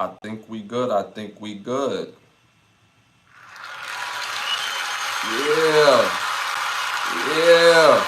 I think we good. I think we good. Yeah. Yeah.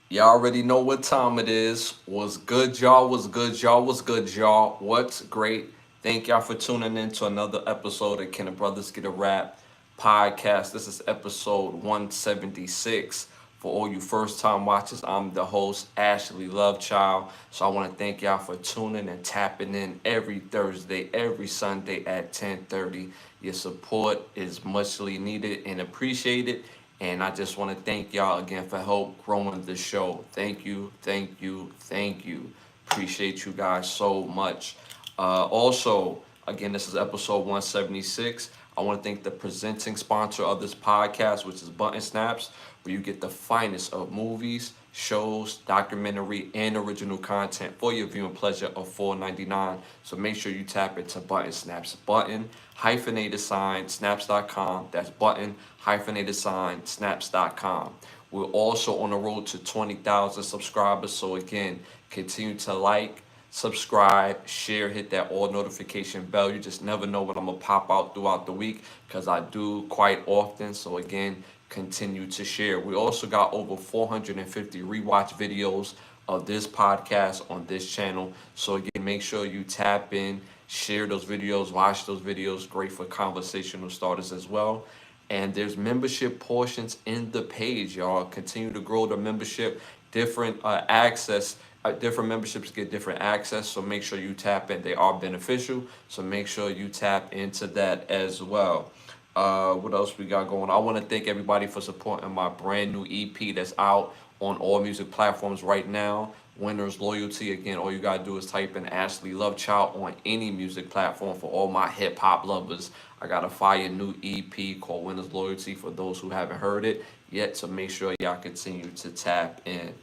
Y'all already know what time it is. What's good, y'all? What's good, y'all? What's good, y'all? What's great? Thank y'all for tuning in to another episode of Can the Brothers Get a Rap podcast. This is episode 176. For all you first time watchers, I'm the host, Ashley Lovechild. So I want to thank y'all for tuning and tapping in every Thursday, every Sunday at 10:30. Your support is muchly needed and appreciated. And I just want to thank y'all again for help growing the show. Thank you, thank you, thank you. Appreciate you guys so much. Also, again, this is episode 176. I want to thank the presenting sponsor of this podcast, which is Button Snaps, where you get the finest of movies, shows, documentary, and original content for your viewing pleasure of $4.99. So make sure you tap into Button Snaps. Button hyphenated sign snaps.com. That's button hyphenated sign snaps.com. We're also on the road to 20,000 subscribers. So again, continue to like, subscribe, share, hit that all notification bell. You just never know what I'm gonna pop out throughout the week because I do quite often. So again, continue to share. We also got over 450 rewatch videos of this podcast on this channel. So again, make sure you tap in, share those videos, watch those videos. Great for conversational starters as well. And there's membership portions in the page, y'all. Continue to grow the membership, different access. Different memberships get different access, so make sure you tap in. They are beneficial, so make sure you tap into that as well. What else we got going? I want to thank everybody for supporting my brand new EP that's out on all music platforms right now. Winners Loyalty. Again, all you gotta do is type in Ashley Lovechild on any music platform for all my hip hop lovers. I got a fire new EP called Winners Loyalty for those who haven't heard it yet. So make sure y'all continue to tap in.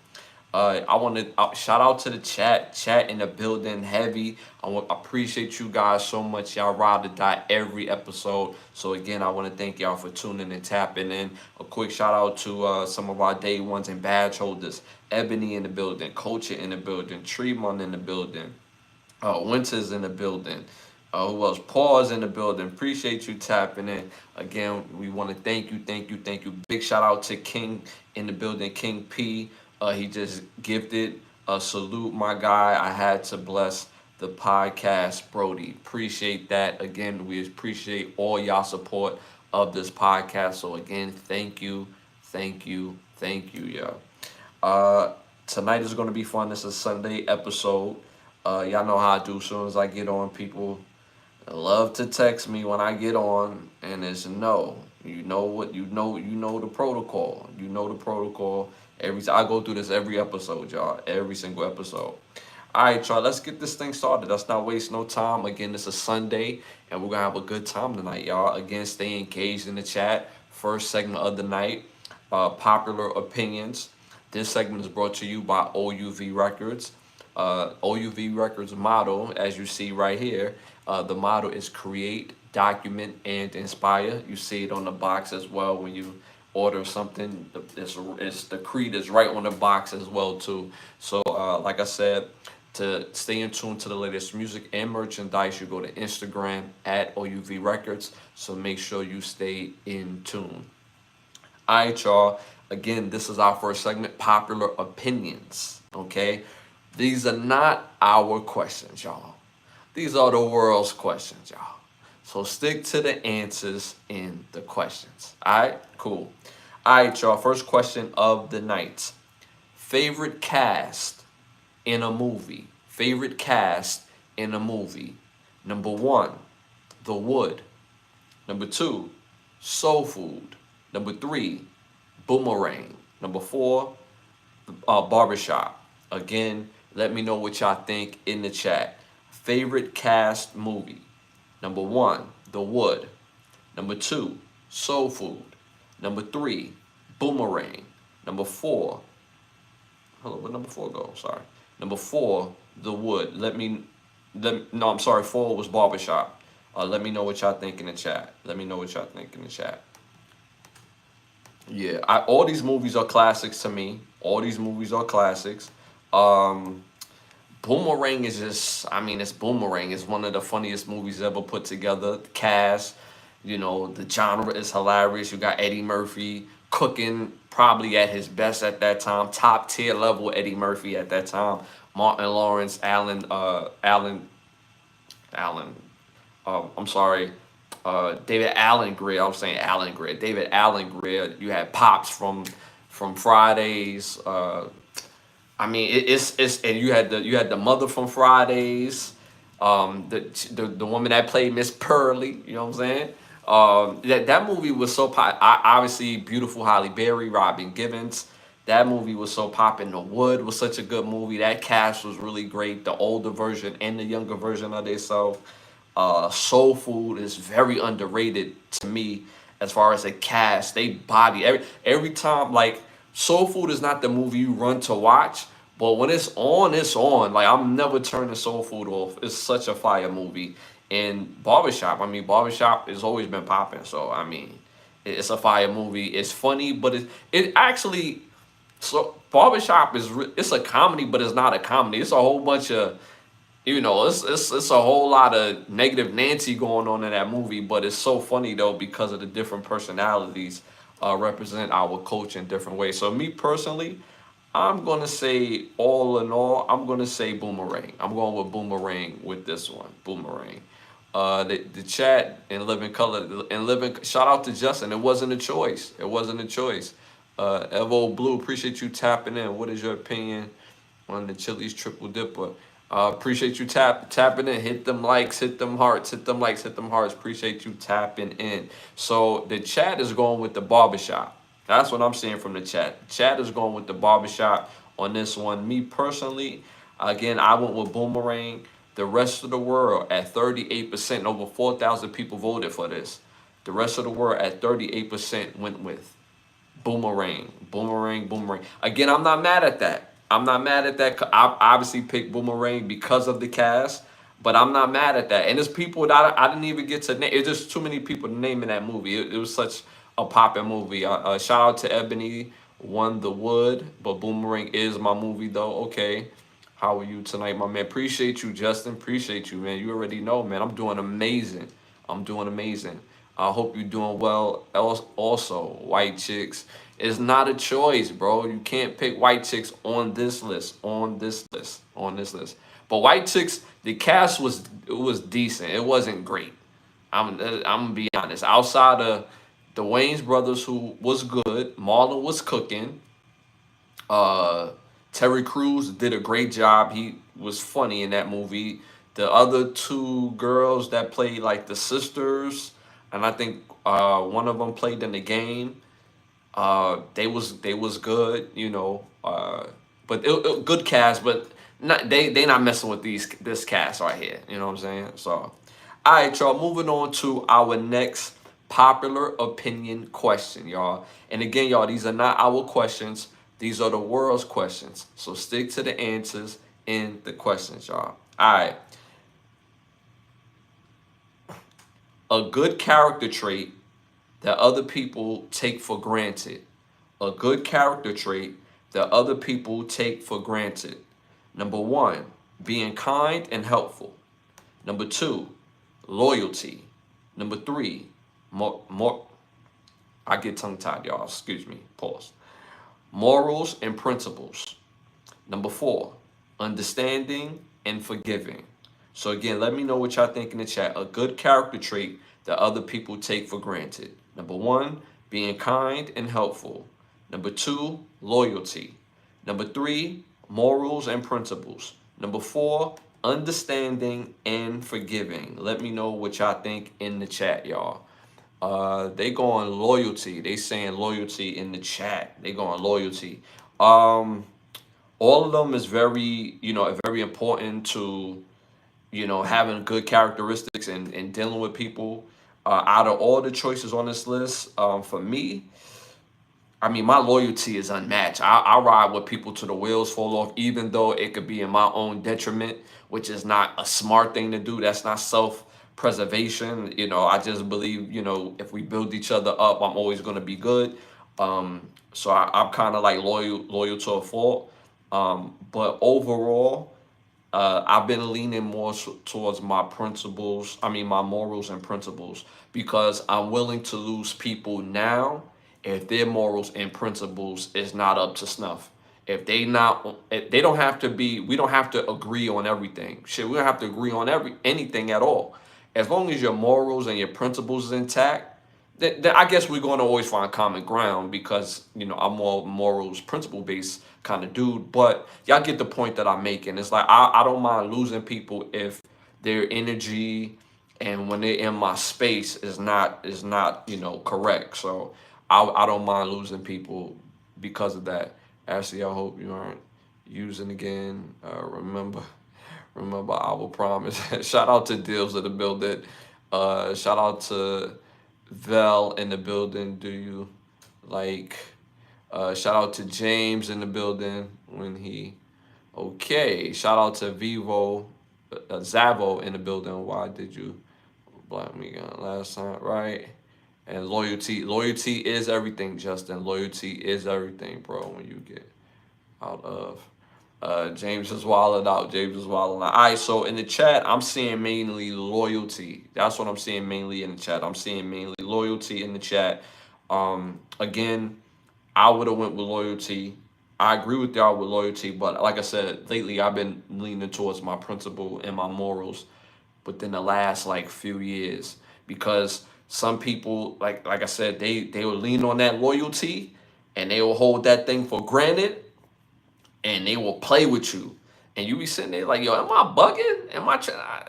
I want to shout out to the chat in the building heavy. Appreciate you guys so much. Y'all ride or die every episode. So again, I want to thank y'all for tuning and tapping in. A quick shout out to some of our day ones and badge holders. Ebony in the building, Culture in the building, Tremont in the building, Winters in the building. Who else? Pause in the building. Appreciate you tapping in. Again, we want to thank you, thank you, thank you. Big shout out to King in the building, King P. He just gifted a salute, my guy. I had to bless the podcast, Brody. Appreciate that. Again, we appreciate all y'all support of this podcast. So again, thank you, thank you, thank you, y'all. Tonight is going to be fun. This is a Sunday episode. Y'all know how I do. As soon as I get on, people love to text me when I get on, and it's no. You know what? You know the protocol. You know the protocol. I go through this every episode, y'all. Every single episode. All right, y'all. Let's get this thing started. Let's not waste no time. Again, this is Sunday, and we're gonna have a good time tonight, y'all. Again, stay engaged in the chat. First segment of the night, popular opinions. This segment is brought to you by OUV Records. OUV Records motto, as you see right here, the motto is create, document, and inspire. You see it on the box as well when you order something. It's the creed is right on the box as well too. So like I said, to stay in tune to the latest music and merchandise, you go to Instagram at OUV Records. So make sure you stay in tune. All right, y'all. Again, this is our first segment, popular opinions. Okay, these are not our questions, y'all. These are the world's questions, y'all. So stick to the answers in the questions. All right, cool. All right, y'all. First question of the night. Favorite cast in a movie. Favorite cast in a movie. Number 1, The Wood. Number 2, Soul Food. Number 3, Boomerang. Number 4, Barbershop. Again, let me know what y'all think in the chat. Favorite cast movie. Number 1, The Wood. Number 2, Soul Food. Number 3, Boomerang. Number 4, hello, where number 4 go? Sorry. Number 4, The Wood. No, I'm sorry, 4 was Barbershop. Let me know what y'all think in the chat. Let me know what y'all think in the chat. Yeah, all these movies are classics to me. All these movies are classics. Um, Boomerang is just, I mean, it's Boomerang. It's one of the funniest movies ever put together. The cast, the genre is hilarious. You got Eddie Murphy cooking probably at his best at that time. Top tier level Eddie Murphy at that time. Martin Lawrence, Allen, I'm sorry, David Allen Greer. I was saying Allen Greer. David Allen Greer. You had Pops from Fridays. I mean, it's and you had the mother from Fridays, the woman that played Miss Pearly. You know what I'm saying? That movie was so obviously beautiful Holly Berry, Robin Givens. That movie was so popping. The Wood was such a good movie. That cast was really great. The older version and the younger version of themselves. Soul Food is very underrated to me as far as a cast. They body every time. Like Soul Food is not the movie you run to watch, but when it's on, it's on. Like I'm never turning Soul Food off. It's such a fire movie. And Barbershop, I mean, Barbershop has always been popping. So I mean, it's a fire movie. It's funny, but it actually so Barbershop it's a comedy, but it's not a comedy. It's a whole bunch of it's a whole lot of negative Nancy going on in that movie, but it's so funny though because of the different personalities represent our culture in different ways. So me personally, I'm gonna say all in all, I'm gonna say Boomerang. I'm going with Boomerang with this one, Boomerang. The chat in living color and living. Shout out to Justin. It wasn't a choice. It wasn't a choice. Evo Blue, appreciate you tapping in. What is your opinion on the Chili's triple dipper? Appreciate you tapping in. Hit them likes, hit them hearts, hit them likes, hit them hearts. Appreciate you tapping in. So the chat is going with the barbershop. That's what I'm seeing from the chat. Chat is going with the barbershop on this one. Me personally, again, I went with Boomerang. The rest of the world at 38%, over 4,000 people voted for this. The rest of the world at 38% went with Boomerang, Boomerang, Boomerang. Again, I'm not mad at that. I'm not mad at that. I obviously picked Boomerang because of the cast, but I'm not mad at that. And there's people that I didn't even get to name. It's just too many people to name in that movie. It was such a popping movie. Shout out to Ebony, won the Wood, but Boomerang is my movie though. Okay. How are you tonight, my man? Appreciate you, Justin. Appreciate you, man. You already know, man. I'm doing amazing. I'm doing amazing. I hope you're doing well. Also, white chicks is not a choice, bro. You can't pick white chicks on this list, on this list, on this list. But white chicks, the cast was decent. It wasn't great. I'm gonna be honest. Outside of the Wayans brothers, who was good, Marlon was cooking. Uh, Terry Crews did a great job. He was funny in that movie. The other two girls that played like the sisters, and I think one of them played in the game. They was good, but good cast, but they not messing with this cast right here. You know what I'm saying? So, all right, y'all. Moving on to our next popular opinion question, y'all. And again, y'all, these are not our questions. These are the world's questions. So stick to the answers in the questions, y'all. All right. A good character trait that other people take for granted. A good character trait that other people take for granted. Number one, being kind and helpful. Number two, loyalty. Number three, more I get tongue tied, y'all. Excuse me. Pause. Morals and principles. Number four, understanding and forgiving. So again, let me know what y'all think in the chat. A good character trait that other people take for granted. Number one, being kind and helpful. Number two, loyalty. Number three, morals and principles. Number four, understanding and forgiving. Let me know what y'all think in the chat, y'all. They going loyalty. They saying loyalty in the chat. They going loyalty. All of them is very important to having good characteristics and dealing with people. Out of all the choices on this list, for me, I mean, my loyalty is unmatched. I ride with people till the wheels fall off, even though it could be in my own detriment, which is not a smart thing to do. That's not self-preservation. I just believe, if we build each other up, I'm always going to be good. So I'm kind of like loyal to a fault. But overall, I've been leaning more towards my principles. I mean, my morals and principles, because I'm willing to lose people now if their morals and principles is not up to snuff. If they don't have to be, we don't have to agree on everything. Shit, we don't have to agree on anything at all. As long as your morals and your principles is intact, then I guess we're going to always find common ground, because I'm more morals, principle based kind of dude. But y'all get the point that I'm making. It's like I don't mind losing people if their energy and when they're in my space is not correct. So I don't mind losing people because of that. Ashley, I hope you aren't using again. Remember our promise. Shout out to Deals in the building. Shout out to Vel in the building. Do you like? Shout out to James in the building when he. Okay. Shout out to Vivo, Zavo in the building. Why did you block me last time? Right. And loyalty is everything, Justin. Loyalty is everything, bro. When you get out of. James is wilding out. James is wilding out. All right, so in the chat, I'm seeing mainly loyalty. That's what I'm seeing mainly in the chat. I'm seeing mainly loyalty in the chat. Again, I would have went with loyalty. I agree with y'all with loyalty, but like I said, lately I've been leaning towards my principle and my morals within the last like few years, because some people, like I said, they will lean on that loyalty and they will hold that thing for granted, and they will play with you, and you be sitting there like, yo, am I bugging? Am I trying?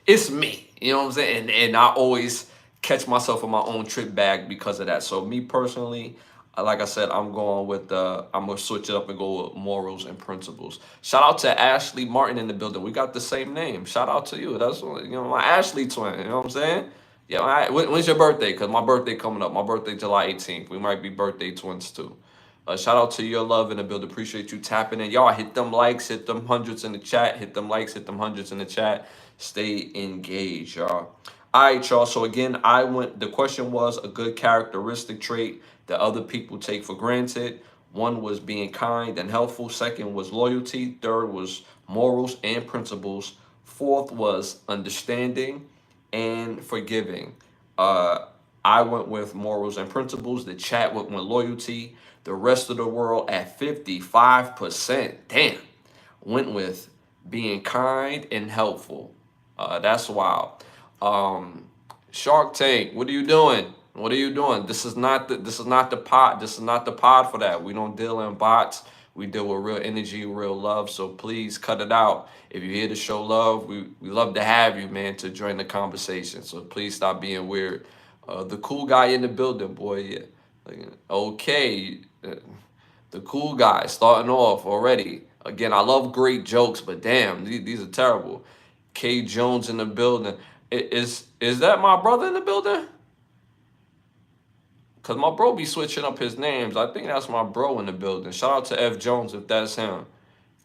It's me. You know what I'm saying? And I always catch myself in my own trip bag because of that. So me personally, like I said, I'm gonna switch it up and go with morals and principles. Shout out to Ashley Martin in the building. We got the same name. Shout out to you. That's my Ashley twin. You know what I'm saying? Yeah. When's your birthday? Cause my birthday coming up. My birthday July 18th. We might be birthday twins too. Shout out to your love in the build. Appreciate you tapping in. Y'all hit them likes, hit them hundreds in the chat, hit them likes, hit them hundreds in the chat. Stay engaged, y'all. All right, y'all. So again, the question was a good characteristic trait that other people take for granted. One was being kind and helpful. Second was loyalty. Third was morals and principles. Fourth was understanding and forgiving. Uh, I went with morals and principles. The chat went with loyalty. The rest of the world at 55%, damn, went with being kind and helpful. That's wild. Um, Shark Tank, what are you doing? What are you doing? This is not the pod. This is not the pod for that. We don't deal in bots. We deal with real energy, real love. So please cut it out. If you're here to show love, we love to have you, man, to join the conversation. So please stop being weird. The cool guy in the building, boy. Yeah. Okay. The cool guy starting off already. Again, I love great jokes, but damn, these are terrible. K Jones in the building. Is that my brother in the building? Cause my bro be switching up his names. I think that's my bro in the building. Shout out to F Jones if that's him.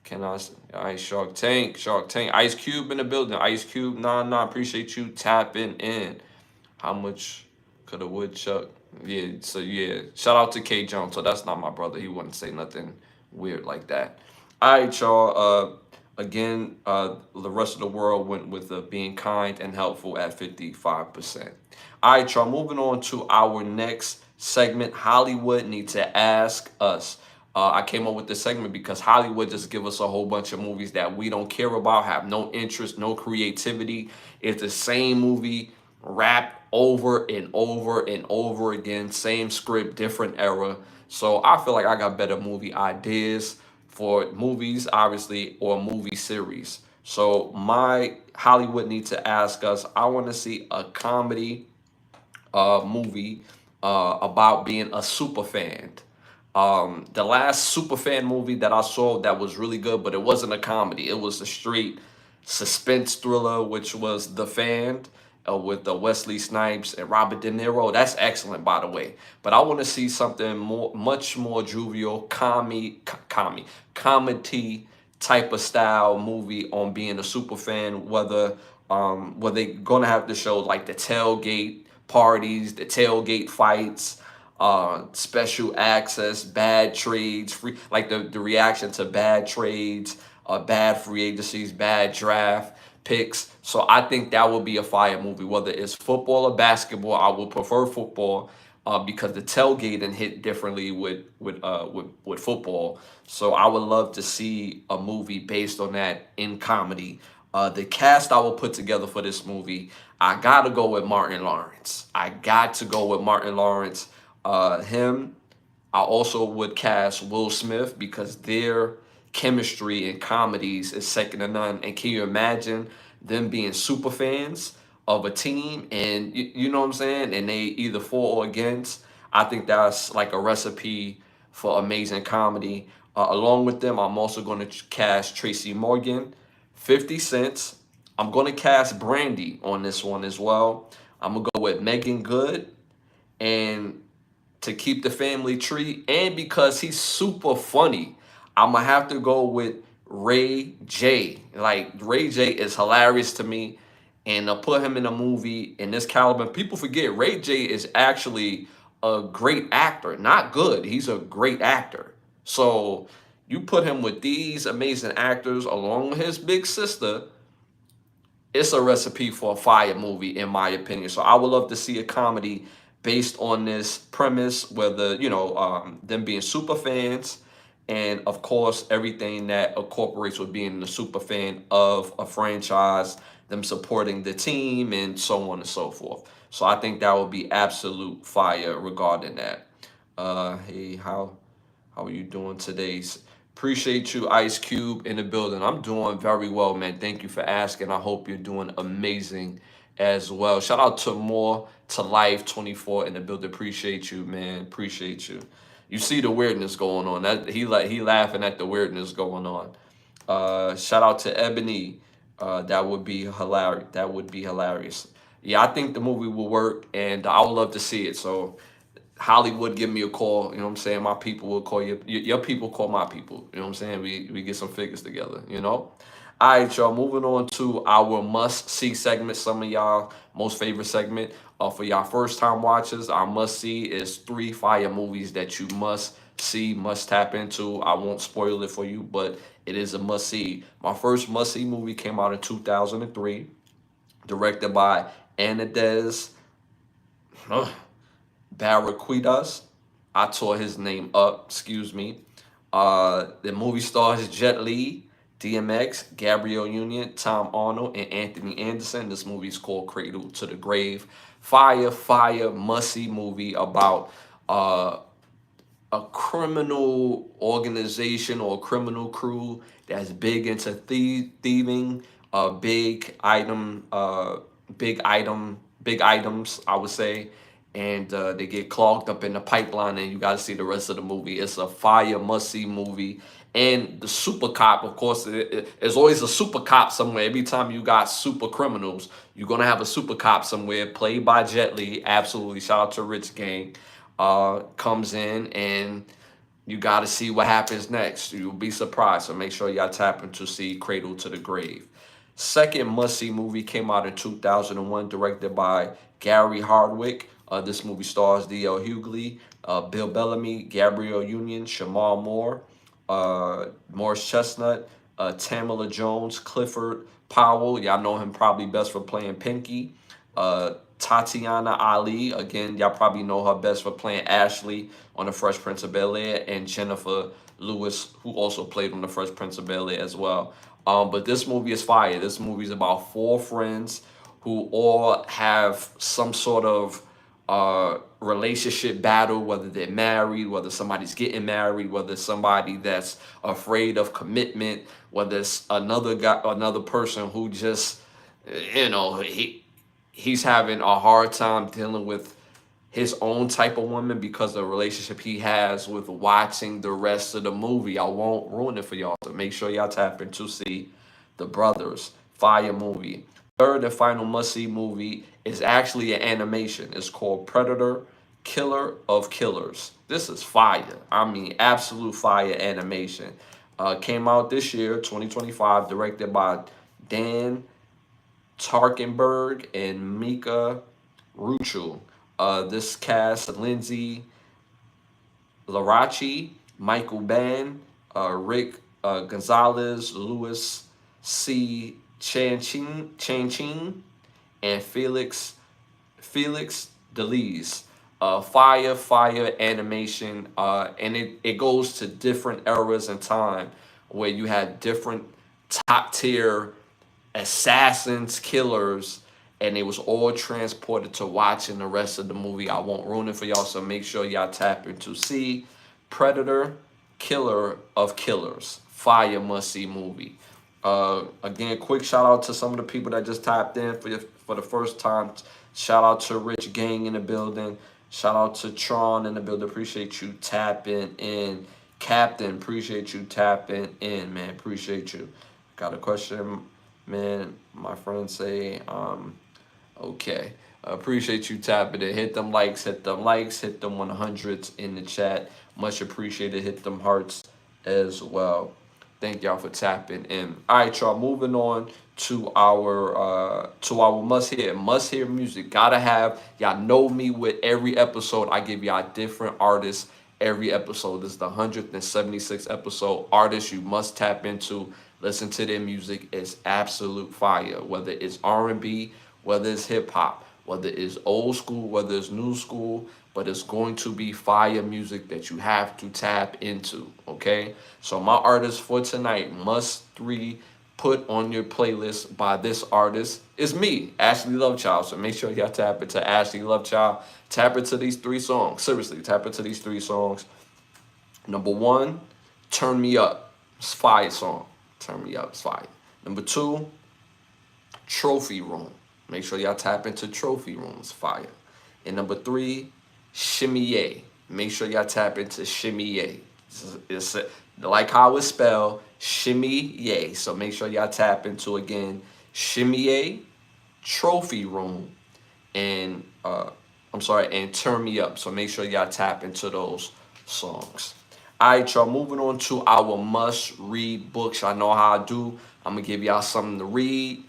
Can I? All right, Shark Tank, Shark Tank. Ice Cube in the building. Ice Cube, nah. Appreciate you tapping in. How much could a woodchuck? Yeah, so yeah. Shout out to K Jones. So that's not my brother. He wouldn't say nothing weird like that. All right, y'all. Again, the rest of the world went with being kind and helpful at 55%. All right, y'all. Moving on to our next segment. Hollywood Need to Ask Us. I came up with this segment because Hollywood just give us a whole bunch of movies that we don't care about, have no interest, no creativity. It's the same movie wrapped over and over and over again, same script, different era. So I feel like I got better movie ideas for movies, obviously, or movie series. So my Hollywood Need to Ask Us. I want to see a comedy movie about being a super fan. The last superfan movie that I saw that was really good, but it wasn't a comedy. It was a straight suspense thriller, which was The Fan, with Wesley Snipes and Robert De Niro. That's excellent, by the way. But I want to see something much more jovial, comedy type of style movie on being a super fan. Whether they gonna have to show like the tailgate parties, the tailgate fights, special access, bad trades, free like the reaction to bad trades, bad free agencies, bad draft picks. So I think that would be a fire movie, whether it's football or basketball. I would prefer football because the tailgating hit differently with football. So I would love to see a movie based on that in comedy. The cast I will put together for this movie, I gotta go with Martin Lawrence. I got to go with Martin Lawrence. Him. I also would cast Will Smith because their chemistry in comedies is second to none. And can you imagine them being super fans of a team and you know what I'm saying? And they either for or against. I think that's like a recipe for amazing comedy. Along with them, I'm also going to cast Tracy Morgan, 50 Cent. I'm going to cast Brandy on this one as well. I'm going to go with Megan Good and to keep the family tree, and because he's super funny, I'm gonna have to go with Ray J. Like Ray J is hilarious to me, and to put him in a movie in this caliber, people forget Ray J is actually a great actor. Not good, he's a great actor. So you put him with these amazing actors along with his big sister, it's a recipe for a fire movie, in my opinion. So I would love to see a comedy based on this premise, whether them being super fans, and of course everything that incorporates with being a super fan of a franchise, them supporting the team, and so on and so forth. So I think that would be absolute fire regarding that. Hey, how are you doing today? Appreciate you, Ice Cube, in the building. I'm doing very well, man. Thank you for asking. I hope you're doing amazing as well. Shout out to More to Life 24 in the building. Appreciate you, man. Appreciate you. You see the weirdness going on. That he laughing at the weirdness going on. Shout out to Ebony. That would be hilarious. That would be hilarious. Yeah, I think the movie will work, and I would love to see it. So Hollywood, give me a call. You know what I'm saying? My people will call you. Your people call my people. You know what I'm saying? We get some figures together. You know. All right, y'all. Moving on to our must see segment. Some of y'all most favorite segment. For y'all first time watchers, our must see is 3 fire movies that you must see, must tap into. I won't spoil it for you, but it is a must see. My first must see movie came out in 2003, directed by Anades. Barracudas. I tore his name up, excuse me. The movie stars Jet Li, DMX, Gabrielle Union, Tom Arnold, and Anthony Anderson. This movie is called Cradle to the Grave. Fire, must-see movie about a criminal organization or criminal crew that's big into thieving, big items, I would say, and they get clogged up in the pipeline, and you got to see the rest of the movie. It's a fire must-see movie. And the super cop, of course, there's always a super cop somewhere. Every time you got super criminals, you're gonna have a super cop somewhere, played by Jet Li. Absolutely, shout out to Rich Gang. Comes in, and you got to see what happens next. You'll be surprised. So make sure y'all tap in to see Cradle to the Grave. Second must-see movie came out in 2001, directed by Gary Hardwick. This movie stars D.L. Hughley, Bill Bellamy, Gabrielle Union, Shamar Moore, Morris Chestnut, Tamala Jones, Clifford Powell. Y'all know him probably best for playing Pinky. Tatiana Ali, again, y'all probably know her best for playing Ashley on The Fresh Prince of Bel-Air, and Jennifer Lewis, who also played on The Fresh Prince of Bel-Air as well. But this movie is fire. This movie is about 4 friends who all have some sort of relationship battle, whether they're married, whether somebody's getting married, whether it's somebody that's afraid of commitment, whether it's another person who just, he's having a hard time dealing with his own type of woman because of the relationship he has with watching the rest of the movie. I won't ruin it for y'all, so make sure y'all tap in to see the Brothers fire movie. Third and final must-see movie is actually an animation. It's called Predator, Killer of Killers. This is fire. I mean, absolute fire animation. Came out this year, 2025, directed by Dan Tarkenberg and Mika Ruchel. This cast: Lindsay Larachi, Michael Ban, Rick Gonzalez, Louis C. Chanching, and Felix Delise. Fire animation, and it goes to different eras in time where you had different top tier assassins, killers, and it was all transported to watching the rest of the movie. I won't ruin it for y'all, so make sure y'all tap into see Predator, Killer of Killers. Fire must see movie. Again, quick shout out to some of the people that just tapped in for the first time. Shout out to Rich Gang in the building. Shout out to Tron in the building. Appreciate you tapping in. Captain, appreciate you tapping in, man. Appreciate you. Got a question, man. My friends say, okay. Appreciate you tapping in. Hit them likes, hit them 100s in the chat. Much appreciated. Hit them hearts as well. Thank y'all for tapping in. All right, y'all. Moving on to our must hear music. Gotta have y'all know me with every episode. I give y'all different artists every episode. This is the 176th episode. Artists you must tap into. Listen to their music. It's absolute fire. Whether it's R&B, whether it's hip hop, whether it's old school, whether it's new school, but it's going to be fire music that you have to tap into, okay? So my artist for tonight, must three put on your playlist by this artist is me, Ashley Lovechild. So make sure y'all tap into Ashley Lovechild. Tap into these 3 songs. Seriously, tap into these 3 songs. Number 1, Turn Me Up. It's a fire song. Turn Me Up, it's fire. Number 2, Trophy Room. Make sure y'all tap into Trophy Room, it's fire. And number 3, Shimmy Yay. Make sure y'all tap into Shimmy Yay. It's like how it's spelled, Shimmy Yay. So make sure y'all tap into, again, Shimmy Yay, Trophy Room, and and Turn Me Up. So make sure y'all tap into those songs. All right, y'all, moving on to our must-read books. I know how I do. I'm going to give y'all something to read.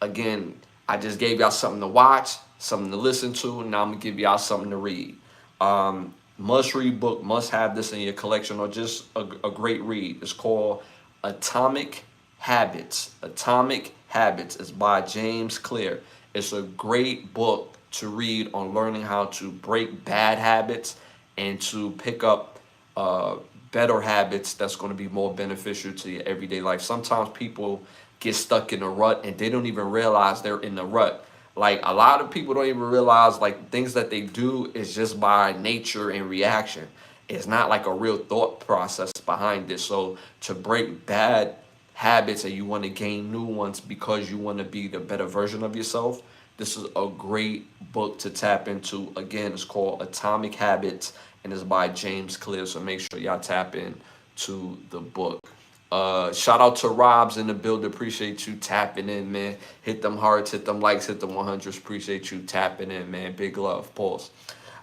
Again, I just gave y'all something to watch, something to listen to, and now I'm going to give y'all something to read. Must-read book, must have this in your collection, or just a great read. It's called Atomic Habits. Atomic Habits is by James Clear. It's a great book to read on learning how to break bad habits and to pick up better habits that's going to be more beneficial to your everyday life. Sometimes people get stuck in a rut and they don't even realize they're in the rut. Like, a lot of people don't even realize, like, things that they do is just by nature and reaction. It's not like a real thought process behind it. So to break bad habits and you want to gain new ones because you want to be the better version of yourself, this is a great book to tap into. Again, it's called Atomic Habits, and it's by James Clear. So make sure y'all tap in to the book. Shout out to Rob's in the building. Appreciate you tapping in, man. Hit them hearts, hit them likes, hit them 100s. Appreciate you tapping in, man. Big love. Pause.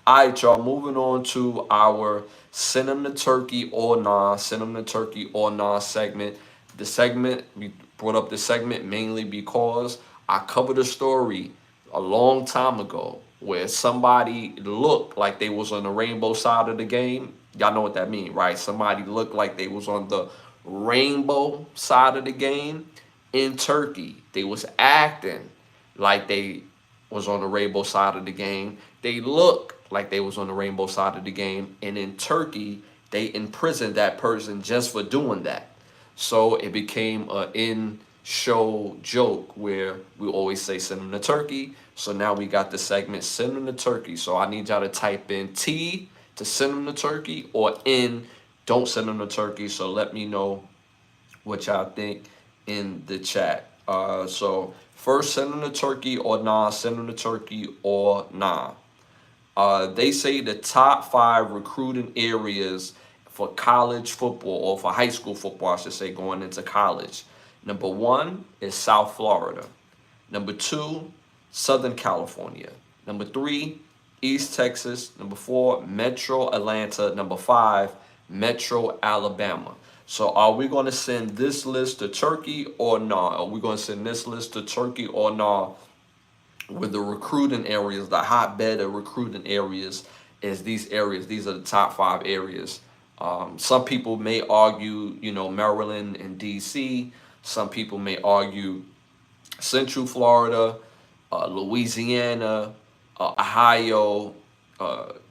All right, y'all. Moving on to our Send 'em the Turkey or Nah. Send 'em the Turkey or Nah segment. The segment, we brought up this segment mainly because I covered a story a long time ago where somebody looked like they was on the rainbow side of the game. Y'all know what that means, right? Somebody looked like they was on the rainbow side of the game in Turkey. They was acting like they was on the rainbow side of the game. They looked like they was on the rainbow side of the game. And in Turkey, they imprisoned that person just for doing that. So it became a in-show joke where we always say send them to Turkey. So now we got the segment send them to Turkey. So I need y'all to type in T to send them to Turkey, or N, don't send them to Turkey. So let me know what y'all think in the chat. So first, send them to Turkey or nah. Send them to Turkey or nah. They say the top 5 recruiting areas for college football, or for high school football, I should say, going into college. Number 1 is South Florida. Number 2, Southern California. Number 3, East Texas. Number 4, Metro Atlanta. Number 5, Metro Alabama. So are we going to send this list to Turkey or not? Are we going to send this list to Turkey or not? With the recruiting areas, the hotbed of recruiting areas is these areas. These are the top 5 areas. Some people may argue, Maryland and DC. Some people may argue Central Florida, Louisiana, Ohio,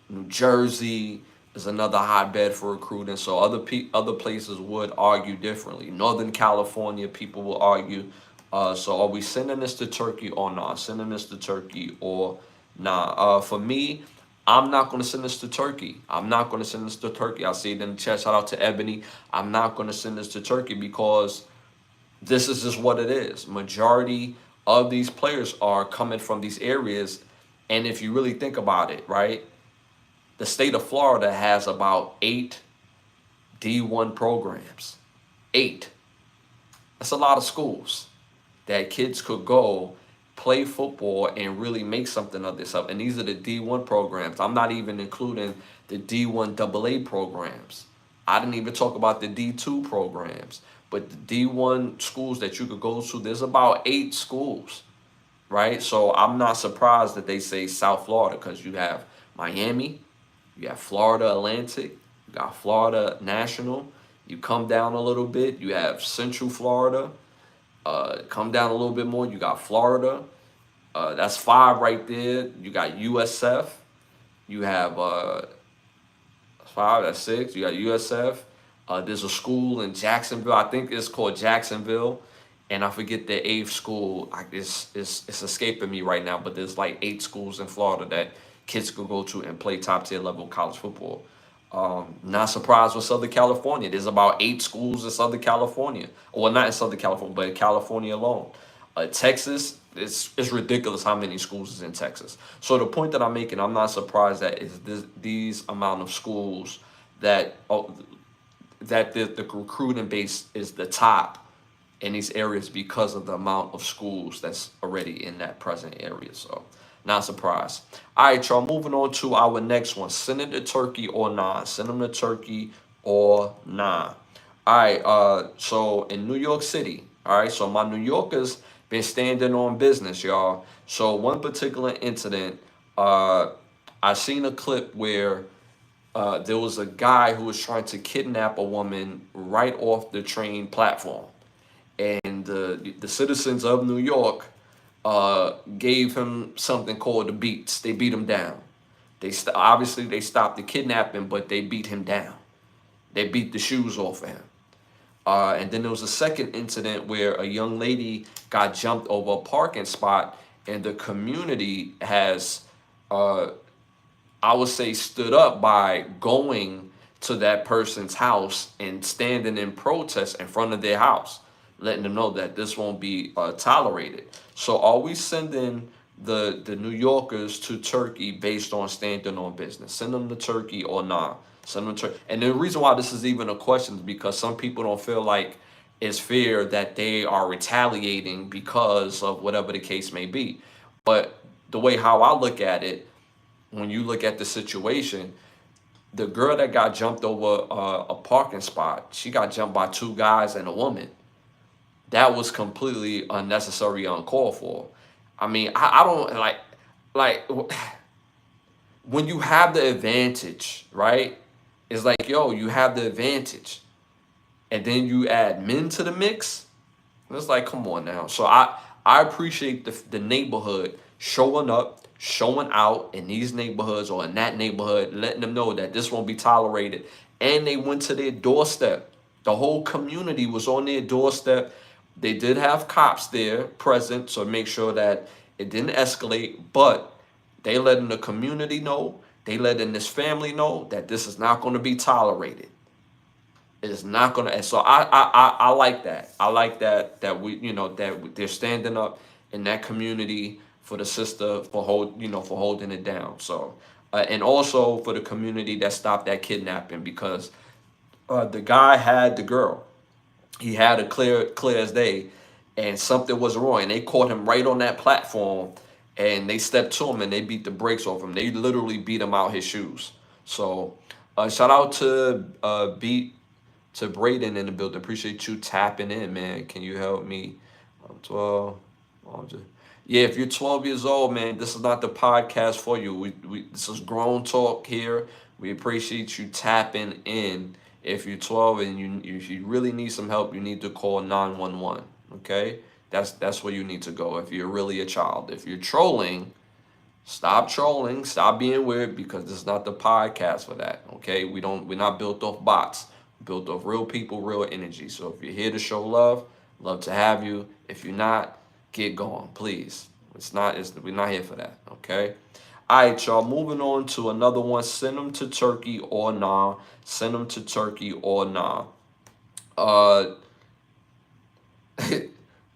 New Jersey is another hotbed for recruiting. So other places would argue differently. Northern California, people will argue. So are we sending this to Turkey or not? Sending this to Turkey or not? For me, I'm not going to send this to Turkey. I'm not going to send this to Turkey. I see it in the chat. Shout out to Ebony. I'm not going to send this to Turkey because this is just what it is. Majority of these players are coming from these areas. And if you really think about it, right, the state of Florida has about 8 D1 programs. 8. That's a lot of schools that kids could go play football and really make something of this up. And these are the D1 programs. I'm not even including the D1 AA programs. I didn't even talk about the D2 programs. But the D1 schools that you could go to, there's about 8 schools, right? So I'm not surprised that they say South Florida, because you have Miami, you have Florida Atlantic, you got Florida National. You come down a little bit, you have Central Florida. Come down a little bit more, you got Florida. That's 5 right there. You got USF. You have 5, that's 6. You got USF. There's a school in Jacksonville. I think it's called Jacksonville. And I forget the 8th school. It's escaping me right now. But there's like 8 schools in Florida that kids could go to and play top tier level college football. Not surprised with Southern California. There's about 8 schools in Southern California. Well, not in Southern California, but in California alone. Texas, it's ridiculous how many schools is in Texas. So the point that I'm making, I'm not surprised that is these amount of schools that the recruiting base is the top in these areas because of the amount of schools that's already in that present area. So not surprised. All right, y'all, moving on to our next one. Send it to Turkey or not. Send them to Turkey or not. All right, so in New York City, all right, so my New Yorkers been standing on business, y'all. So one particular incident, I seen a clip where there was a guy who was trying to kidnap a woman right off the train platform. And the citizens of New York gave him something called the beats. They beat him down. Obviously they stopped the kidnapping, but they beat him down. They beat the shoes off of him. And then there was a second incident where a young lady got jumped over a parking spot, and the community has, I would say, stood up by going to that person's house and standing in protest in front of their house, letting them know that this won't be tolerated. So are we sending the New Yorkers to Turkey based on standing on business? Send them to Turkey or not? Send them to Turkey. And the reason why this is even a question is because some people don't feel like it's fair that they are retaliating because of whatever the case may be. But the way how I look at it, when you look at the situation, the girl that got jumped over a parking spot, she got jumped by 2 guys and a woman. That was completely unnecessary, uncalled for. I mean, I don't like when you have the advantage, right? It's like, yo, you have the advantage, and then you add men to the mix. It's like, come on now. So I appreciate the neighborhood showing up, showing out in these neighborhoods or in that neighborhood, letting them know that this won't be tolerated. And they went to their doorstep. The whole community was on their doorstep. They did have cops there present, so make sure that it didn't escalate, but they letting the community know, they letting this family know that this is not going to be tolerated. It is not going to. And so I like that. I like that we, that they're standing up in that community for the sister, for holding it down. So and also for the community that stopped that kidnapping, because the guy had the girl. He had a clear as day, and something was wrong. And they caught him right on that platform, and they stepped to him and they beat the brakes off him. They literally beat him out his shoes. So shout out to Braden in the building. Appreciate you tapping in, man. Can you help me? 12. Yeah, if you're 12 years old, man, this is not the podcast for you. This is grown talk here. We appreciate you tapping in. If you're 12 and if you really need some help, you need to call 911. Okay, that's where you need to go. If you're really a child, if you're trolling, stop trolling, stop being weird, because this is not the podcast for that. Okay, we're not built off bots. We're built off real people, real energy. So if you're here to show love, love to have you. If you're not, get going, please. We're not here for that. Okay. All right, y'all. Moving on to another one. Send them to Turkey or nah. Send them to Turkey or nah. Uh,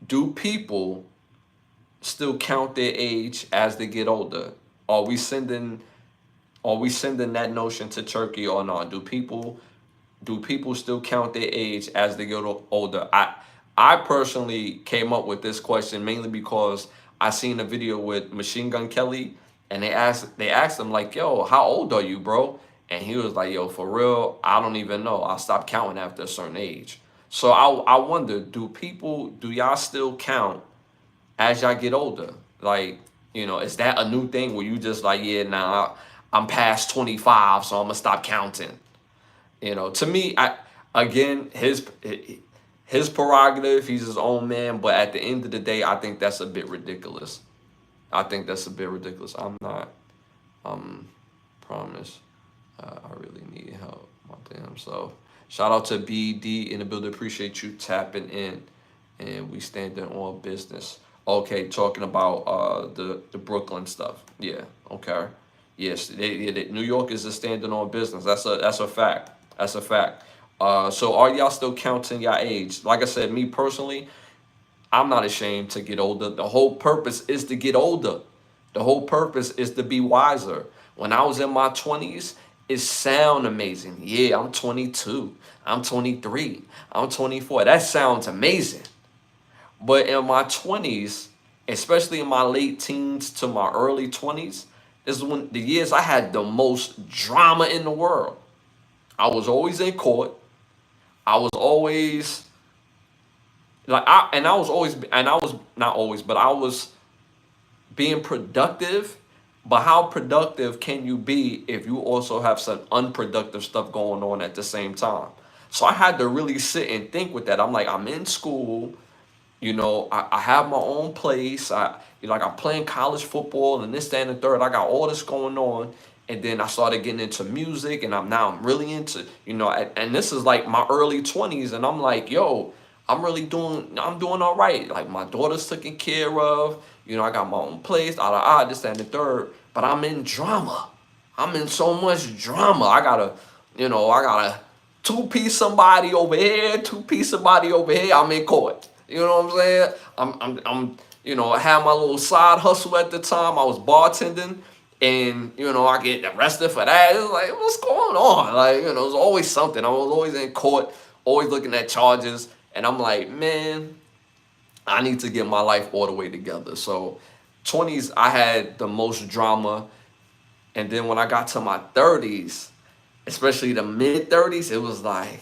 do people still count their age as they get older? Are we sending that notion to Turkey or not? Do people still count their age as they get older? I personally came up with this question mainly because I seen a video with Machine Gun Kelly, and they asked him like, "Yo, how old are you, bro?" And he was like, "Yo, for real, I don't even know. I stopped counting after a certain age." So I wonder, do y'all still count as y'all get older? Like, is that a new thing where you just like, yeah, nah, I'm past 25, so I'm gonna stop counting? To me, again, his prerogative, he's his own man, but at the end of the day, I think that's a bit ridiculous. I think that's a bit ridiculous. I'm not, promise. I really need help. My damn self. Shout out to BD in the building. Appreciate you tapping in, and we standing on business. Okay, talking about the Brooklyn stuff. Yeah. Okay. Yes. New York is a standing on business. That's a fact. That's a fact. So are y'all still counting your age? Like I said, me personally, I'm not ashamed to get older. The whole purpose is to get older. The whole purpose is to be wiser. When I was in my 20s, it sound amazing. Yeah, I'm 22. I'm 23. I'm 24. That sounds amazing. But in my 20s, especially in my late teens to my early 20s, is when the years I had the most drama in the world. I was always in court. I was always I was not always, but I was being productive. But how productive can you be if you also have some unproductive stuff going on at the same time? So I had to really sit and think with that. I'm like, I'm in school, I have my own place. Like I'm playing college football and this, that, and the third. I got all this going on. And then I started getting into music, and I'm really into, and this is like my early 20s, and I'm like, yo, I'm doing all right. Like my daughter's taken care of, I got my own place, this, that, and the third. But I'm in drama. I'm in so much drama. I gotta two-piece somebody over here, two-piece somebody over here. I'm in court. You know what I'm saying? I had my little side hustle at the time. I was bartending, and I get arrested for that. It's like, what's going on? Like, there's always something. I was always in court, always looking at charges, and I'm like, man, I need to get my life all the way together. So, 20s, I had the most drama, and then when I got to my 30s, especially the mid 30s, it was like,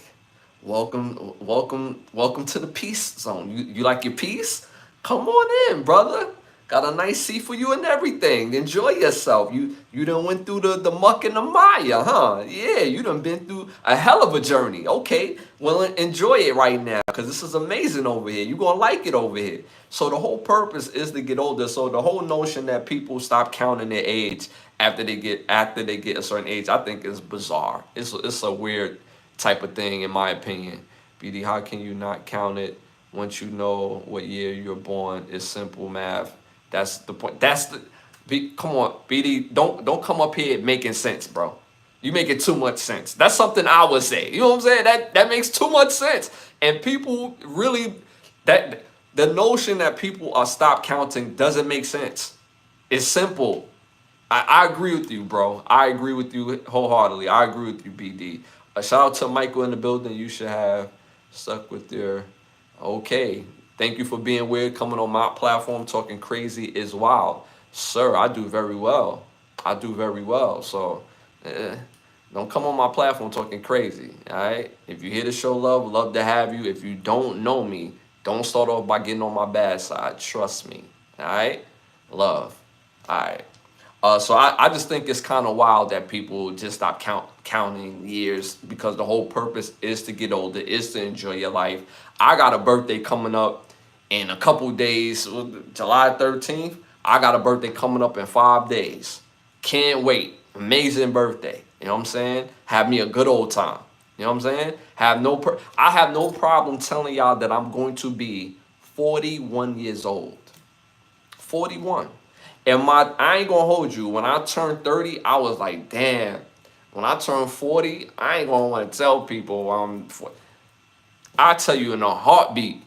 welcome, welcome, welcome to the peace zone. You like your peace? Come on in, brother. Got a nice seat for you and everything. Enjoy yourself. You done went through the muck and the mire, huh? Yeah, you done been through a hell of a journey. Okay, well, enjoy it right now, because this is amazing over here. You're gonna like it over here. So the whole purpose is to get older. So the whole notion that people stop counting their age after they get a certain age, I think is bizarre. It's a weird type of thing, in my opinion. BD, how can you not count it once you know what year you're born? It's simple math. That's the point. Come on, BD. Don't come up here making sense, bro. You making too much sense. That's something I would say. You know what I'm saying? That makes too much sense. And people really, that the notion that people are stop counting doesn't make sense. It's simple. I agree with you, bro. I agree with you wholeheartedly. I agree with you, BD. A shout out to Michael in the building. You should have stuck with your okay. Thank you for being weird, coming on my platform, talking crazy is wild. Sir, I do very well. I do very well. So don't come on my platform talking crazy. All right. If you're here to show love, love to have you. If you don't know me, don't start off by getting on my bad side. Trust me. All right. love. All right. So I just think it's kind of wild that people just stop counting years, because the whole purpose is to get older, is to enjoy your life. I got a birthday coming up in a couple days, July 13th. I got a birthday coming up in 5 days. Can't wait. Amazing birthday. You know what I'm saying? Have me a good old time. You know what I'm saying? I have no problem telling y'all that I'm going to be 41 years old. 41. And I ain't gonna hold you. When I turned 30, I was like, damn. When I turned 40, I ain't gonna want to tell people I'm 40. I tell you in a heartbeat.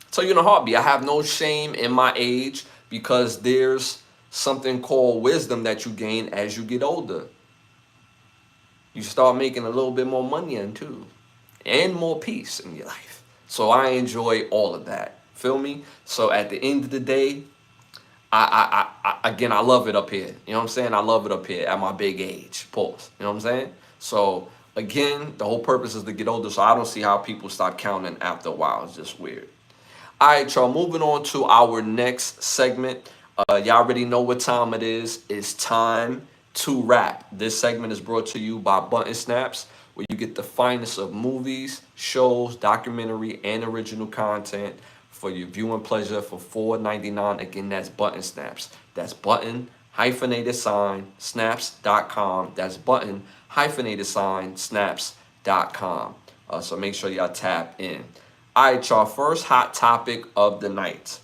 Tell you in a heartbeat. I have no shame in my age, because there's something called wisdom that you gain as you get older. You start making a little bit more money in too, and more peace in your life. So I enjoy all of that. Feel me? So at the end of the day, again, I love it up here. You know what I'm saying? I love it up here at my big age. Pause. You know what I'm saying? So again, the whole purpose is to get older. So I don't see how people stop counting after a while. It's just weird. All right, y'all. Moving on to our next segment. Y'all already know what time it is. It's time to rap. This segment is brought to you by Button Snaps, where you get the finest of movies, shows, documentary, and original content for your viewing pleasure for $4.99. Again, that's Button Snaps. That's button hyphenated sign snaps.com. That's button hyphenated sign snaps.com. So make sure y'all tap in. All right, y'all. First hot topic of the night.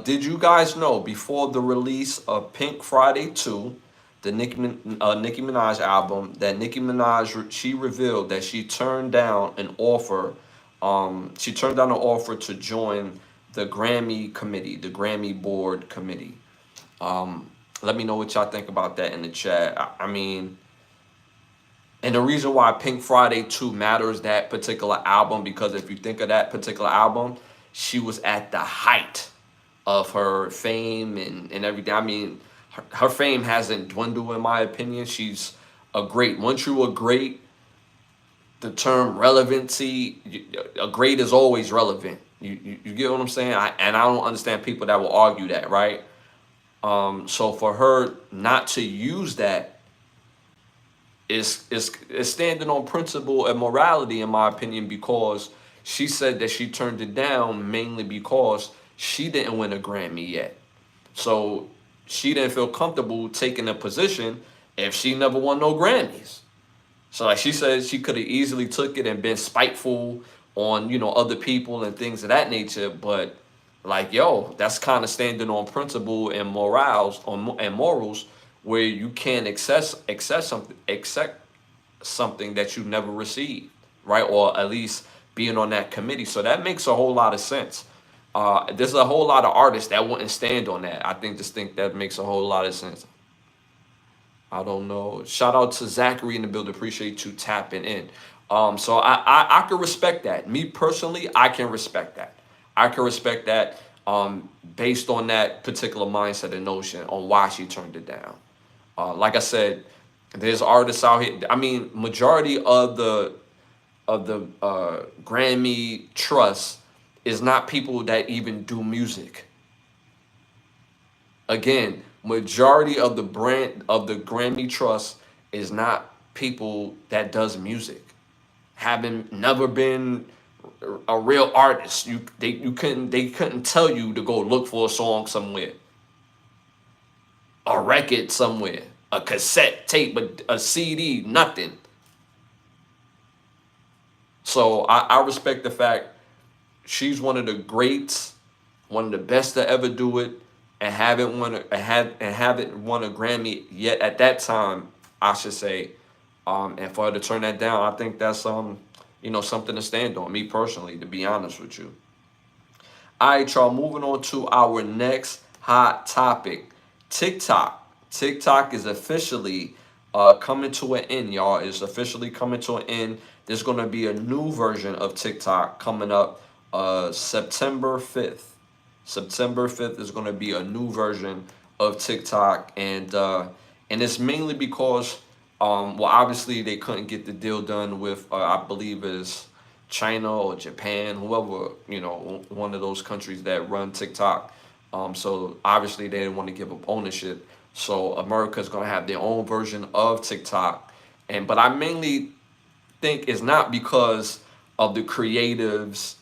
Did you guys know, before the release of Pink Friday 2, the Nicki Minaj album, that Nicki Minaj, she revealed that she turned down an offer. She turned down an offer to join the Grammy committee, the Grammy board committee. Let me know what y'all think about that in the chat. I mean, and the reason why Pink Friday 2 matters, that particular album, because if you think of that particular album, she was at the height of her fame and everything. I mean, her fame hasn't dwindled, in my opinion. She's once you are great, the term relevancy, a great is always relevant. You get what I'm saying? And I don't understand people that will argue that, right? So for her not to use that is standing on principle and morality, in my opinion, because she said that she turned it down mainly because she didn't win a Grammy yet. So she didn't feel comfortable taking a position if she never won no Grammys. So like she said, she could have easily took it and been spiteful on, other people and things of that nature. But like, yo, that's kind of standing on principle and morals, where you can't accept something that you never received, right? Or at least being on that committee. So that makes a whole lot of sense. There's a whole lot of artists that wouldn't stand on that. I think that makes a whole lot of sense. I don't know. Shout out to Zachary in the building. Appreciate you tapping in. So I can respect that. Me personally, I can respect that. I can respect that based on that particular mindset and notion on why she turned it down. Like I said, there's artists out here. I mean, majority of the Grammy trust is not people that even do music. Again, majority of the Grammy trust is not people that does music. Having never been a real artist, they couldn't tell you to go look for a song somewhere, a record somewhere, a cassette tape, a CD, nothing. So I respect the fact she's one of the greats, one of the best to ever do it, and haven't won a Grammy yet at that time, I should say. And for her to turn that down, I think that's something to stand on. Me personally, to be honest with you. All right, y'all. Moving on to our next hot topic, TikTok. TikTok is officially coming to an end, y'all. It's officially coming to an end. There's going to be a new version of TikTok coming up September 5th. September 5th is going to be a new version of TikTok. And it's mainly because, obviously they couldn't get the deal done with, I believe is China or Japan, whoever, one of those countries that run TikTok. So obviously they didn't want to give up ownership. So America's gonna have their own version of TikTok, but I mainly think it's not because of the creatives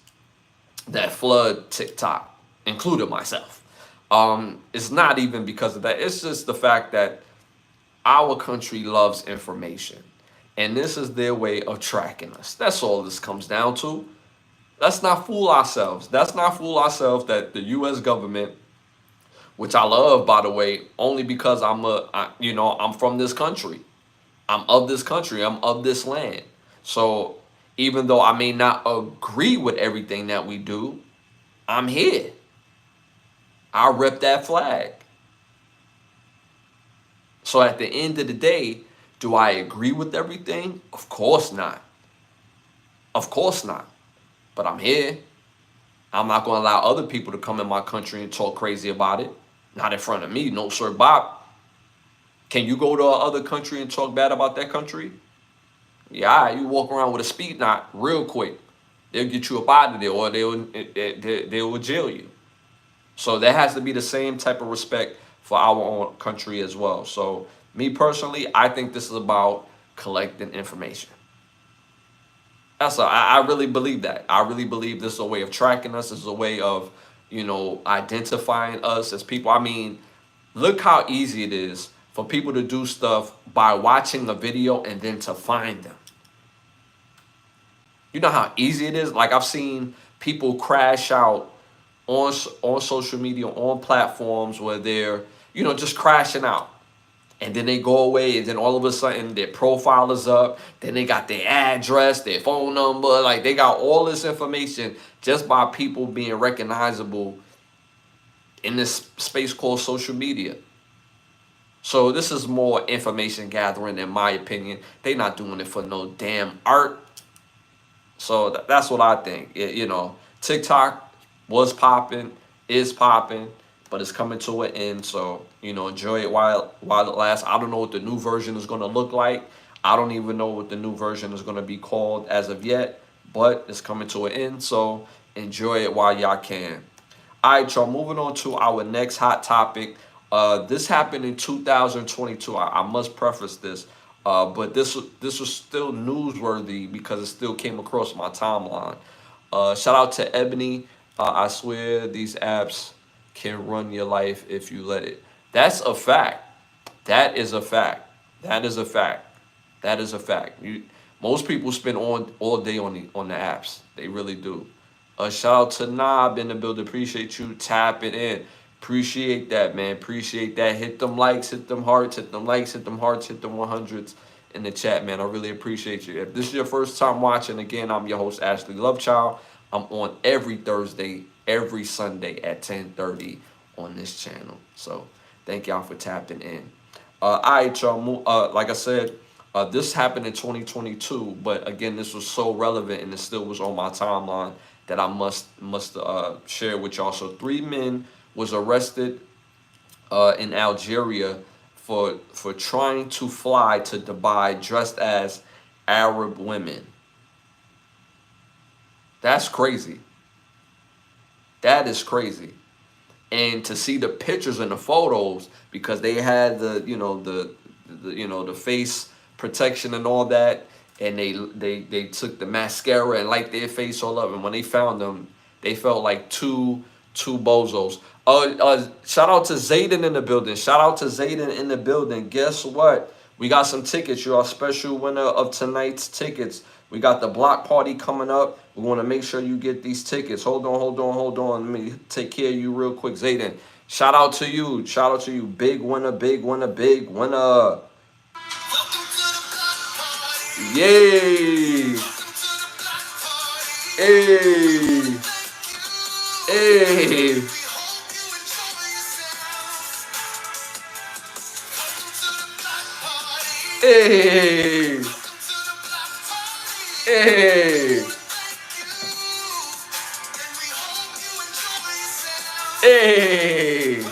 that flood TikTok, including myself. It's not even because of that. It's just the fact that our country loves information, and this is their way of tracking us. That's all this comes down to. Let's not fool ourselves. Let's not fool ourselves that the U.S. government, which I love, by the way, only because I'm from this country. I'm of this country. I'm of this land. So even though I may not agree with everything that we do, I'm here. I rep that flag. So at the end of the day, do I agree with everything? Of course not. Of course not. But I'm here. I'm not going to allow other people to come in my country and talk crazy about it. Not in front of me. No, sir, Bob. Can you go to another country and talk bad about that country? Yeah, you walk around with a speed knot real quick. They'll get you up out of there, or they will jail you. So there has to be the same type of respect for our own country as well. So me personally, I think this is about collecting information. I really believe that. I really believe this is a way of tracking us. This is a way of, identifying us as people. I mean, look how easy it is for people to do stuff by watching a video and then to find them. You know how easy it is? Like I've seen people crash out on social media, on platforms where they're, just crashing out. And then they go away, and then all of a sudden their profile is up. Then they got their address, their phone number. Like they got all this information just by people being recognizable in this space called social media. So this is more information gathering, in my opinion. They're not doing it for no damn art. So that's what I think. TikTok was popping, is popping, but it's coming to an end. So enjoy it while it lasts. I don't know what the new version is going to look like. I don't even know what the new version is going to be called as of yet, but it's coming to an end. So enjoy it while y'all can. All right, y'all. Moving on to our next hot topic. This happened in 2022. I must preface this. But this was still newsworthy because it still came across my timeline. Shout out to Ebony. I swear these apps can run your life if you let it. That's a fact. That is a fact. That is a fact. That is a fact. Most people spend all day on the apps. They really do. Shout out to Knob in the building. Appreciate you tapping in. Appreciate that, man. Appreciate that. Hit them likes, hit them hearts, hit them likes, hit them hearts, hit them 100s in the chat, man. I really appreciate you. If this is your first time watching, again, I'm your host, Ashley Lovechild. I'm on every Thursday, every Sunday at 10:30 on this channel. So thank y'all for tapping in. All right, y'all. Like I said, this happened in 2022, but again, this was so relevant and it still was on my timeline that I must share with y'all. So 3 men was arrested in Algeria for trying to fly to Dubai dressed as Arab women. That's crazy. That is crazy. And to see the pictures and the photos, because they had the face protection and all that, and they took the mascara and light their face all up, and when they found them, they felt like two bozos. Shout out to Zayden in the building. Shout out to Zayden in the building. Guess what? We got some tickets. You're our special winner of tonight's tickets. We got the block party coming up. We want to make sure you get these tickets. Hold on. Let me take care of you real quick, Zayden. Shout out to you. Shout out to you. Big winner, big winner, big winner. Yay! Hey! Hey! Hey! Hey! Hey!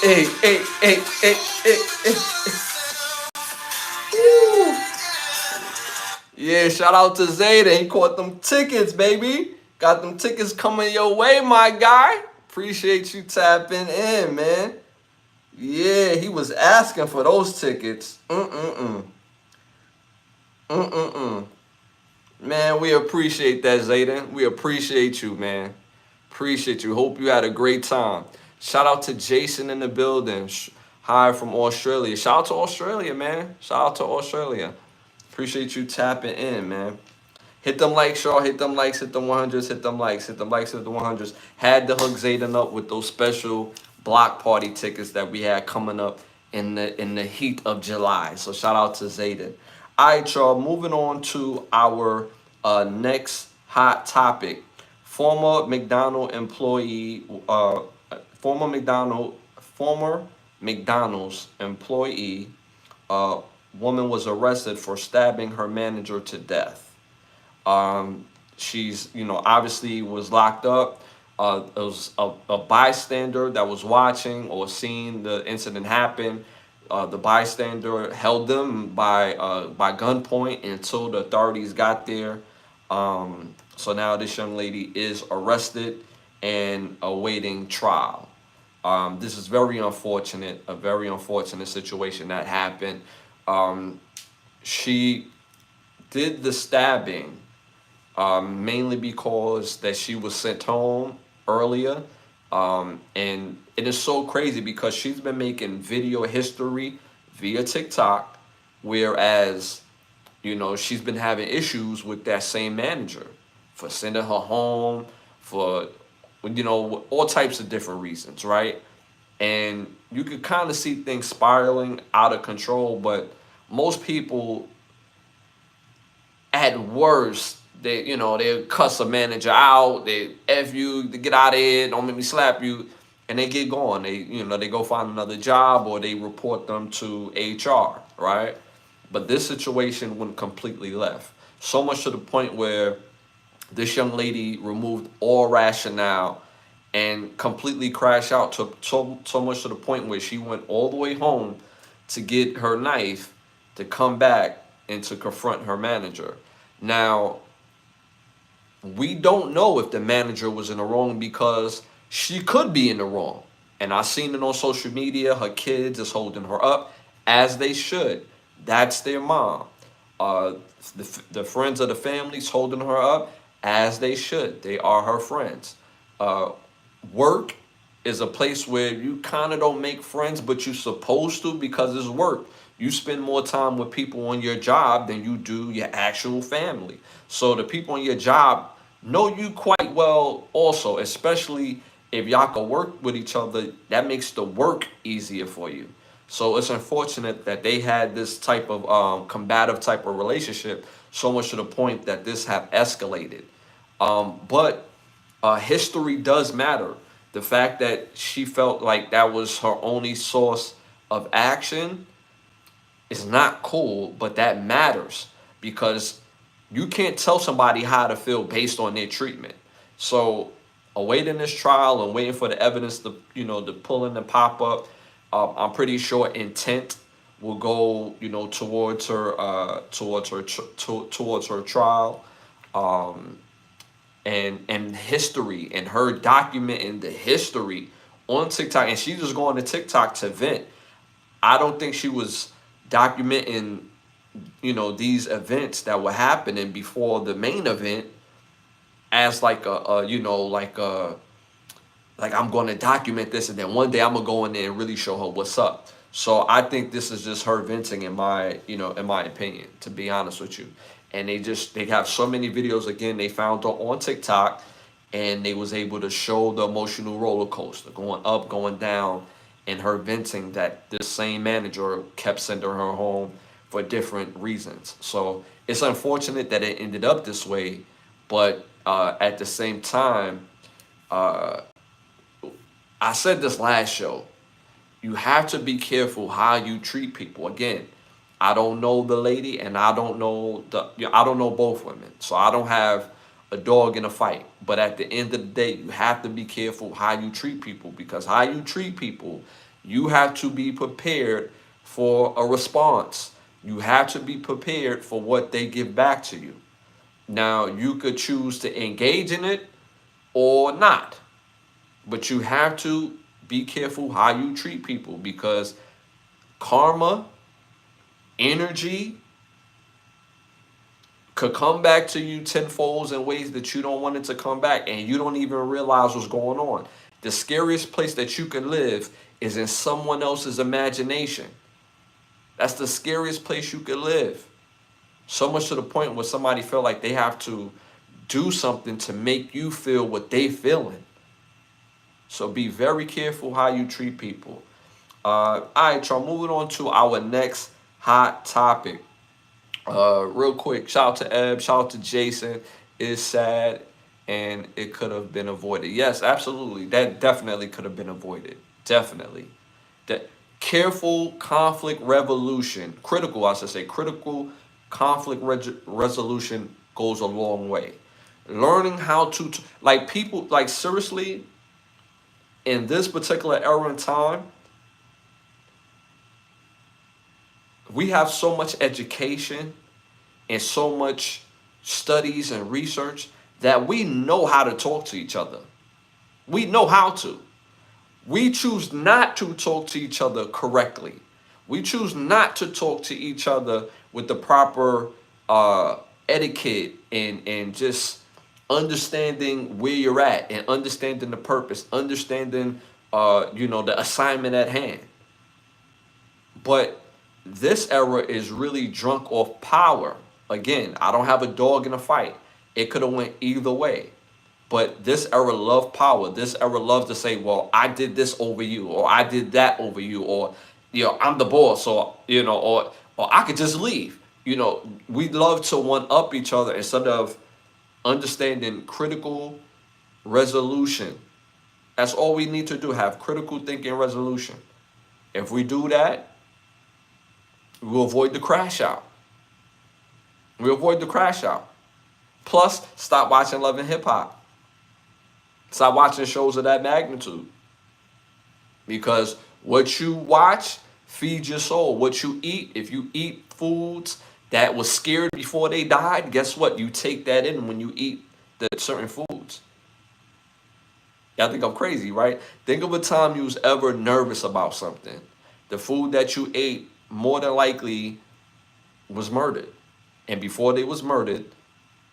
Hey, hey, hey, hey, hey, hey. Yeah, shout out to Zayda. He caught them tickets, baby. Got them tickets coming your way, my guy. Appreciate you tapping in, man. Yeah, he was asking for those tickets. Mm-mm-mm. Man, we appreciate that, Zayden. We appreciate you, man. Appreciate you. Hope you had a great time. Shout out to Jason in the building. Hi from Australia. Shout out to Australia, man. Shout out to Australia. Appreciate you tapping in, man. Hit them likes, y'all. Hit them likes. Hit them 100s. Hit them likes. Hit them likes. Hit the 100s. Had to hook Zayden up with those special block party tickets that we had coming up in the heat of July. So shout out to Zayden. All right, y'all. Moving on to our next hot topic. Former McDonald employee, former McDonald's employee, woman was arrested for stabbing her manager to death. She's, obviously was locked up. It was a bystander that was watching or seeing the incident happen. The bystander held them by gunpoint until the authorities got there. So now this young lady is arrested and awaiting trial. This is very unfortunate, a very unfortunate situation that happened. She did the stabbing mainly because that she was sent home earlier. And it is so crazy because she's been making video history via TikTok, whereas, she's been having issues with that same manager for sending her home, for, all types of different reasons, right? And you could kind of see things spiraling out of control, but most people, at worst, they cuss a manager out, they F you, they get out of here, don't make me slap you, and they get going. They go find another job or they report them to HR, right? But this situation went completely left. So much to the point where this young lady removed all rationale and completely crashed out, to so much to the point where she went all the way home to get her knife to come back and to confront her manager. Now, we don't know if the manager was in the wrong because she could be in the wrong. And I seen it on social media. Her kids is holding her up, as they should. That's their mom. The friends of the family's holding her up, as they should. They are her friends. Work is a place where you kind of don't make friends, but you're supposed to because it's work. You spend more time with people on your job than you do your actual family. So the people on your job know you quite well also, especially if y'all can work with each other. That makes the work easier for you. So it's unfortunate that they had this type of combative type of relationship, so much to the point that this have escalated. But history does matter. The fact that she felt like that was her only source of action is not cool, but that matters because you can't tell somebody how to feel based on their treatment. So, awaiting this trial and waiting for the evidence to, to pull in and pop up, I'm pretty sure intent will go, towards her trial. And history and her documenting the history on TikTok, and she's just going to TikTok to vent. I don't think she was documenting, these events that were happening before the main event as like like I'm going to document this and then one day I'm gonna go in there and really show her what's up. So I think this is just her venting, in my opinion, to be honest with you. And they have so many videos. Again, they found her on TikTok, and they was able to show the emotional roller coaster going up, going down, and her venting that this same manager kept sending her home for different reasons. So it's unfortunate that it ended up this way, but at the same time, I said this last show, you have to be careful how you treat people. Again, I don't know the lady, and I don't know both women, so I don't have a dog in a fight. But at the end of the day, you have to be careful how you treat people, because how you treat people, you have to be prepared for a response. You have to be prepared for what they give back to you. Now, you could choose to engage in it or not, but you have to be careful how you treat people, because karma, energy could come back to you tenfold in ways that you don't want it to come back, and you don't even realize what's going on. The scariest place that you can live is in someone else's imagination. That's the scariest place you could live. So much to the point where somebody feel like they have to do something to make you feel what they feeling. So be very careful how you treat people. All right, y'all, moving on to our next hot topic. Real quick, shout out to Eb, shout out to Jason. It's sad and it could have been avoided. Yes, absolutely. That definitely could have been avoided. Definitely. That careful conflict resolution, critical, I should say, critical conflict resolution goes a long way. Learning how to, like people, like seriously, in this particular era in time, we have so much education and so much studies and research that we know how to talk to each other. We know how to. We choose not to talk to each other correctly. We choose not to talk to each other with the proper etiquette and just understanding where you're at and understanding the purpose, understanding the assignment at hand. But this era is really drunk off power. Again, I don't have a dog in a fight. It could have went either way. But this era loved power. This era loves to say, well, I did this over you, or I did that over you, or I'm the boss, or or I could just leave. We love to one up each other instead of understanding critical resolution. That's all we need to do, have critical thinking resolution. If we do that, we'll avoid the crash out. We avoid the crash out. Plus, stop watching Love and Hip Hop. Stop watching shows of that magnitude. Because what you watch feeds your soul. What you eat, if you eat foods that was scared before they died, guess what? You take that in when you eat the certain foods. Y'all think I'm crazy, right? Think of a time you was ever nervous about something. The food that you ate more than likely was murdered. And before they was murdered,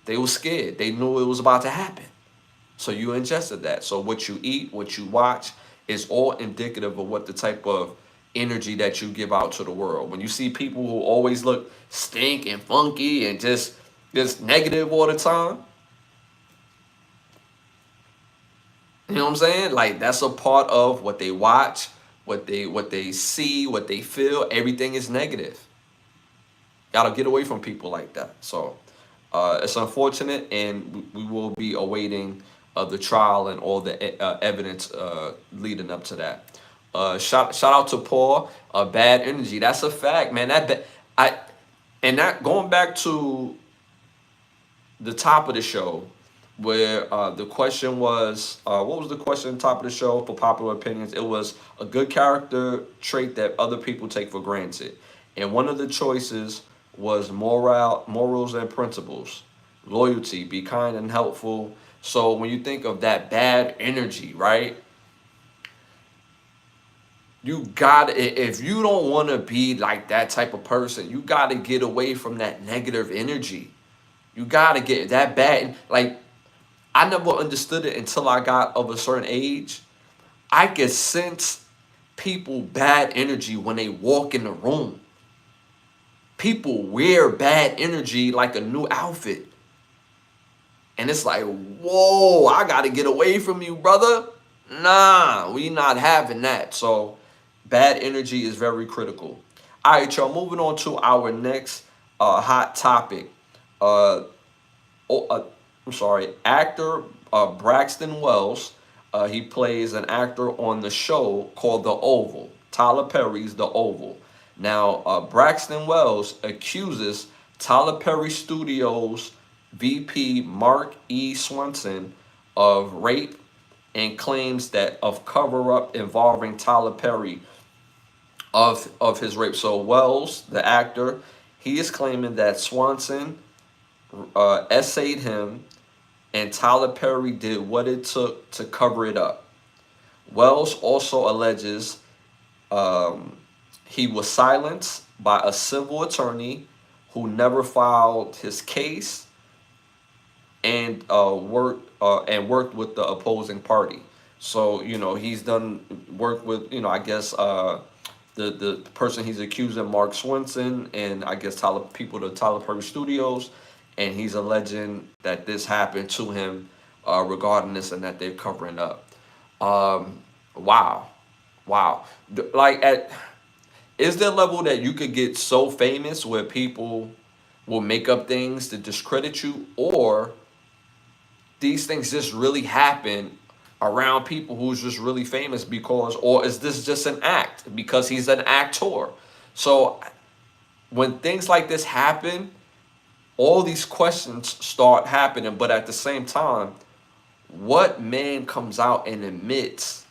they were scared. They knew it was about to happen. So you ingested that. So what you eat, what you watch is all indicative of what the type of energy that you give out to the world. When you see people who always look stink and funky and just negative all the time, you know what I'm saying? Like, that's a part of what they watch, what they see, what they feel. Everything is negative. Gotta get away from people like that. So it's unfortunate, and we will be awaiting the trial and all the evidence leading up to that. Shout out to Paul. Bad energy. That's a fact, man. That going back to the top of the show, where the question was, what was the question top of the show for popular opinions? It was a good character trait that other people take for granted. And one of the choices was morals and principles, loyalty, be kind and helpful. So when you think of that bad energy, right? You gotta, if you don't want to be like that type of person, you gotta get away from that negative energy. You gotta get that bad. Like, I never understood it until I got of a certain age. I could sense people bad energy when they walk in the room. People wear bad energy like a new outfit. And it's like, whoa, I got to get away from you, brother. Nah, we not having that. So bad energy is very critical. All right, y'all, moving on to our next hot topic. Actor Braxton Wells. He plays an actor on the show called The Oval. Tyler Perry's The Oval. Now, Braxton Wells accuses Tyler Perry Studios VP Mark E. Swanson of rape and claims that of cover-up involving Tyler Perry of his rape. So Wells, the actor, He is claiming that Swanson essayed him, and Tyler Perry did what it took to cover it up. Wells also alleges um, he was silenced by a civil attorney who never filed his case, and worked with the opposing party. So he's done work with I guess the person he's accusing, Mark Swenson, and I guess the Tyler Perry Studios, and he's alleging that this happened to him regarding this, and that they're covering up. Um, wow, wow. Like, is there a level that you could get so famous where people will make up things to discredit you, or these things just really happen around people who's just really famous, because, or is this just an act because he's an actor? So when things like this happen, all these questions start happening. But at the same time, what man comes out and admits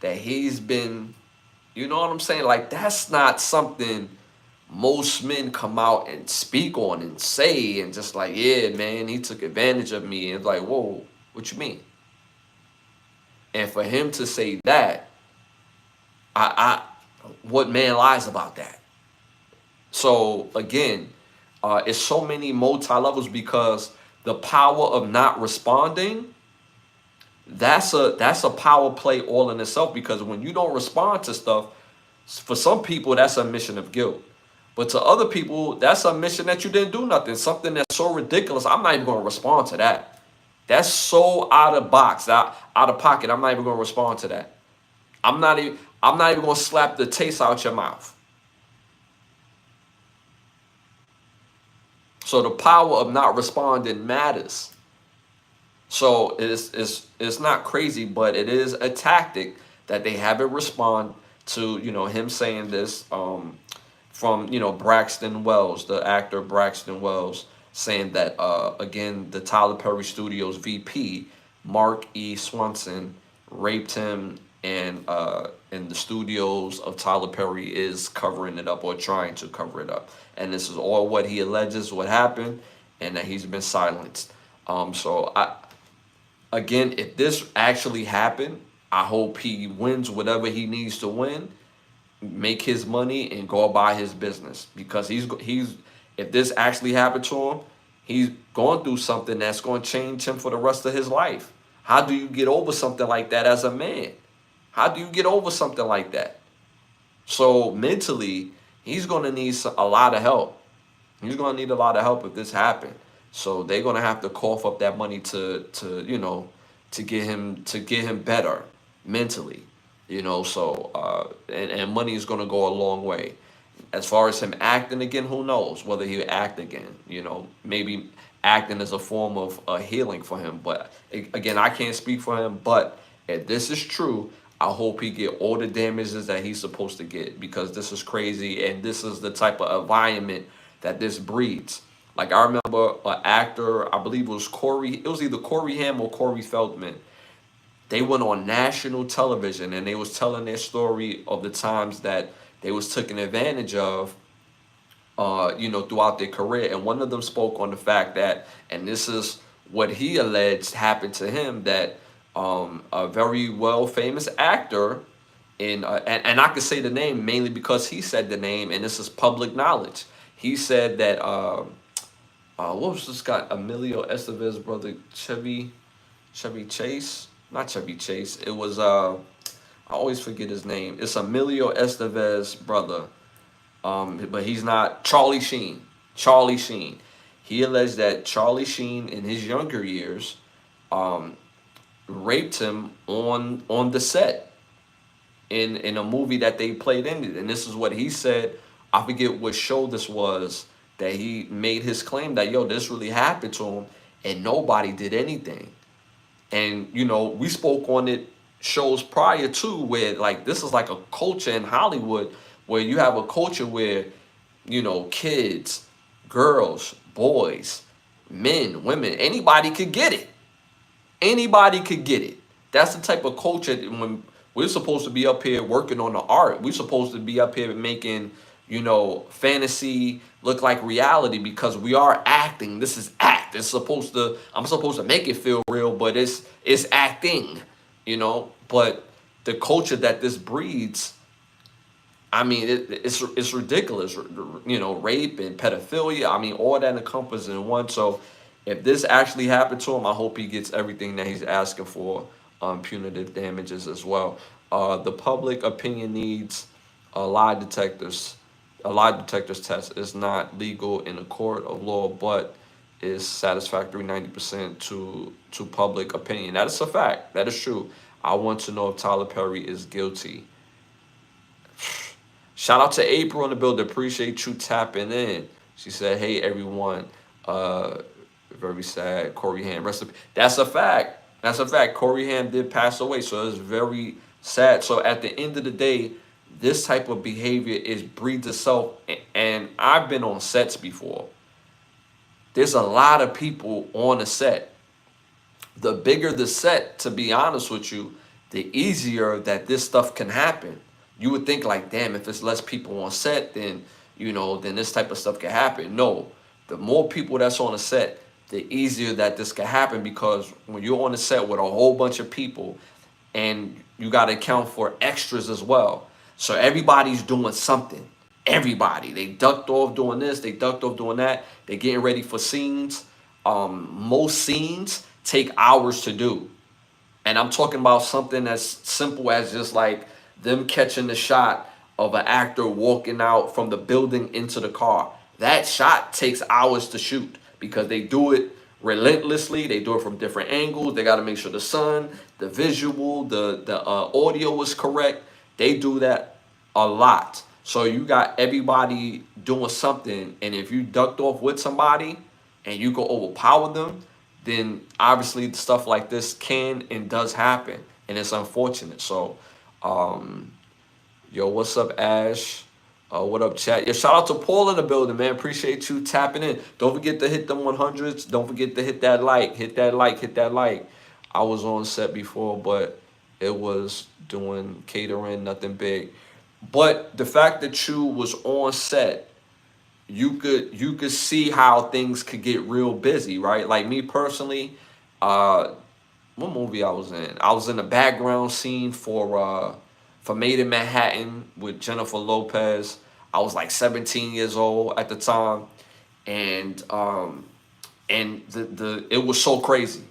that he's been, you know what I'm saying? Like, that's not something most men come out and speak on and say, and just like, yeah, man, he took advantage of me. And it's like, whoa, what you mean? And for him to say that, what man lies about that? So again, it's so many multi levels, because the power of not responding, that's a power play all in itself. Because when you don't respond to stuff, for some people that's a mission of guilt, but to other people that's a mission that you didn't do nothing. Something that's so ridiculous, I'm not even going to respond to that. That's so out of box, out of pocket. I'm not even going to respond to that. I'm not even going to slap the taste out your mouth. So the power of not responding matters. So it's not crazy, but it is a tactic that they haven't respond to. Him saying this from Braxton Wells, the actor Braxton Wells, saying that again, the Tyler Perry Studios VP Mark E. Swanson raped him, and the studios of Tyler Perry is covering it up, or trying to cover it up. And this is all what he alleges what happened, and that he's been silenced. So again, if this actually happened, I hope he wins whatever he needs to win, make his money, and go about his business. Because he's if this actually happened to him, he's going through something that's going to change him for the rest of his life. How do you get over something like that as a man? How do you get over something like that? So mentally, he's going to need a lot of help. He's going to need a lot of help if this happened. So they're going to have to cough up that money to get him better mentally. So and money is going to go a long way. As far as him acting again, who knows whether he'll act again. Maybe acting is a form of healing for him. But again, I can't speak for him. But if this is true, I hope he get all the damages that he's supposed to get, because this is crazy, and this is the type of environment that this breeds. Like, I remember an actor, I believe it was either Corey Haim or Corey Feldman. They went on national television, and they was telling their story of the times that they was taken advantage of, throughout their career. And one of them spoke on the fact that, and this is what he alleged happened to him, that a very well famous actor and I could say the name mainly because he said the name, and this is public knowledge. He said that what was this guy, Emilio Estevez brother, Chevy Chase, not Chevy Chase. It was I always forget his name. It's Emilio Estevez brother, but he's not Charlie Sheen. Charlie Sheen. He alleged that Charlie Sheen in his younger years raped him on the set in a movie that they played in it. And this is what he said. I forget what show this was, that he made his claim that, yo, this really happened to him and nobody did anything. And we spoke on it shows prior to, where like this is like a culture in Hollywood, where you have a culture where kids, girls, boys, men, women, anybody could get it. Anybody could get it. That's the type of culture that when we're supposed to be up here working on the art. We're supposed to be up here making fantasy look like reality, because we are acting. This is act. I'm supposed to make it feel real, but it's acting, But the culture that this breeds, I mean, it's ridiculous, rape and pedophilia. I mean, all that encompassed in one. So, if this actually happened to him, I hope he gets everything that he's asking for, punitive damages as well. The public opinion needs a lie detectors. A lie detectors test is not legal in a court of law, but is satisfactory 90% to public opinion. That is a fact. That is true. I want to know if Tyler Perry is guilty. Shout out to April in the building. Appreciate you tapping in. She said, "Hey everyone, very sad. Corey Haim, rest of." That's a fact. That's a fact. Corey Haim did pass away, so it's very sad. So at the end of the day, this type of behavior breeds itself. And I've been on sets before. There's a lot of people on a set. The bigger the set, to be honest with you, the easier that this stuff can happen. You would think like, damn, if it's less people on set, then then this type of stuff can happen. No, the more people that's on a set, the easier that this can happen, because when you're on a set with a whole bunch of people, and you got to account for extras as well. So everybody's doing something. Everybody, they ducked off doing this, they ducked off doing that. They're getting ready for scenes. Most scenes take hours to do. And I'm talking about something as simple as just like them catching the shot of an actor walking out from the building into the car. That shot takes hours to shoot, because they do it relentlessly. They do it from different angles. They got to make sure the sun, the visual, the audio is correct. They do that a lot. So you got everybody doing something, and if you ducked off with somebody and you can overpower them, then obviously stuff like this can and does happen, and it's unfortunate. So, yo, what's up, Ash? What up, chat? Yeah, shout out to Paul in the building, man. Appreciate you tapping in. Don't forget to hit them 100s. Don't forget to hit that like. Hit that like. Hit that like. I was on set before, but it was doing catering, nothing big. But the fact that you was on set, you could see how things could get real busy, right? Like me personally, what movie I was in? I was in the background scene for Made in Manhattan with Jennifer Lopez. I was like 17 years old at the time, and the it was so crazy.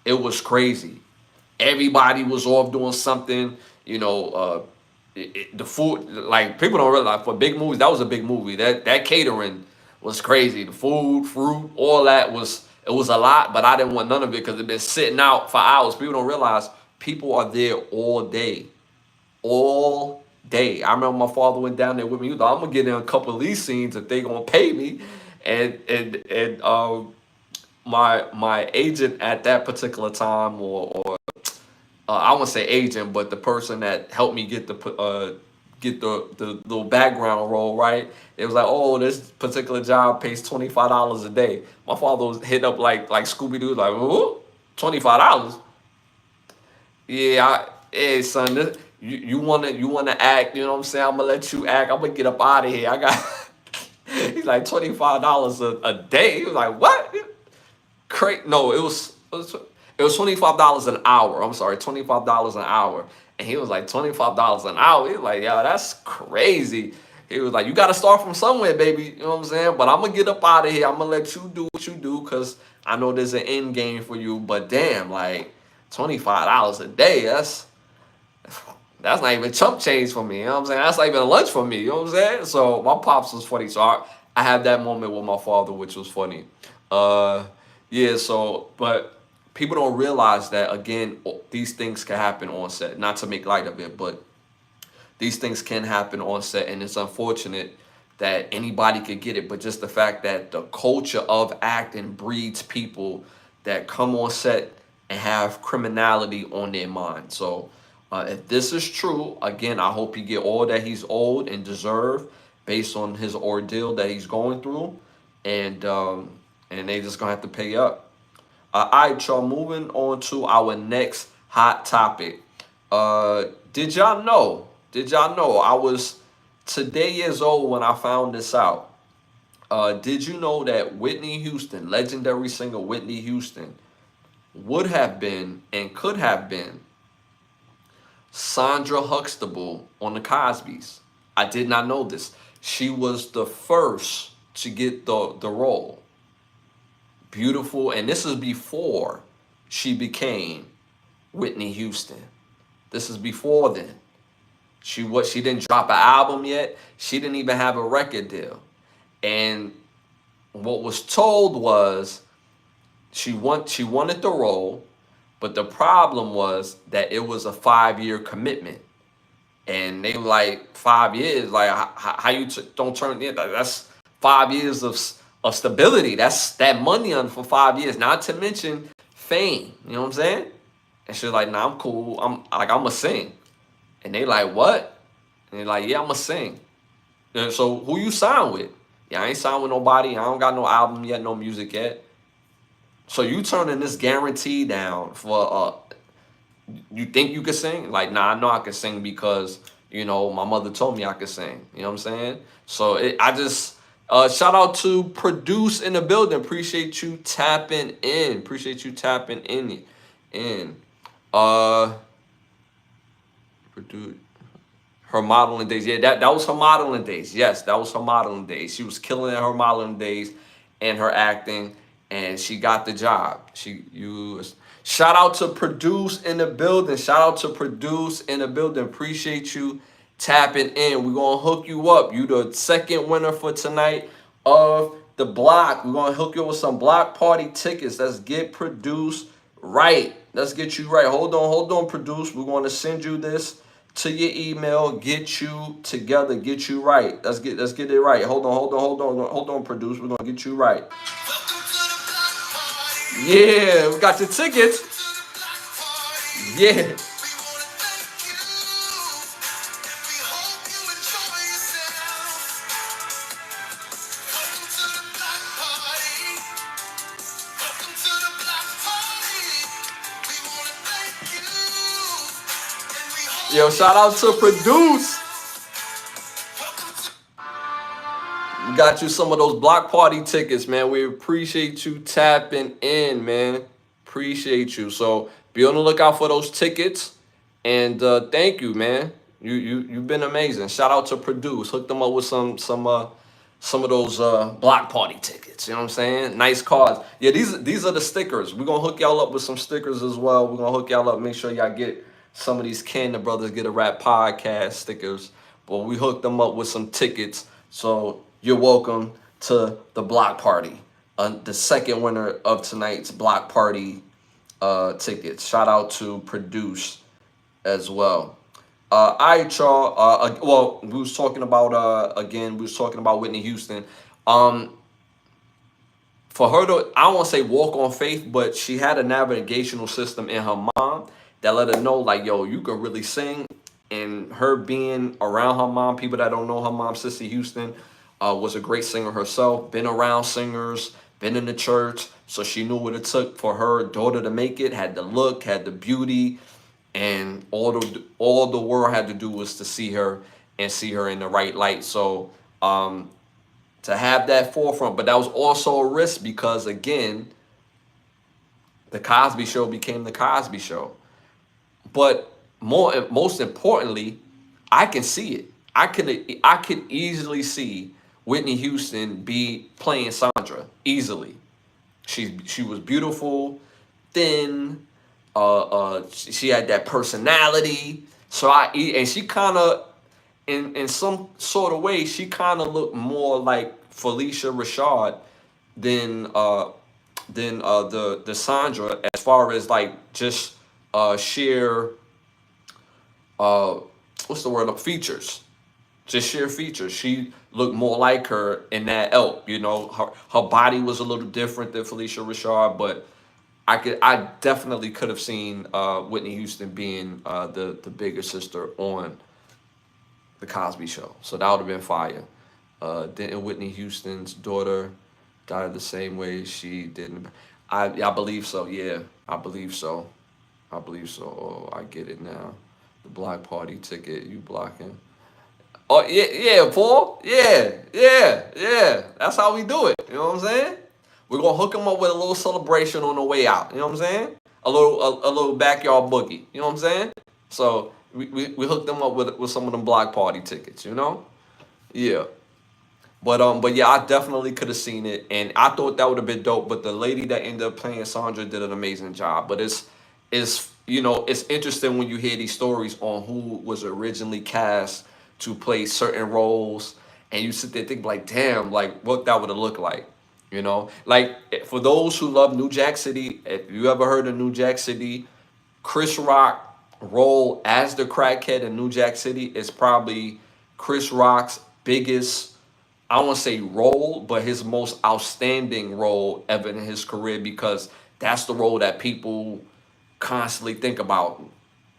It was crazy. Everybody was off doing something. The food, like, people don't realize, for big movies, that was a big movie. That catering was crazy. The food, fruit, all that it was a lot, but I didn't want none of it because it'd been sitting out for hours. People don't realize people are there all day. All day. I remember my father went down there with me. He was like, I'm gonna get in a couple of these scenes if they gonna pay me. And my agent at that particular time, or I won't say agent, but the person that helped me get the little background role, right? It was like, oh, this particular job pays $25 a day. My father was hit up like Scooby Doo, like, ooh, $25. Yeah, hey son, you wanna act? You know what I'm saying? I'm gonna let you act. I'm gonna get up out of here. I got. He's like $25 a day. He was like, what? No, it was $25 an hour. I'm sorry, $25 an hour. And he was like, $25 an hour. He was like, yo, that's crazy. He was like, you got to start from somewhere, baby. You know what I'm saying? But I'm going to get up out of here. I'm going to let you do what you do, because I know there's an end game for you. But damn, like, $25 a day, that's not even chump change for me. You know what I'm saying? That's not even lunch for me. You know what I'm saying? So my pops was funny. So I had that moment with my father, which was funny. Yeah, so, but people don't realize that, again, these things can happen on set. Not to make light of it, but these things can happen on set, and it's unfortunate that anybody could get it. But just the fact that the culture of acting breeds people that come on set and have criminality on their mind. So if this is true, again, I hope he get all that he's owed and deserve based on his ordeal that he's going through, and they just gonna have to pay up. All right, y'all, moving on to our next hot topic. Did y'all know I was today years old when I found this out. Did you know that Whitney Houston, legendary singer Whitney Houston, would have been and could have been Sandra Huxtable on the Cosbys? I did not know this. She was the first to get the role. Beautiful, and this is before she became Whitney Houston. This is before then. She didn't drop an album yet. She didn't even have a record deal. And what was told was she wanted the role, but the problem was that it was a 5-year commitment. And they were like, 5 years, like how you don't turn it? That's 5 years of stability. That's that money on for 5 years. Not to mention fame. You know what I'm saying? And she's like, nah, I'm cool. I'ma sing. And they like, what? And they're like, yeah, I'ma sing. And so who you signed with? Yeah, I ain't signed with nobody. I don't got no album yet, no music yet. So you turning this guarantee down for you think you can sing? Like, nah, I know I can sing because, you know, my mother told me I could sing. You know what I'm saying? So I just shout out to Produce in the building. Appreciate you tapping in. Appreciate you tapping in. Produce. Her modeling days. Yeah, that was her modeling days. Yes, that was her modeling days. She was killing in her modeling days and her acting, and she got the job. Shout out to Produce in the building. Shout out to Produce in the building. Appreciate you tapping in. We're gonna hook you up. You the second winner for tonight of the block. We're gonna hook you up with some block party tickets. Let's get Produce right. Let's get you right. Hold on, Produce. We're gonna send you this to your email, get you together, get you right. Let's get it right. Hold on, Produce. We're gonna get you right. Yeah, we got your tickets. Yeah. Yo, shout out to Produce. We got you some of those block party tickets, man. We appreciate you tapping in, man. Appreciate you. So be on the lookout for those tickets. And thank you, man. You've been amazing. Shout out to Produce. Hook them up with some of those block party tickets. You know what I'm saying? Nice cards. Yeah, these are the stickers. We're gonna hook y'all up with some stickers as well. We're gonna hook y'all up. Make sure y'all get some of these Can the Brothers Get a Rap podcast stickers. But we hooked them up with some tickets. So you're welcome to the block party. The second winner of tonight's block party tickets. Shout out to Produce as well. All right, y'all. Well, we was talking about Whitney Houston. For her to, I don't want to say walk on faith, but she had a navigational system in her mom that let her know, like, yo, you can really sing. And her being around her mom, people that don't know her mom, Sister Houston, was a great singer herself, been around singers, been in the church. So she knew what it took for her daughter to make it, had the look, had the beauty, and all the world had to do was to see her and see her in the right light. So to have that forefront, but that was also a risk because, again, the Cosby Show became the Cosby Show. But most importantly, I can see it. I could easily see Whitney Houston be playing Sandra easily. She was beautiful, thin. She had that personality. And she kind of, in some sort of way, she kind of looked more like Felicia Rashad than the Sandra, as far as like just sheer what's the word, features. Just sheer features. She looked more like her in that ilk. You know, her body was a little different than Felicia Rashad, but I definitely could have seen Whitney Houston being the bigger sister on the Cosby Show. So that would have been fire. Didn't Whitney Houston's daughter die the same way she did? I believe so. Yeah, I believe so. Oh, I get it now. The block party ticket, you blocking. Oh yeah, yeah, Paul. Yeah, yeah, yeah. That's how we do it. You know what I'm saying? We're gonna hook them up with a little celebration on the way out. You know what I'm saying? A little backyard boogie. You know what I'm saying? So we hooked them up with some of them block party tickets. You know? Yeah. But yeah, I definitely could have seen it, and I thought that would have been dope. But the lady that ended up playing Sandra did an amazing job. But it's it's interesting when you hear these stories on who was originally cast to play certain roles, and you sit there think like, damn, like what that would have looked like. Like for those who love New Jack City, if you ever heard of New Jack City, Chris Rock role as the crackhead in New Jack City is probably Chris Rock's biggest, I don't want to say role, but his most outstanding role ever in his career, because that's the role that people constantly think about.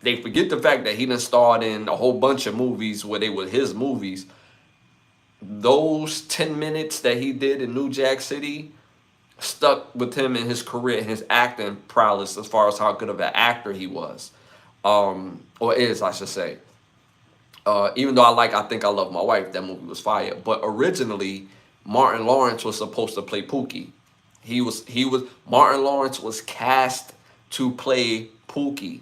They forget the fact that he done starred in a whole bunch of movies where they were his movies. Those 10 minutes that he did in New Jack City stuck with him in his career, his acting prowess, as far as how good of an actor he was. Or is, I should say. Even though I Think I Love My Wife, that movie was fire. But originally, Martin Lawrence was supposed to play Pookie. Martin Lawrence was cast to play Pookie.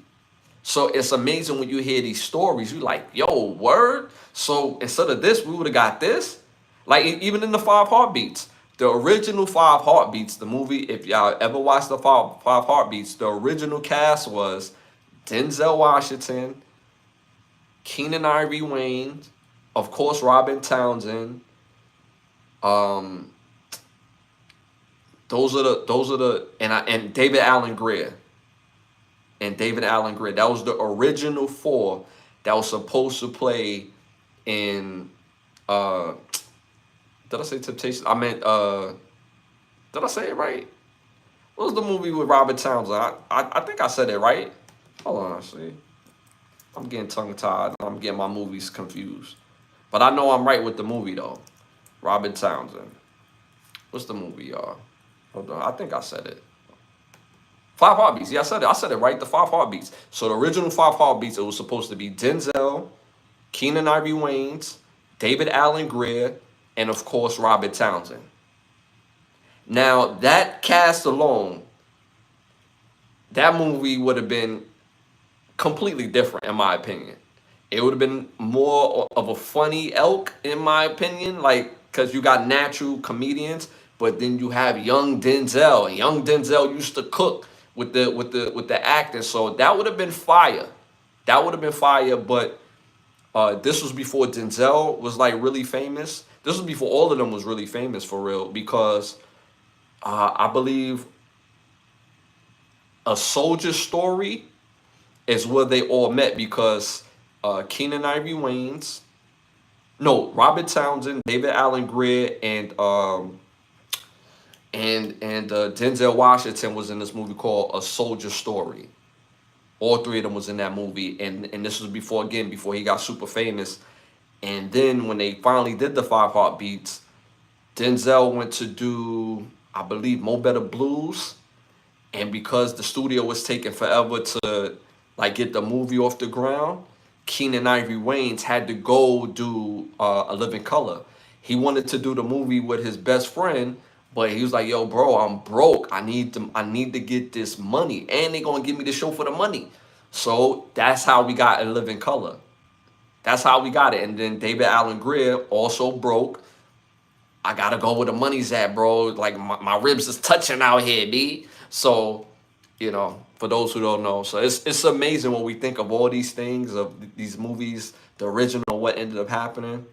So it's amazing when you hear these stories, you like, yo, word? So instead of this, we would have got this? Like even in the Five Heartbeats, the original Five Heartbeats, the movie, if y'all ever watched the Five Heartbeats, the original cast was Denzel Washington, Keenan Ivory Wayne, of course Robin Townsend. Um, those are the and David Allen Greer. That was the original four that was supposed to play in did I say Temptation? I meant did I say it right? What was the movie with Robert Townsend? I think I said it right. Hold on, see. I'm getting tongue tied. I'm getting my movies confused. But I know I'm right with the movie though. Robert Townsend. What's the movie, y'all? Hold on. I think I said it. Five Heartbeats. Yeah, I said it. I said it right. The Five Heartbeats. So the original Five Heartbeats, it was supposed to be Denzel, Keenan Ivory Wayans, David Allen Greer, and of course Robert Townsend. Now that cast alone, that movie would have been completely different in my opinion. It would have been more of a funny elk in my opinion, like because you got natural comedians, but then you have young Denzel, and young Denzel used to cook with the acting, so that would have been fire. That would have been fire, but this was before Denzel was like really famous. This was before all of them was really famous for real, because I believe A Soldier Story is where they all met, because Keenan Ivory Wayans, no, Robert Townsend, David Allen Greer, and Denzel Washington was in this movie called A Soldier Story. All three of them was in that movie, and this was before he got super famous. And then when they finally did the Five Heartbeats, Denzel went to do, I believe, Mo Better Blues, and because the studio was taking forever to like get the movie off the ground, Keenan Ivory Wayans had to go do A Living Color. He wanted to do the movie with his best friend, but he was like, "Yo, bro, I'm broke. I need to get this money, and they gonna give me the show for the money." So that's how we got A Living Color. That's how we got it. And then David Allen Greer, also broke. I gotta go where the money's at, bro. Like my ribs is touching out here, B. So, for those who don't know, so it's amazing when we think of all these things, of these movies, the original, what ended up happening.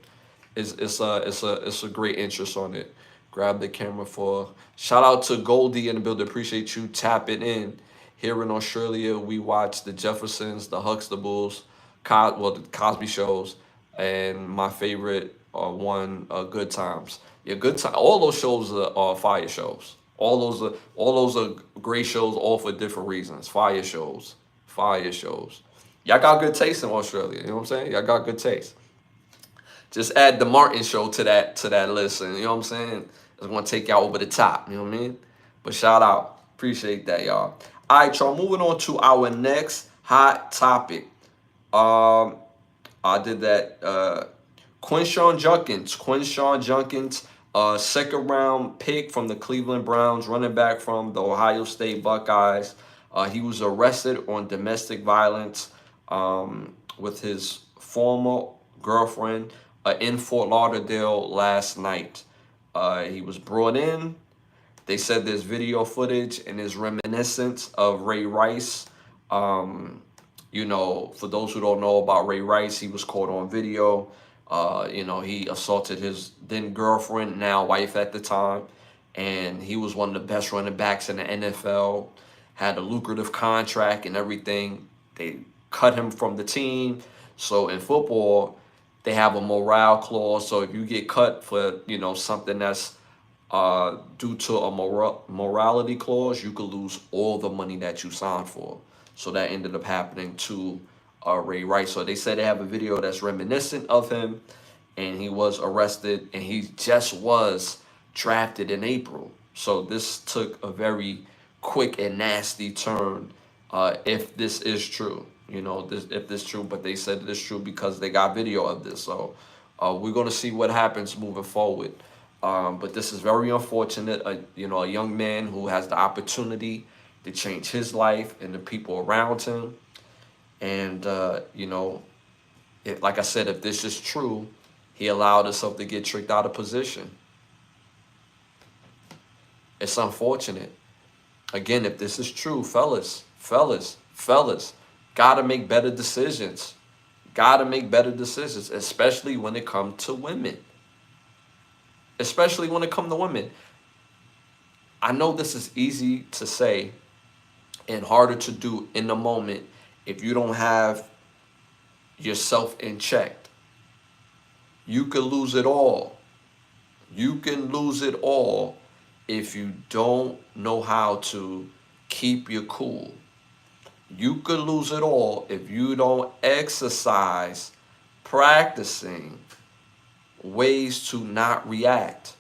It's a great interest on it. Grab the camera for shout out to Goldie in the building. Appreciate you tapping in. Here in Australia, we watch the Jeffersons, the Huxtables, the Cosby shows, and my favorite one, Good Times. Yeah, Good Time. All those shows are fire shows. All those are great shows, all for different reasons. Fire shows, fire shows. Y'all got good taste in Australia. You know what I'm saying? Y'all got good taste. Just add the Martin show to that list, and you know what I'm saying? It's gonna take y'all over the top. You know what I mean? But shout out, appreciate that, y'all. All right, y'all. Moving on to our next hot topic. I did that. Quinshawn Junkins, second round pick from the Cleveland Browns, running back from the Ohio State Buckeyes. He was arrested on domestic violence with his former girlfriend in Fort Lauderdale last night. He was brought in. They said there's video footage and is reminiscent of Ray Rice. You know, for those who don't know about Ray Rice, he was caught on video. You know, he assaulted his then girlfriend, now wife at the time, and he was one of the best running backs in the NFL, had a lucrative contract and everything. They cut him from the team. So in football, they have a morale clause. So if you get cut for, you know, something that's due to a morality clause, you could lose all the money that you signed for. So that ended up happening to Ray Rice. So they said they have a video that's reminiscent of him, and he was arrested, and he just was drafted in April. So this took a very quick and nasty turn, if this is true. You know, if this is true, but they said it is true because they got video of this. So we're going to see what happens moving forward. But this is very unfortunate. You know, a young man who has the opportunity to change his life and the people around him. And, you know, like I said, if this is true, he allowed himself to get tricked out of position. It's unfortunate. Again, if this is true, fellas, gotta make better decisions. Gotta make better decisions, especially when it comes to women. Especially when it comes to women. I know this is easy to say and harder to do in the moment if you don't have yourself in check. You could lose it all. You can lose it all if you don't know how to keep your cool. You could lose it all if you don't exercise practicing ways to not react.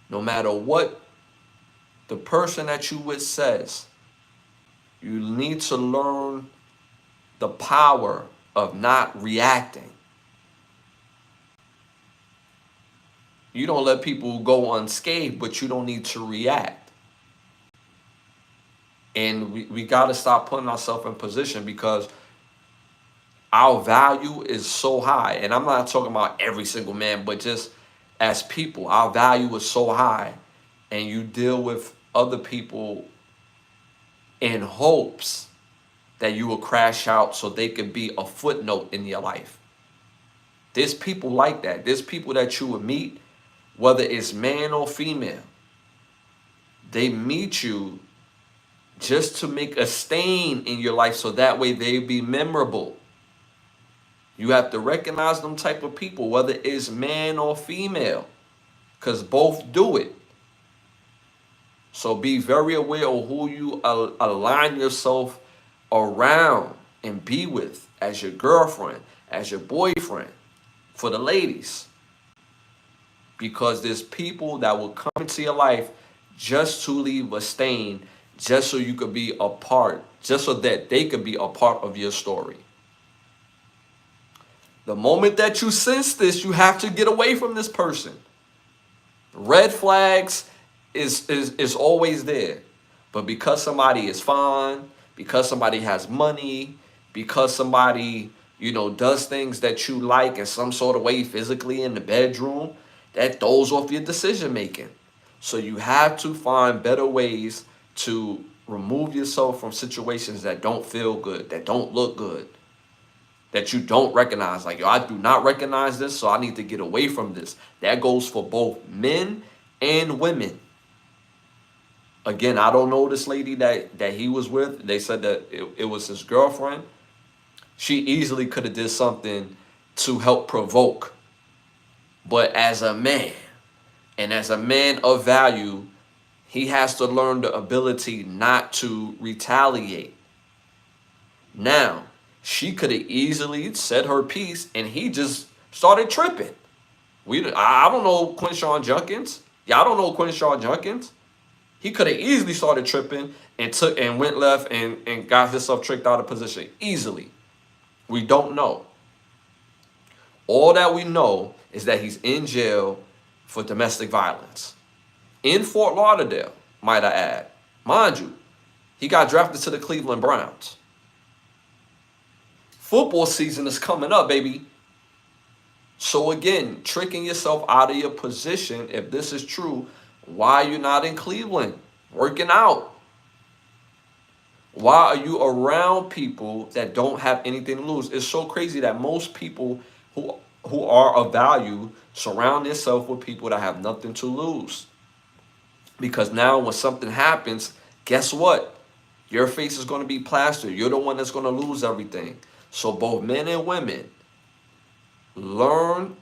No matter what the person that you with says, you need to learn the power of not reacting. You don't let people go unscathed, but you don't need to react. And we got to stop putting ourselves in position because our value is so high. And I'm not talking about every single man, but just as people, our value is so high. And you deal with other people in hopes that you will crash out so they could be a footnote in your life. There's people like that. There's people that you will meet, whether it's man or female. They meet you just to make a stain in your life so that way they be memorable. You have to recognize them type of people, whether it's man or female, because both do it. So be very aware of who you align yourself around and be with as your girlfriend, as your boyfriend, for the ladies. Because there's people that will come into your life just to leave a stain, just so you could be a part, just so that they could be a part of your story. The moment that you sense this, you have to get away from this person. Red flags is always there. But because somebody is fine, because somebody has money, because somebody, you know, does things that you like in some sort of way physically in the bedroom, that throws off your decision making. So you have to find better ways to remove yourself from situations that don't feel good, that don't look good, that you don't recognize. Like, yo, I do not recognize this, so I need to get away from this. That goes for both men and women. Again, I don't know this lady that he was with. They said that it was his girlfriend. She easily could have did something to help provoke. But as a man, and as a man of value, he has to learn the ability not to retaliate. Now, she could have easily said her piece, and he just started tripping. I don't know Quinshawn Junkins. Y'all don't know Quinshawn Junkins. He could have easily started tripping and went left and got himself tricked out of position easily. We don't know. All that we know is that he's in jail for domestic violence. In Fort Lauderdale, might I add. Mind you, he got drafted to the Cleveland Browns. Football season is coming up, baby. So again, tricking yourself out of your position, if this is true, why are you not in Cleveland working out? Why are you around people that don't have anything to lose? It's so crazy that most people who are of value surround themselves with people that have nothing to lose. Because now when something happens, guess what? Your face is going to be plastered. You're the one that's going to lose everything. So both men and women, learn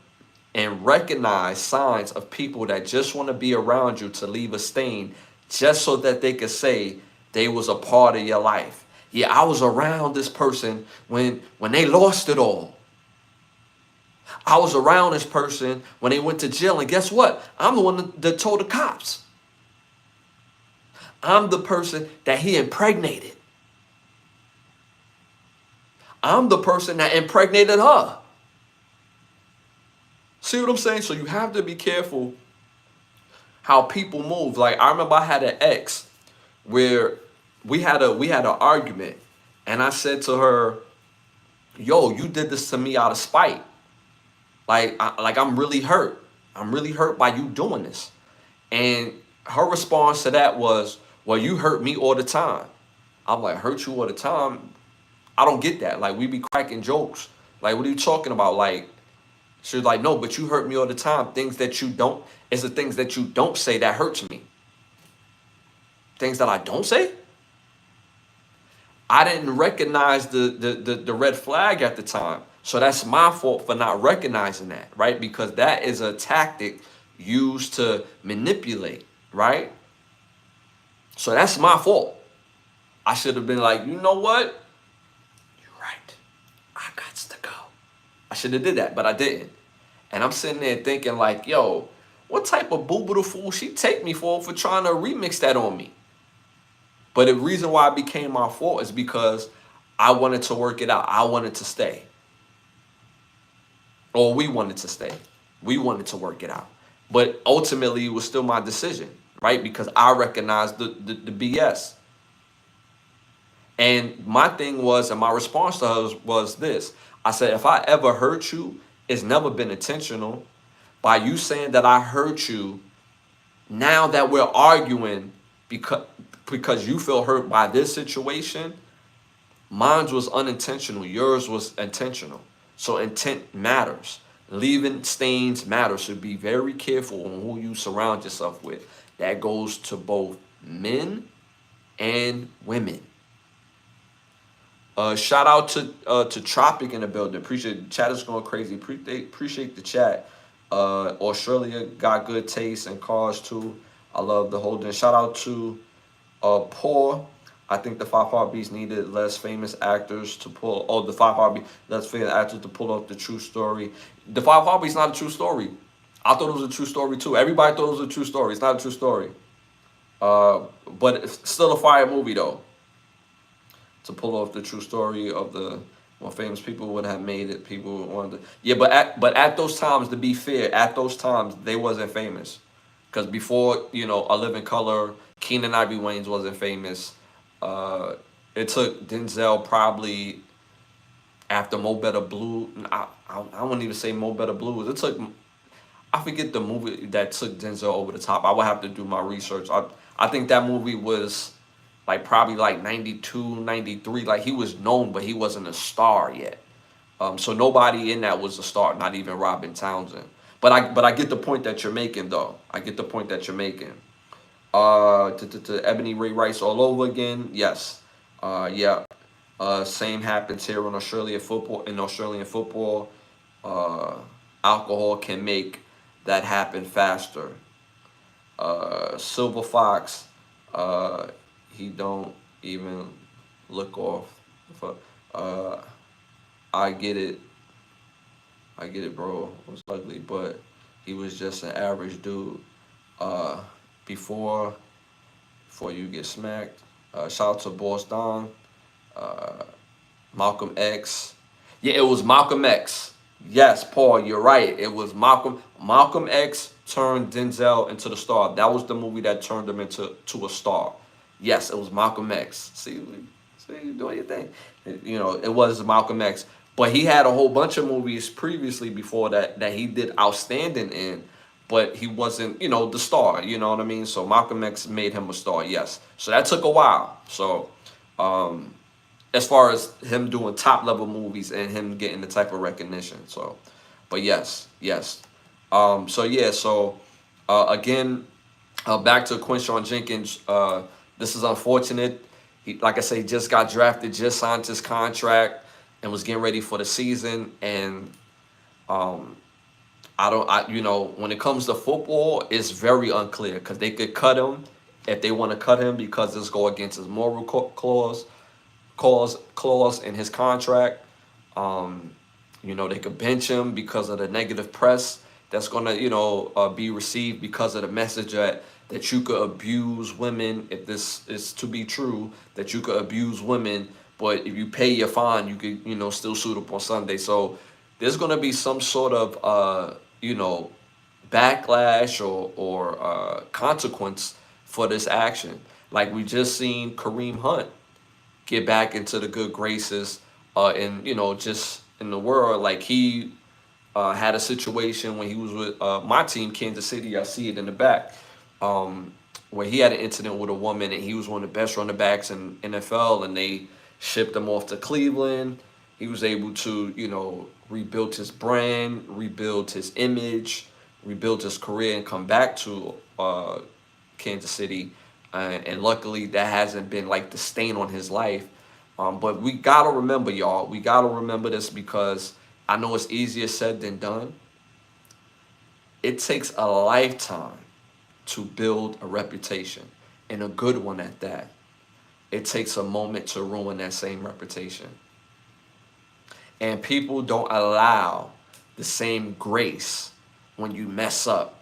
and recognize signs of people that just want to be around you to leave a stain just so that they could say they was a part of your life. Yeah, I was around this person when they lost it all. I was around this person when they went to jail, and guess what? I'm the one that told the cops. I'm the person that he impregnated. I'm the person that impregnated her. See what I'm saying? So you have to be careful how people move. Like, I remember I had an ex where we had an argument, and I said to her, yo, you did this to me out of spite. Like I'm really hurt. I'm really hurt by you doing this. And her response to that was, well, you hurt me all the time. I'm like, hurt you all the time? I don't get that. Like, we be cracking jokes. Like, what are you talking about? Like, she was like, no, but you hurt me all the time. Things that you don't, it's the things that you don't say that hurts me. Things that I don't say? I didn't recognize the red flag at the time. So that's my fault for not recognizing that, right? Because that is a tactic used to manipulate, right? So that's my fault. I should have been like, you know what? You're right. I got to go. I should have did that, but I didn't. And I'm sitting there thinking like, yo, what type of boo-boo the fool she take me for trying to remix that on me? But the reason why it became my fault is because I wanted to work it out. I wanted to stay. Or we wanted to stay. We wanted to work it out. But ultimately, it was still my decision, right? Because I recognized the BS. And my thing was, and my response to her was this. I said, if I ever hurt you, it's never been intentional. By you saying that I hurt you, now that we're arguing because you feel hurt by this situation, mine was unintentional. Yours was intentional. So intent matters. Leaving stains matters. So be very careful on who you surround yourself with. That goes to both men and women. Shout out to Tropic in the building. Appreciate the chat is going crazy. Appreciate the chat. Australia got good taste in cars too. I love the whole thing. Shout out to Paul. I think the Five Heartbeats needed less famous actors to pull. Oh, the Five Heartbeats, less famous actors to pull off the true story. The Five Heartbeats not a true story. I thought it was a true story too. Everybody thought it was a true story. It's not a true story. But it's still a fire movie though. To pull off the true story of the more famous people would have made it. People wanted to, yeah, but at those times, to be fair, at those times they wasn't famous, because before A Living Color, Keenan Ivory Wayans wasn't famous. It took Denzel probably after Mo Better Blue. I wouldn't even say Mo Better Blues. It took, I forget the movie that took Denzel over the top. I would have to do my research. I think that movie was like probably like 92, 93. Like, he was known, but he wasn't a star yet. So nobody in that was a star, not even Robin Townsend. But I get the point that you're making, though. I get the point that you're making. To Ebony Ray Rice all over again. Yes. Yeah. Same happens here in Australian football. Alcohol can make that happen faster. Silver Fox. He don't even look off. I get it, bro. It was ugly, but he was just an average dude. Before you get smacked. Shout out to Boss Don. Malcolm X. Yeah, it was Malcolm X. Yes, Paul, you're right. It was Malcolm X turned Denzel into the star. That was the movie that turned him into a star. Yes, it was Malcolm X. See, you doing your thing. You know, it was Malcolm X. But he had a whole bunch of movies previously before that he did outstanding in, but he wasn't, you know, the star. You know what I mean? So Malcolm X made him a star. Yes. So that took a while. So um, as far as him doing top level movies and him getting the type of recognition. So, but yes, yes. So yeah. So again, back to Quinshawn Jenkins. This is unfortunate. He, like I say, just got drafted, just signed his contract, and was getting ready for the season. And um, you know, when it comes to football, it's very unclear because they could cut him if they want to cut him because this go against his moral clause in his contract. Um, you know, they could bench him because of the negative press that's gonna, you know, be received because of the message that you could abuse women. If this is to be true, that you could abuse women, but if you pay your fine, you could, you know, still suit up on Sunday. So there's gonna be some sort of, you know, backlash or consequence for this action. Like we just seen Kareem Hunt get back into the good graces and you know just in the world. Like he had a situation when he was with my team, Kansas City. I see it in the back, um, where he had an incident with a woman, and he was one of the best running backs in NFL, and they shipped him off to Cleveland. He was able to, you know, rebuild his brand, rebuild his image, rebuild his career, and come back to Kansas City. And luckily, that hasn't been like the stain on his life. But we gotta remember, y'all. We gotta remember this because I know it's easier said than done. It takes a lifetime to build a reputation, and a good one at that. It takes a moment to ruin that same reputation. And people don't allow the same grace when you mess up.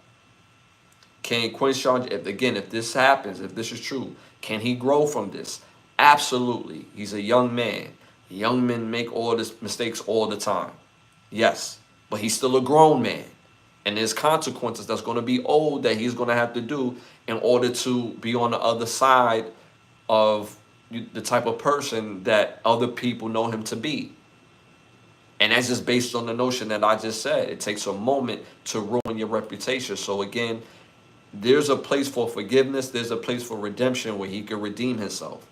Can Quinshawn, if this happens, if this is true, can he grow from this? Absolutely. He's a young man. Young men make all this mistakes all the time. Yes, but he's still a grown man. And there's consequences that's going to be old that he's going to have to do in order to be on the other side of the type of person that other people know him to be. And that's just based on the notion that I just said. It takes a moment to ruin your reputation. So again, there's a place for forgiveness. There's a place for redemption where he can redeem himself.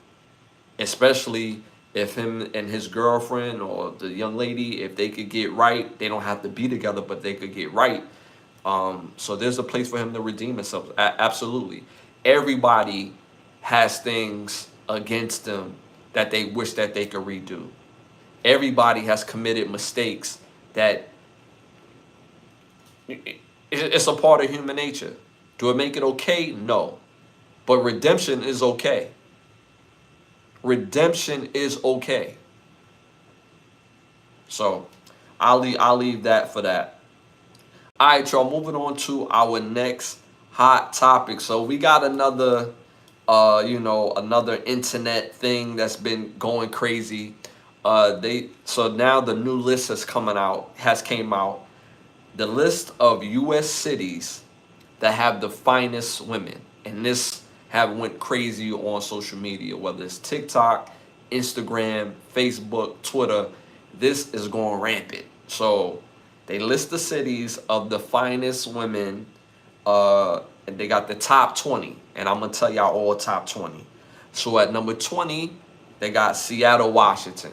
Especially if him and his girlfriend or the young lady, if they could get right, they don't have to be together, but they could get right. So there's a place for him to redeem himself. Absolutely. Everybody has things against them that they wish that they could redo. Everybody has committed mistakes that it's a part of human nature. Do it make it okay? No. But redemption is okay. Redemption is okay. So I'll leave that for that. All right, y'all, moving on to our next hot topic. So we got another you know, another internet thing that's been going crazy. So now the new list came out. The list of US cities that have the finest women. And this have went crazy on social media, whether it's TikTok, Instagram, Facebook, Twitter. This is going rampant. So they list the cities of the finest women, and they got the top 20. And I'm going to tell y'all all top 20. So at number 20, they got Seattle, Washington.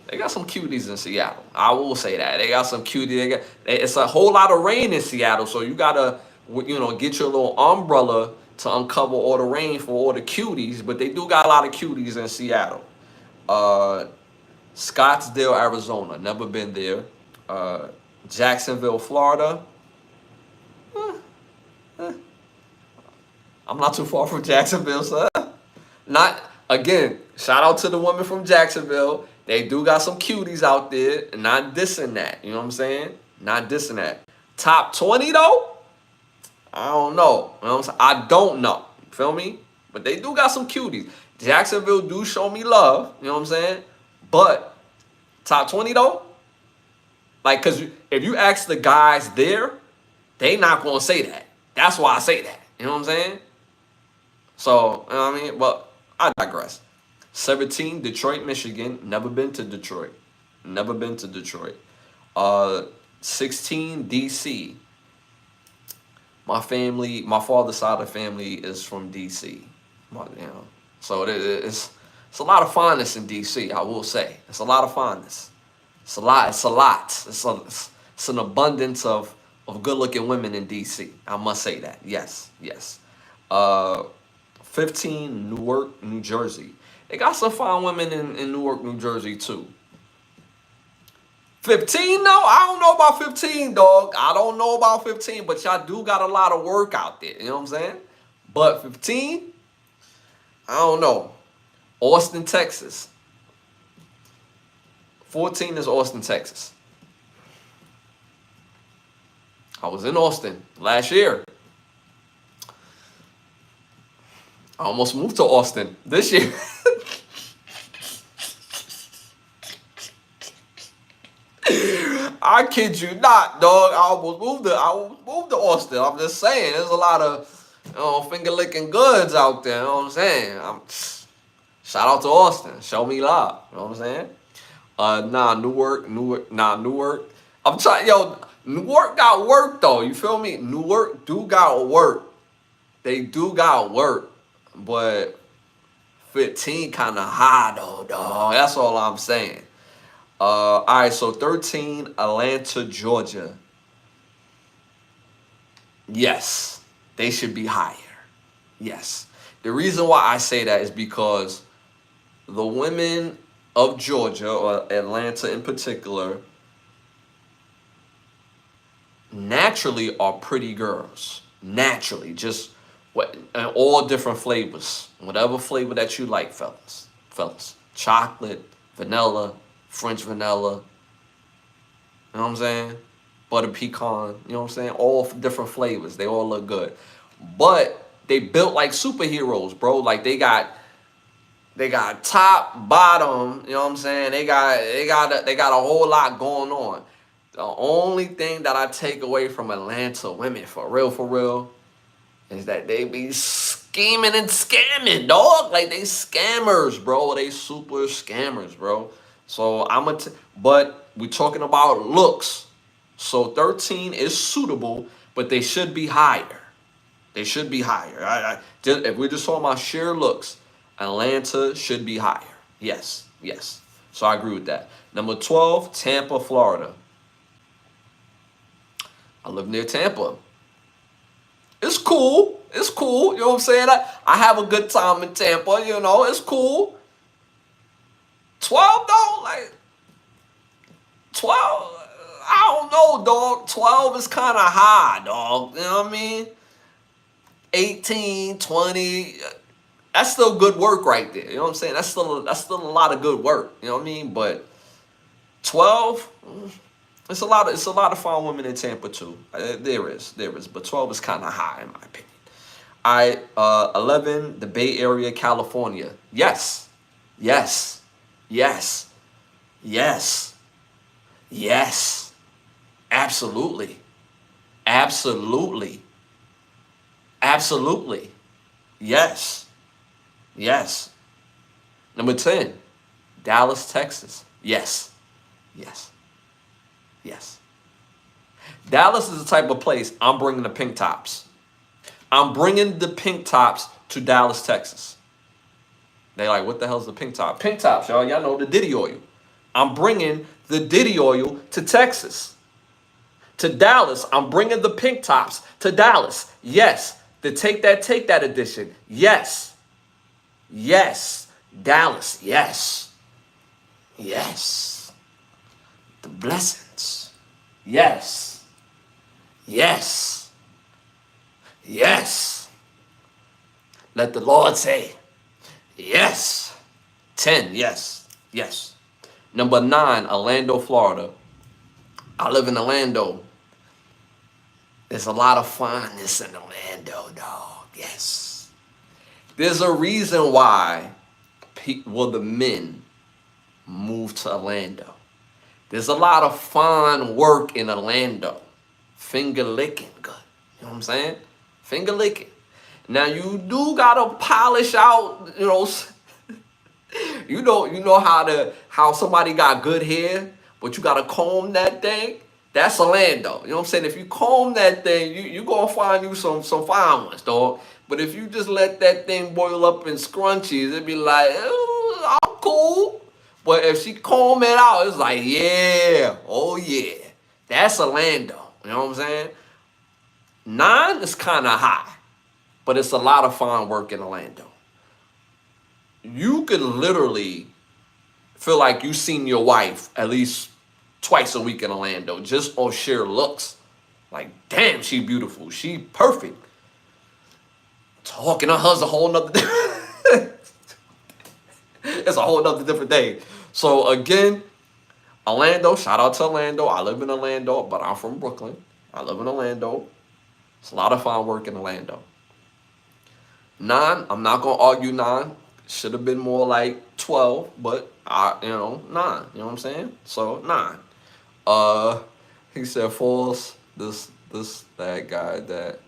They got some cuties in Seattle. I will say that. They got some cuties. It's a whole lot of rain in Seattle, so you got to, you know, get your little umbrella to uncover all the rain for all the cuties. But they do got a lot of cuties in Seattle. Scottsdale, Arizona. Never been there. Jacksonville, Florida. I'm not too far from Jacksonville, sir. Not again. Shout out to the woman from Jacksonville. They do got some cuties out there. Not dissing that. You know what I'm saying? Not dissing that. Top 20 though? I don't know. You know what I'm saying? I don't know. Feel me? But they do got some cuties. Jacksonville do show me love. You know what I'm saying? But top 20 though? Like, cause if you ask the guys there, they not gonna say that. That's why I say that. You know what I'm saying? So, you know what I mean? But I digress. 17, Detroit, Michigan. Never been to Detroit. Never been to Detroit. 16, DC. My family, my father's side of the family is from DC. So it's a lot of fondness in DC. I will say it's a lot of fondness. It's a lot. It's a lot. It's an abundance of good-looking women in DC. I must say that. Yes, yes. 15, Newark, New Jersey. They got some fine women in Newark, New Jersey too. 15? No, I don't know about 15, dog. I don't know about 15, but y'all do got a lot of work out there. You know what I'm saying? But 15, I don't know. Austin, Texas. 14 is Austin, Texas. I was in Austin last year. I almost moved to Austin this year. I kid you not, dog. I almost moved to Austin. I'm just saying, there's a lot of finger licking goods out there. You know what I'm saying? Shout out to Austin. Show me love. You know what I'm saying? Newark. I'm trying, Newark got work though. You feel me? Newark do got work. They do got work, but 15 kind of high though, dog. That's all I'm saying. All right, so 13, Atlanta, Georgia. Yes, they should be higher. Yes. The reason why I say that is because the women of Georgia, or Atlanta in particular, naturally are pretty girls. Naturally, just all different flavors. Whatever flavor that you like, fellas. Chocolate, vanilla, French vanilla, you know what I'm saying? Butter pecan, you know what I'm saying? All different flavors. They all look good. But they built like superheroes, bro. Like they got top, bottom, you know what I'm saying? They got a whole lot going on. The only thing that I take away from Atlanta women, for real, is that they be scheming and scamming, dog. Like they scammers, bro. They super scammers, bro. So but we're talking about looks. So 13 is suitable, but they should be higher. They should be higher. If we're just talking about sheer looks, Atlanta should be higher. Yes. So I agree with that. Number 12, Tampa, Florida. I live near Tampa. It's cool. You know what I'm saying? I have a good time in Tampa. It's cool. 12 though, like 12. I don't know, dog. 12 is kind of high, dog. You know what I mean? 18, 20. That's still good work right there. You know what I'm saying? That's still a lot of good work. You know what I mean? But 12, it's a lot of fine women in Tampa too. There is. But 12 is kind of high in my opinion. All right, 11, the Bay Area, California. Yes. Absolutely. Yes. Number 10, Dallas, Texas. Yes. Dallas is the type of place I'm bringing the pink tops. I'm bringing the pink tops to Dallas, Texas. They like, what the hell's the pink top? Pink tops, y'all. Y'all know the Diddy oil. I'm bringing the Diddy oil to Texas. To Dallas, I'm bringing the pink tops to Dallas. Yes. The Take That edition. Yes. Dallas. Yes. The blessings. Yes. Let the Lord say, yes. 10, yes. Number 9, Orlando, Florida. I live in Orlando. There's a lot of fineness in Orlando, dog. Yes. There's a reason why the men move to Orlando. There's a lot of fine work in Orlando. Finger licking good. You know what I'm saying? Finger licking. Now you do gotta polish out, you know how somebody got good hair, but you gotta comb that thing. That's Orlando. You know what I'm saying? If you comb that thing, you gonna find you some fine ones, dog. But if you just let that thing boil up in scrunchies, it'd be like, I'm cool. But if she comb it out, it's like, yeah, oh yeah, that's Orlando. You know what I'm saying? 9 is kind of high, but it's a lot of fine work in Orlando. You could literally feel like you've seen your wife at least twice a week in Orlando just on sheer looks. Like, damn, she beautiful. She perfect. Talking to her's a whole nother it's a whole nother different thing. So again, Orlando, shout out to Orlando. I live in Orlando, but I'm from Brooklyn. I live in Orlando. It's a lot of fun work in Orlando. 9, I'm not gonna argue 9. Should have been more like 12, but 9. You know what I'm saying? So 9. He said false. That guy that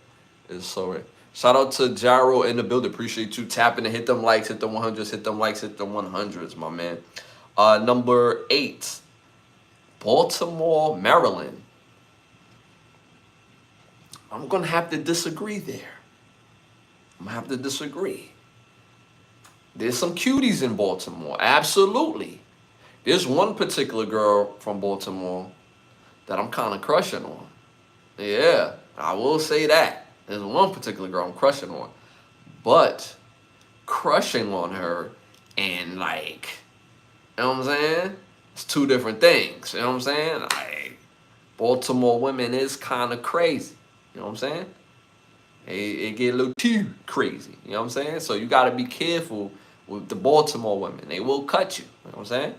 is sorry. Shout out to Gyro in the building. Appreciate you tapping and hit them likes, hit them 100s, hit them likes, hit them 100s, my man. Number 8, Baltimore, Maryland. I'm gonna have to disagree there. I'm gonna have to disagree. There's some cuties in Baltimore, absolutely. There's one particular girl from Baltimore that I'm kind of crushing on. Yeah, I will say that. There's one particular girl I'm crushing on. But crushing on her and like, you know what I'm saying? It's 2 different things. You know what I'm saying? Like, Baltimore women is kind of crazy. You know what I'm saying? It get a little too crazy. You know what I'm saying? So you got to be careful with the Baltimore women. They will cut you. You know what I'm saying?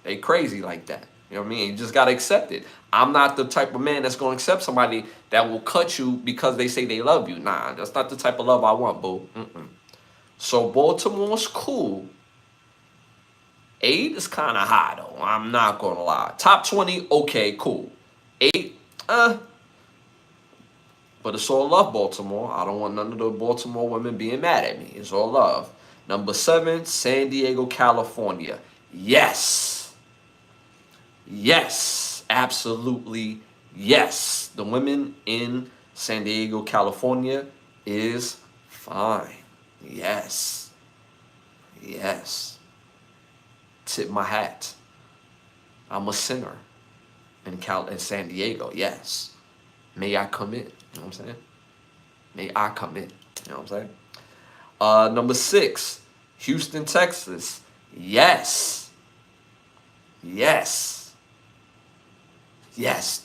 They crazy like that. You know what I mean? You just got to accept it. I'm not the type of man that's going to accept somebody that will cut you because they say they love you. Nah, that's not the type of love I want, boo. So Baltimore's cool. 8 is kind of high, though. I'm not going to lie. Top 20, okay, cool. 8, but it's all love, Baltimore. I don't want none of the Baltimore women being mad at me. It's all love. Number 7, San Diego, California. Yes. Yes. Absolutely yes. The women in San Diego, California is fine. Yes. Yes. Tip my hat. I'm a sinner in San Diego. Yes. May I come in? You know what I'm saying? May I come in? You know what I'm saying? Number 6, Houston, Texas. Yes. Yes. Yes.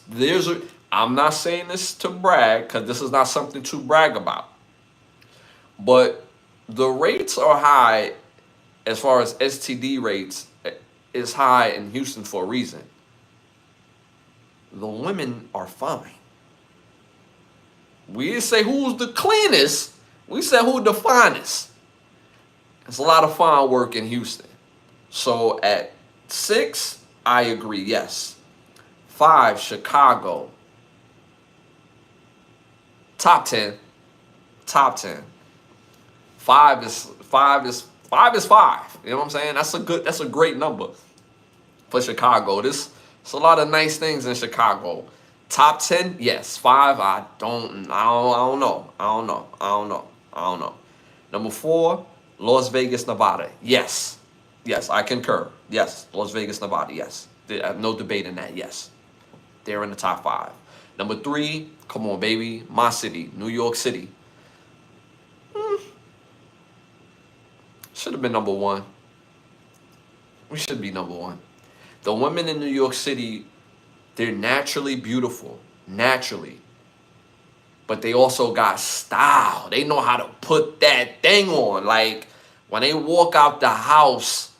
I'm not saying this to brag, because this is not something to brag about. But the rates are high as far as STD rates is high in Houston for a reason. The women are fine. We didn't say who's the cleanest. We said who's the finest. There's a lot of fine work in Houston. So at 6, I agree, yes. 5, Chicago. Top 10. Top 10. 5 is 5. You know what I'm saying? That's a great number for Chicago. There's a lot of nice things in Chicago. Top 10, yes. 5, I don't know. Number 4, Las Vegas, Nevada. Yes. Yes, I concur. Yes, Las Vegas, Nevada. Yes. No debate in that. Yes. They're in the top 5. Number 3, come on, baby. My city, New York City. Should have been number 1. We should be number 1. The women in New York City, they're naturally beautiful. Naturally. But they also got style. They know how to put that thing on. Like, when they walk out the house,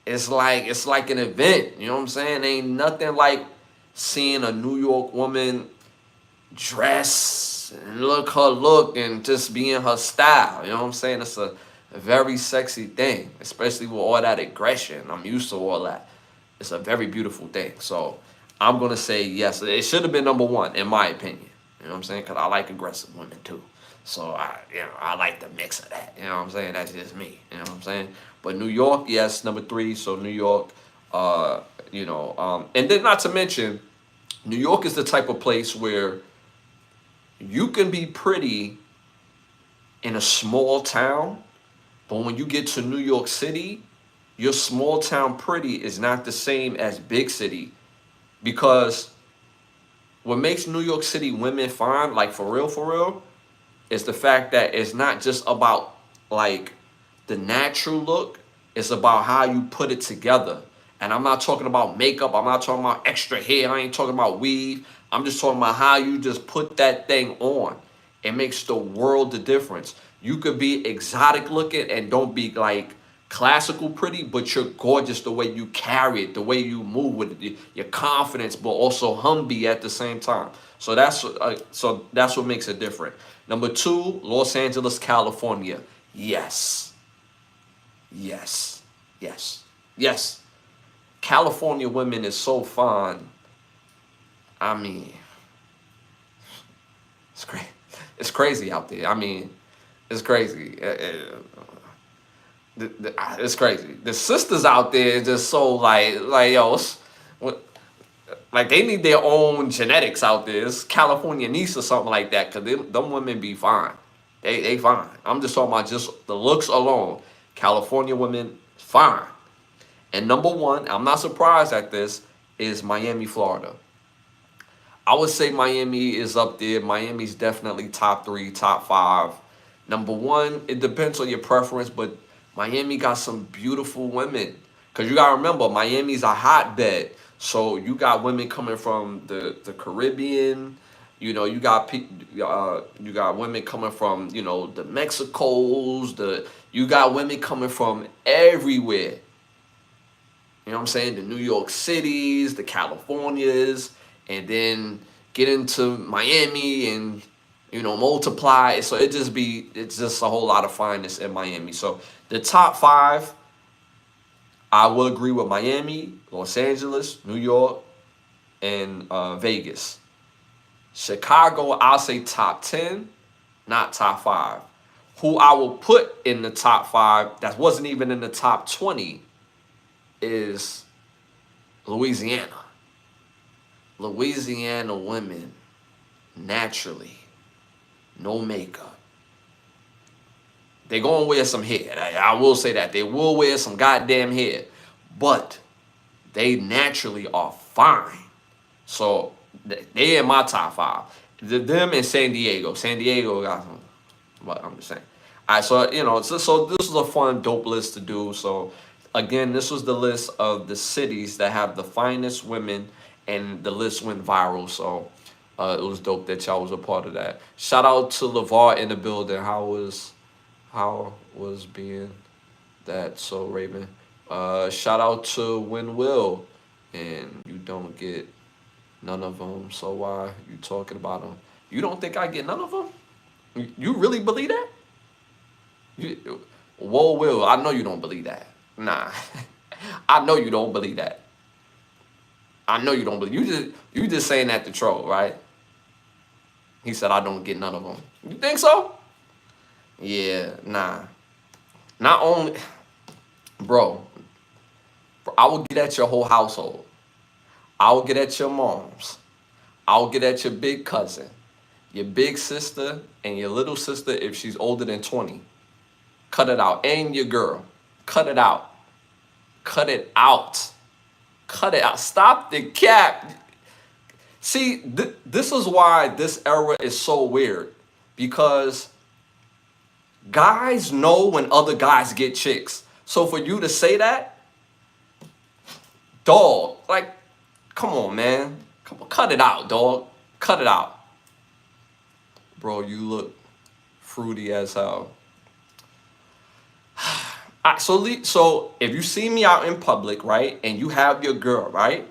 it's like an event. You know what I'm saying? Ain't nothing like seeing a New York woman dress and look and just be in her style. You know what I'm saying? It's a very sexy thing, especially with all that aggression. I'm used to all that. It's a very beautiful thing. So I'm going to say yes. It should have been number one, in my opinion. You know what I'm saying? Because I like aggressive women too. So, I like the mix of that. You know what I'm saying? That's just me. You know what I'm saying? But New York, yes, number three. So New York, and then not to mention, New York is the type of place where you can be pretty in a small town, but when you get to New York City, your small town pretty is not the same as big city, because what makes New York City women fine, like for real, is the fact that it's not just about like the natural look, it's about how you put it together. And I'm not talking about makeup, I'm not talking about extra hair, I ain't talking about weave. I'm just talking about how you just put that thing on. It makes the world of difference. You could be exotic looking and don't be like classical pretty, but you're gorgeous the way you carry it, the way you move with it, your confidence, but also humby at the same time. So that's what makes it different. Number two, Los Angeles, California. Yes, yes, yes, yes. California women is so fun. I mean, it's crazy. It's crazy out there. I mean, it's crazy. It's crazy. The sisters out there is just so like yo, like they need their own genetics out there. It's California niece or something like that, cause them women be fine. They fine. I'm just talking about just the looks alone. California women fine. And number one, I'm not surprised at this, is Miami, Florida. I would say Miami is up there. Miami's definitely top three, top five. Number one, it depends on your preference, but Miami got some beautiful women. Because you got to remember, Miami's a hotbed. So you got women coming from the Caribbean. You got women coming from, the Mexicos. You got women coming from everywhere. You know what I'm saying? The New York Cities, the Californias, and then get into Miami and, multiply. So it's just a whole lot of fineness in Miami. So the top five, I will agree with Miami, Los Angeles, New York, and Vegas. Chicago, I'll say top 10, not top five. Who I will put in the top five, that wasn't even in the top 20, is Louisiana. Louisiana women, naturally, no makeup. They're going to wear some hair. I will say that. They will wear some goddamn hair. But they naturally are fine. So they in my top five. Them and San Diego. San Diego got some, but I'm just saying. All right, so this was a fun, dope list to do. So again, this was the list of the cities that have the finest women, and the list went viral. So it was dope that y'all was a part of that. Shout out to LeVar in the building. How was being that? So Raven. Shout out to Win Will, and you don't get none of them. So why you talking about them? You don't think I get none of them? You really believe that? Whoa, Will, I know you don't believe that. Nah, I know you don't believe that. I know you don't believe. You just saying that to troll, right? He said I don't get none of them. You think so? Yeah, nah. Not only, bro, I will get at your whole household. I will get at your moms. I will get at your big cousin, your big sister, and your little sister if she's older than 20. Cut it out. And your girl. Cut it out. Cut it out. Cut it out. Stop the cap. See, this is why this era is so weird. Because guys know when other guys get chicks. So for you to say that, dog, like, come on, man. Come on, cut it out, dog. Cut it out. Bro, you look fruity as hell. So if you see me out in public, right, and you have your girl, right,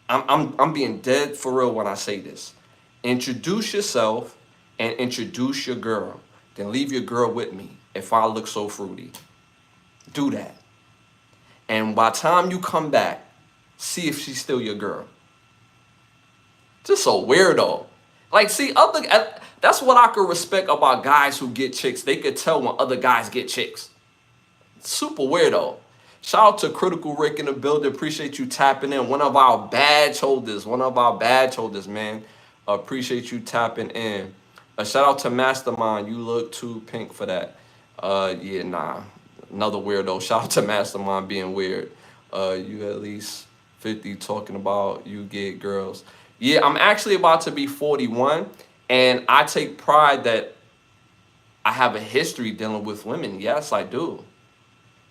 I'm being dead for real when I say this. Introduce yourself and introduce your girl. Then leave your girl with me if I look so fruity. Do that. And by the time you come back, see if she's still your girl. Just a weirdo. Like, see, that's what I could respect about guys who get chicks. They could tell when other guys get chicks. Super weirdo. Shout out to Critical Rick in the building. Appreciate you tapping in. One of our badge holders. One of our badge holders, man. Appreciate you tapping in. A shout out to Mastermind. You look too pink for that. Yeah, nah. Another weirdo. Shout out to Mastermind being weird. You at least 50 talking about you get girls. Yeah, I'm actually about to be 41, and I take pride that I have a history dealing with women. Yes, I do.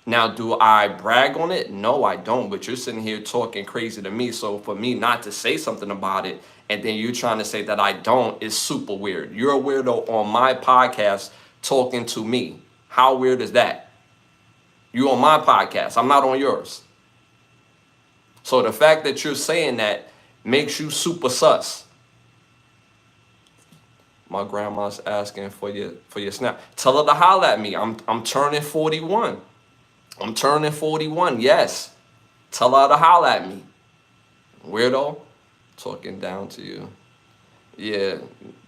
Now, do I brag on it? No, I don't. But you're sitting here talking crazy to me. So for me not to say something about it, and then you're trying to say that I don't, is super weird. You're a weirdo on my podcast talking to me. How weird is that? You on my podcast. I'm not on yours. So the fact that you're saying that makes you super sus. My grandma's asking for your snap. Tell her to holler at me. I'm turning 41. I'm turning 41, yes. Tell her to holler at me. Weirdo, talking down to you. Yeah,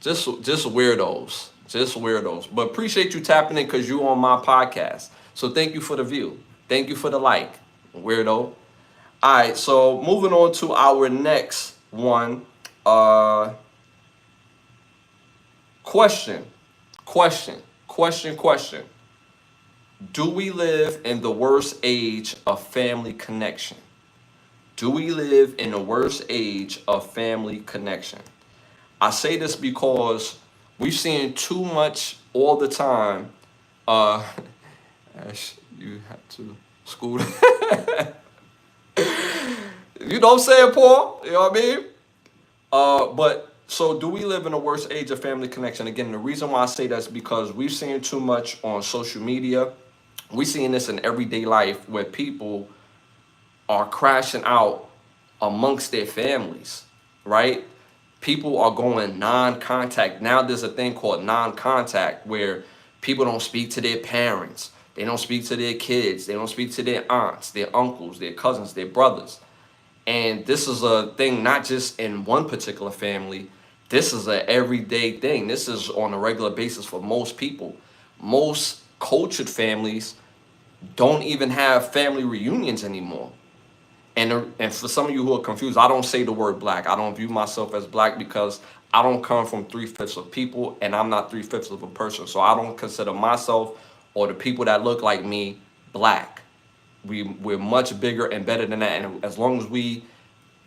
just weirdos. Just weirdos. But appreciate you tapping in because you on my podcast. So thank you for the view. Thank you for the like, weirdo. All right, so moving on to our next one. Question. Do we live in the worst age of family connection? Do we live in the worst age of family connection? I say this because we've seen too much all the time. Ash, you have to school. You know what I'm saying, Paul? You know what I mean? But so do we live in the worst age of family connection? Again, the reason why I say that is because we've seen too much on social media. We're seeing this in everyday life where people are crashing out amongst their families, right? People are going non-contact. Now there's a thing called non-contact where people don't speak to their parents. They don't speak to their kids. They don't speak to their aunts, their uncles, their cousins, their brothers. And this is a thing not just in one particular family. This is an everyday thing. This is on a regular basis for most people. Most cultured families don't even have family reunions anymore. And for some of you who are confused, I don't say the word black. I don't view myself as black because I don't come from 3/5 of people, and I'm not 3/5 of a person. So I don't consider myself or the people that look like me black. We're much bigger and better than that. And as long as we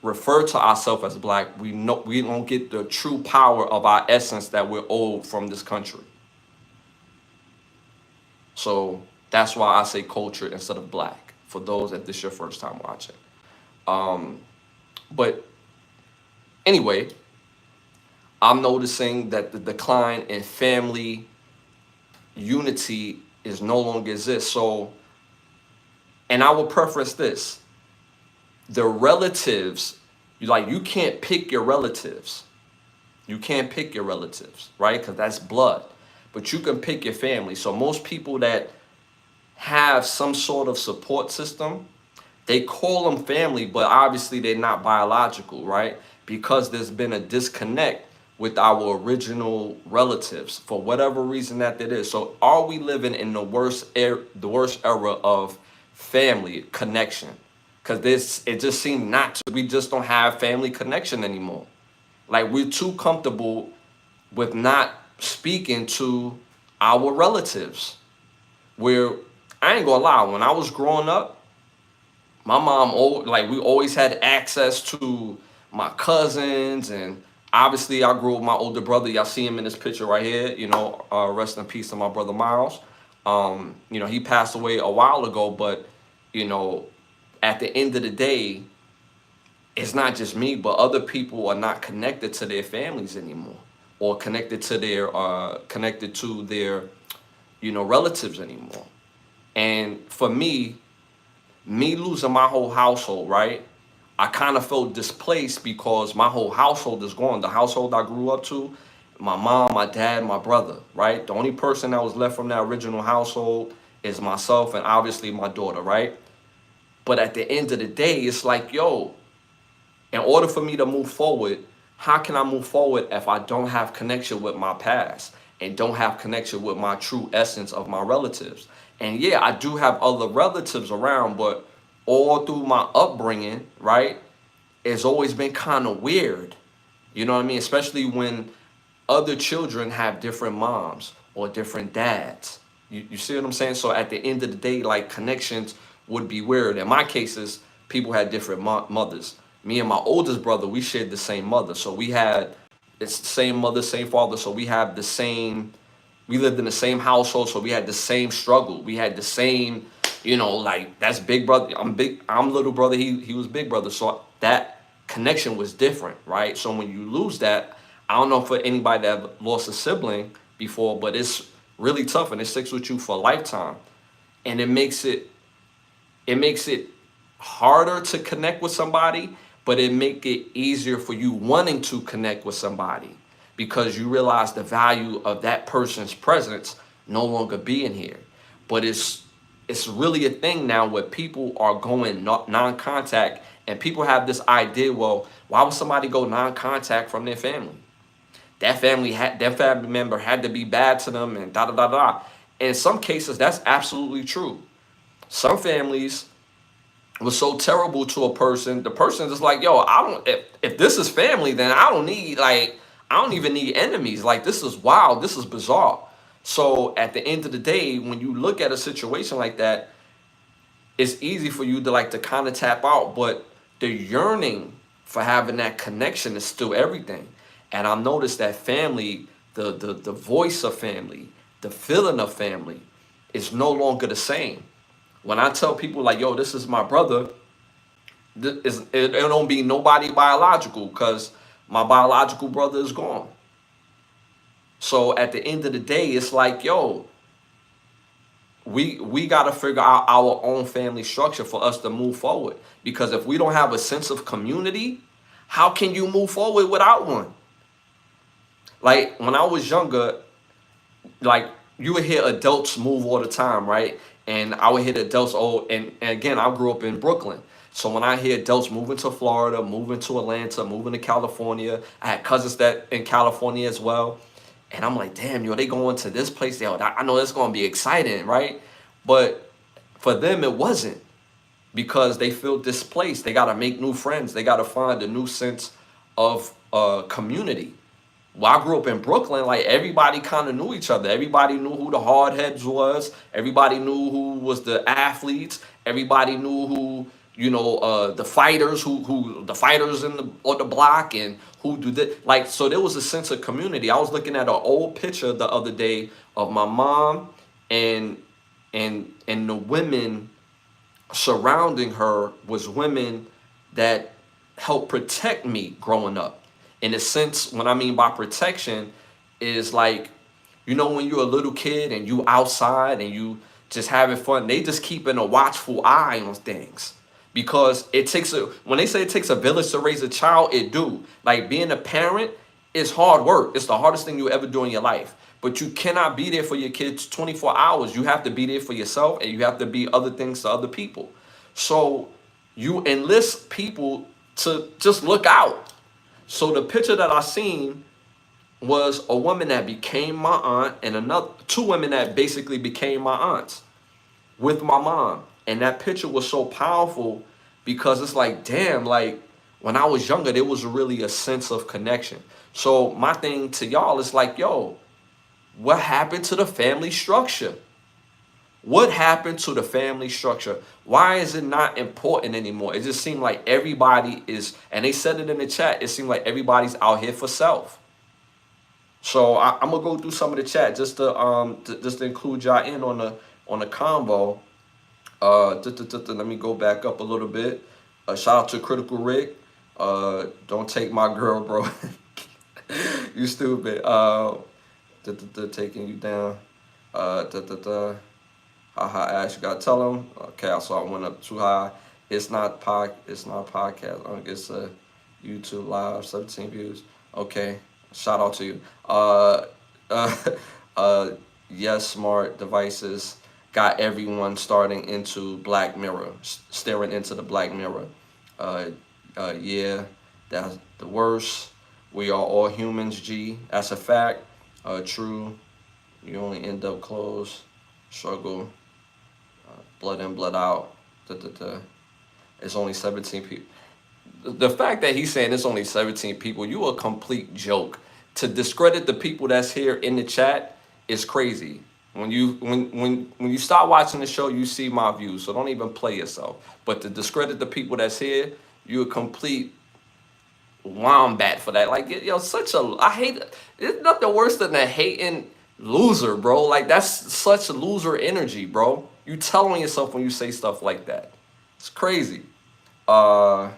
refer to ourselves as black, we don't get the true power of our essence that we're owed from this country. So that's why I say culture instead of black, for those that this is your first time watching. But anyway, I'm noticing that the decline in family unity is no longer exists. So, and I will preface this. The relatives, you can't pick your relatives. You can't pick your relatives, right? Because that's blood. But you can pick your family. So most people that have some sort of support system, they call them family, but obviously they're not biological, right? Because there's been a disconnect with our original relatives for whatever reason that is. So are we living in the worst era of family connection? Because it just seemed not to. We just don't have family connection anymore. Like, we're too comfortable with not speaking to our relatives. Where, I ain't gonna lie, when I was growing up, my mom, we always had access to my cousins, and obviously I grew up with my older brother. Y'all see him in this picture right here. Rest in peace to my brother Miles. He passed away a while ago, but at the end of the day, it's not just me, but other people are not connected to their families anymore, or connected to their relatives anymore. And for me losing my whole household, right? I kind of felt displaced because my whole household is gone. The household I grew up to, my mom, my dad, my brother, right? The only person that was left from that original household is myself and obviously my daughter, right? But at the end of the day, it's like, in order for me to move forward, How can I move forward if I don't have connection with my past and don't have connection with my true essence of my relatives? And yeah, I do have other relatives around, but all through my upbringing, right, it's always been kind of weird. You know what I mean? Especially when other children have different moms or different dads. You see what I'm saying? So at the end of the day, like, connections would be weird. In my cases, people had different mothers. Me and my oldest brother, we shared the same mother. So we had, it's the same mother, same father. So we have the same, we lived in the same household. So we had the same struggle. We had the same, you know, like, that's big brother. I'm little brother. He was big brother. So that connection was different, right? So when you lose that, I don't know for anybody that lost a sibling before, but it's really tough and it sticks with you for a lifetime. And it makes it harder to connect with somebody, but it make it easier for you wanting to connect with somebody because you realize the value of that person's presence no longer being here. But it's really a thing now where people are going non-contact, and people have this idea, well, why would somebody go non-contact from their family? That family member had to be bad to them and da da da da. In some cases, that's absolutely true. Some families was so terrible to a person, the person is like, yo, I don't, if this is family, then I don't need, like, I don't even need enemies. Like, this is wild, this is bizarre. So at the end of the day, when you look at a situation like that, it's easy for you to, like, to kind of tap out, but the yearning for having that connection is still everything. And I noticed that family, the voice of family, the feeling of family is no longer the same. When I tell people, like, yo, this is my brother, it don't be nobody biological, because my biological brother is gone. So at the end of the day, it's like, yo, we got to figure out our own family structure for us to move forward. Because if we don't have a sense of community, how can you move forward without one? Like, when I was younger, like, you would hear adults move all the time, right? And I would hear adults, oh, and again, I grew up in Brooklyn. So when I hear adults moving to Florida, moving to Atlanta, moving to California, I had cousins that in California as well. And I'm like, damn, yo, they going to this place. Yo, I know it's going to be exciting, right? But for them, it wasn't, because they feel displaced. They got to make new friends. They got to find a new sense of community. Well, I grew up in Brooklyn, like, everybody kind of knew each other. Everybody knew who the hardheads was. Everybody knew who was the athletes. Everybody knew who, the fighters, who the fighters in the on the block, and who do that. Like, so there was a sense of community. I was looking at an old picture the other day of my mom and and the women surrounding her was women that helped protect me growing up. In a sense, what I mean by protection is, like, when you're a little kid and you outside and you just having fun, they just keeping a watchful eye on things. Because when they say it takes a village to raise a child, it do. Like, being a parent is hard work. It's the hardest thing you ever do in your life. But you cannot be there for your kids 24 hours. You have to be there for yourself, and you have to be other things to other people. So you enlist people to just look out. So the picture that I seen was a woman that became my aunt, and another two women that basically became my aunts with my mom. And that picture was so powerful because it's like, damn, like, when I was younger, there was really a sense of connection. So my thing to y'all is like, yo, what happened to the family structure? What happened to the family structure? Why is it not important anymore? It just seemed like everybody is, and they said it in the chat, it seemed like everybody's out here for self. So I'm gonna go through some of the chat just to include y'all in on the convo. Let me go back up a little bit. Shout out to Critical Rick. Don't take my girl, bro. You stupid. Taking you down. Haha, Ash, you gotta tell him. Okay, so I went up too high. It's not podcast. It's a YouTube live, 17 views. Okay, shout out to you. Yes, smart devices got everyone staring into Black Mirror. Yeah, that's the worst. We are all humans, G. That's a fact. True. You only end up close. Struggle. Blood in, blood out. Da, da, da. It's only 17 people. The fact that he's saying it's only 17 people, you a complete joke. To discredit the people that's here in the chat is crazy. When you start watching the show, you see my views. So don't even play yourself. But to discredit the people that's here, you a complete wombat for that. Like, yo, I hate it. There's nothing worse than a hating loser, bro. Like, that's such loser energy, bro. You telling yourself when you say stuff like that. It's crazy. My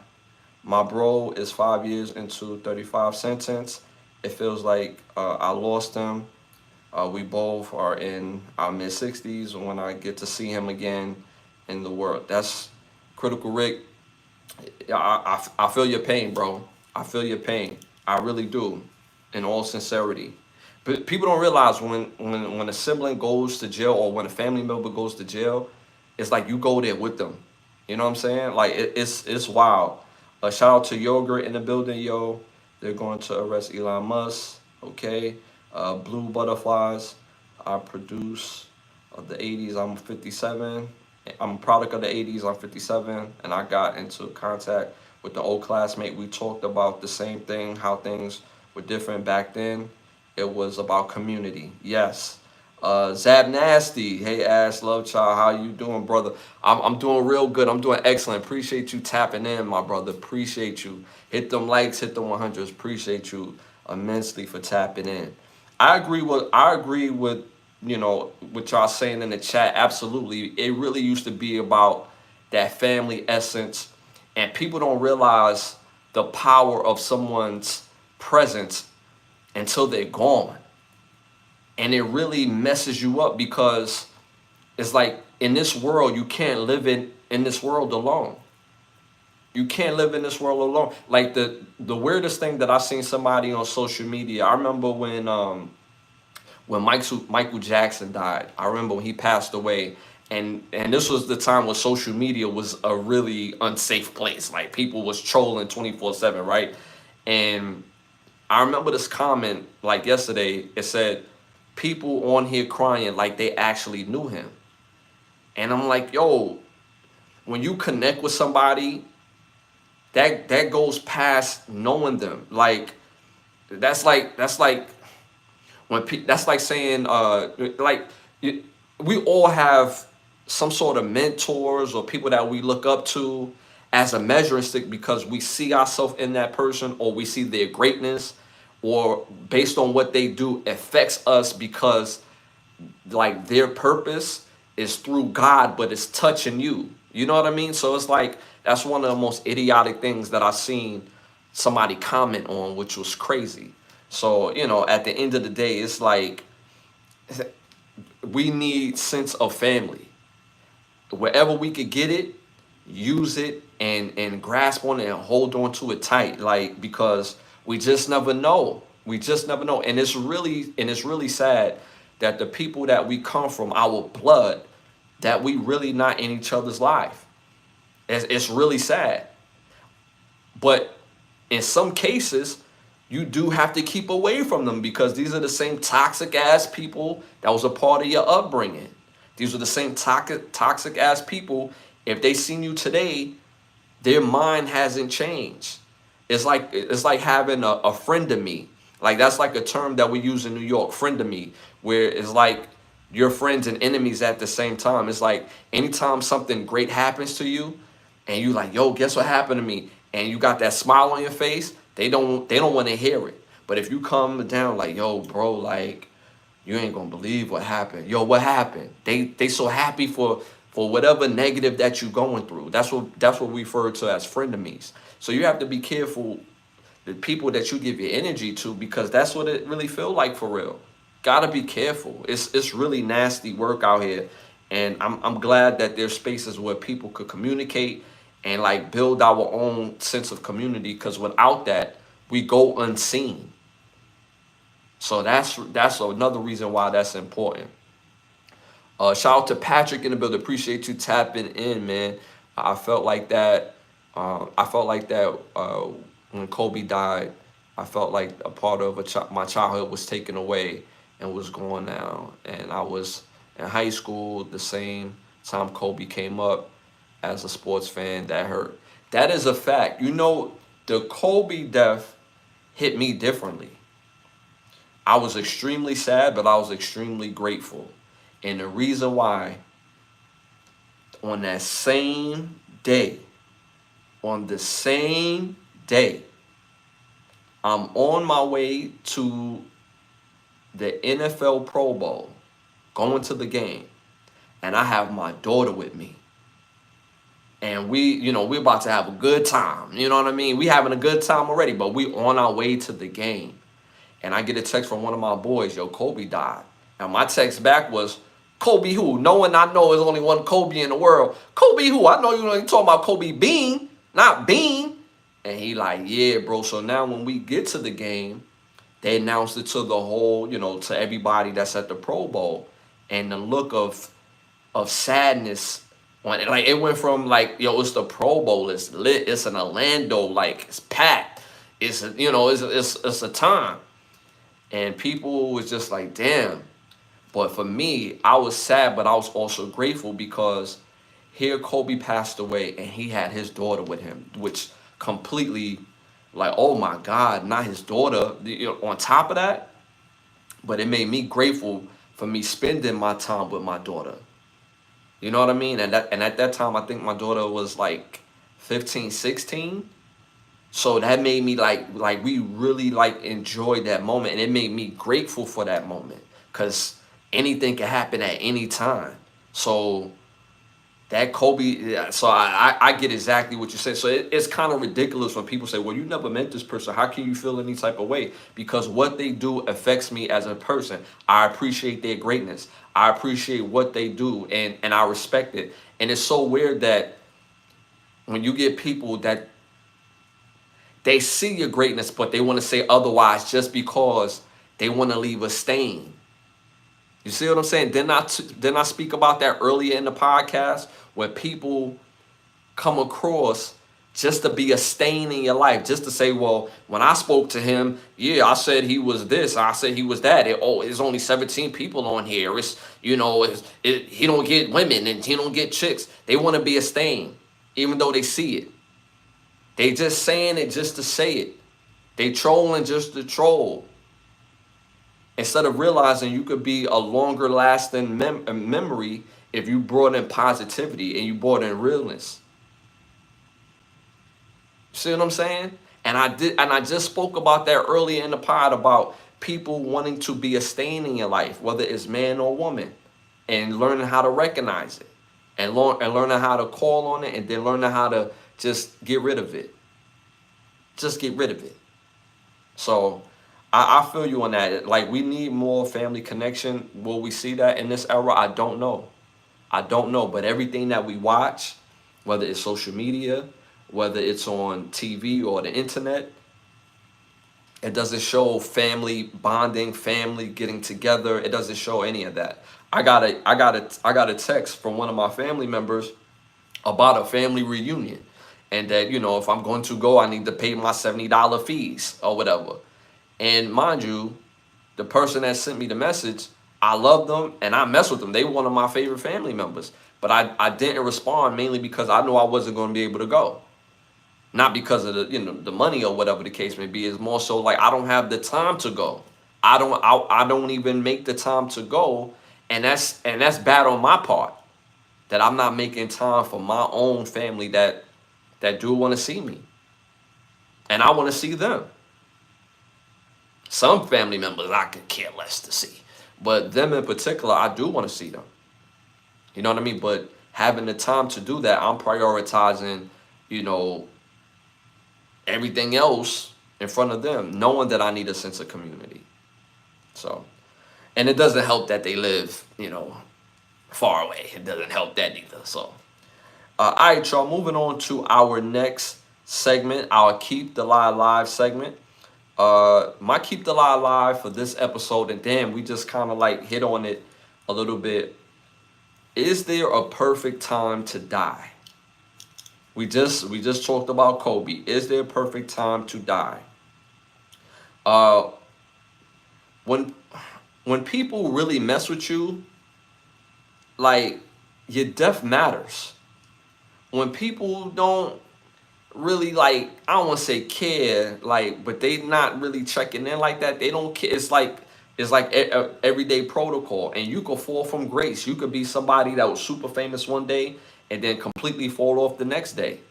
bro is 5 years into 35 sentence. It feels like I lost him. We both are in our mid 60s when I get to see him again in the world. That's Critical Rick. I feel your pain, bro. I feel your pain. I really do, in all sincerity. But people don't realize when a sibling goes to jail or when a family member goes to jail, it's like you go there with them. You know what I'm saying? Like it's wild. Shout out to Yogurt in the building, yo. They're going to arrest Elon Musk. Okay. Blue Butterflies. I produce the 80s. I'm 57. I'm a product of the 80s. I'm 57. And I got into contact with the old classmate. We talked about the same thing, how things were different back then. It was about community. Yes. Zab Nasty, hey Ash, Lovechild, how you doing, brother? I'm doing real good. I'm doing excellent. Appreciate you tapping in, my brother. Appreciate you. Hit them likes, hit them 100s. Appreciate you immensely for tapping in. I agree with what y'all saying in the chat. Absolutely, it really used to be about that family essence, and people don't realize the power of someone's presence until they're gone. And it really messes you up because it's like in this world, you can't live in this world alone. You can't live in this world alone. Like the weirdest thing that I seen somebody on social media, I remember when Michael Jackson died. I remember when he passed away. And this was the time when social media was a really unsafe place. Like people was trolling 24/7, right? And I remember this comment like yesterday. It said, people on here crying like they actually knew him. And I'm like, yo, when you connect with somebody, that goes past knowing them. Like that's like that's like saying we all have some sort of mentors or people that we look up to as a measuring stick because we see ourselves in that person or we see their greatness or based on what they do affects us because like their purpose is through God, but it's touching you. You know what I mean? So it's like, that's one of the most idiotic things that I've seen somebody comment on, which was crazy. So, at the end of the day, it's like, we need sense of family. Wherever we could get it, use it and grasp on it and hold on to it tight. Like, because we just never know. We just never know. And it's really sad that the people that we come from, our blood, that we really not in each other's life. It's really sad. But in some cases, you do have to keep away from them because these are the same toxic ass people that was a part of your upbringing. These are the same toxic ass people. If they seen you today, their mind hasn't changed. It's like having a friend of me. Like that's like a term that we use in New York, friend of me, where it's like you're friends and enemies at the same time. It's like anytime something great happens to you and you like, yo, guess what happened to me? And you got that smile on your face, they don't want to hear it. But if you come down like, yo, bro, like you ain't gonna believe what happened. Yo, what happened? They so happy for whatever negative that you're going through. That's what we refer to as frenemies. So you have to be careful the people that you give your energy to because that's what it really feel like for real. Gotta be careful. It's really nasty work out here. And I'm glad that there's spaces where people could communicate and like build our own sense of community because without that, we go unseen. So that's another reason why that's important. Shout out to Patrick in the building. Appreciate you tapping in, man. I felt like that. When Kobe died, I felt like a part of my childhood was taken away and was gone now. And I was in high school the same time Kobe came up. As a sports fan, that hurt. That is a fact. You know, the Kobe death hit me differently. I was extremely sad, but I was extremely grateful. And the reason why, on that same day, on the same day, I'm on my way to the NFL Pro Bowl, going to the game, and I have my daughter with me. And we're about to have a good time. You know what I mean? We having a good time already, but we on our way to the game. And I get a text from one of my boys, yo, Kobe died. And my text back was, Kobe who? No one I know is only one Kobe in the world. Kobe who? I know you talking about Kobe Bean, not Bean. And he like, yeah, bro. So now when we get to the game, they announced it to the whole, to everybody that's at the Pro Bowl. And the look of sadness on it, like it went from like, yo, it's the Pro Bowl, it's lit, it's in Orlando, like it's packed, it's it's a time, and people was just like, damn. But for me, I was sad, but I was also grateful because here Kobe passed away and he had his daughter with him, which completely, like, oh my God, not his daughter. On top of that, but it made me grateful for me spending my time with my daughter. You know what I mean? And at that time, I think my daughter was like 15, 16. So that made me like we really like enjoyed that moment, and it made me grateful for that moment because anything can happen at any time. So that Kobe, yeah, so I get exactly what you said. So it's kind of ridiculous when people say, well, you never met this person. How can you feel any type of way? Because what they do affects me as a person. I appreciate their greatness. I appreciate what they do, and I respect it. And it's so weird that when you get people that they see your greatness, but they want to say otherwise just because they want to leave a stain. You see what I'm saying? Didn't I speak about that earlier in the podcast where people come across just to be a stain in your life, just to say, well, when I spoke to him, yeah, I said he was this, I said he was that. There's only 17 people on here. He don't get women and he don't get chicks. They want to be a stain, even though they see it. They just saying it just to say it. They trolling just to troll. Instead of realizing you could be a longer lasting memory if you brought in positivity and you brought in realness. See what I'm saying? And I just spoke about that earlier in the pod about people wanting to be a stain in your life, whether it's man or woman, and learning how to recognize it, and learning how to call on it, and then learning how to just get rid of it. Just get rid of it. So I feel you on that. Like, we need more family connection. Will we see that in this era? I don't know. But everything that we watch, whether it's social media, whether it's on TV or the internet, it doesn't show family bonding, family getting together. It doesn't show any of that. I got a text from one of my family members about a family reunion, and that, if I'm going to go, I need to pay my $70 fees or whatever. And mind you, the person that sent me the message, I love them and I mess with them. They were one of my favorite family members. But I didn't respond mainly because I knew I wasn't going to be able to go. Not because of the money or whatever the case may be. It's more so like I don't have the time to go. I don't even make the time to go, and that's bad on my part. That I'm not making time for my own family that do want to see me. And I want to see them. Some family members I could care less to see. But them in particular, I do want to see them. You know what I mean? But having the time to do that, I'm prioritizing, everything else in front of them, knowing that I need a sense of community. So, and it doesn't help that they live, far away. It doesn't help that either. So, all right, y'all, moving on to our next segment, our Keep the Lie Alive segment. My Keep the Lie Alive for this episode, and damn, we just kind of like hit on it a little bit. Is there a perfect time to die? We just talked about Kobe. Is there a perfect time to die? Uh, when when people really mess with you, like, your death matters. When people don't really, like, I don't want to say care, like, but they not really checking in like that. They don't care. It's like everyday protocol, and you could fall from grace. You could be somebody that was super famous one day and then completely fall off the next day.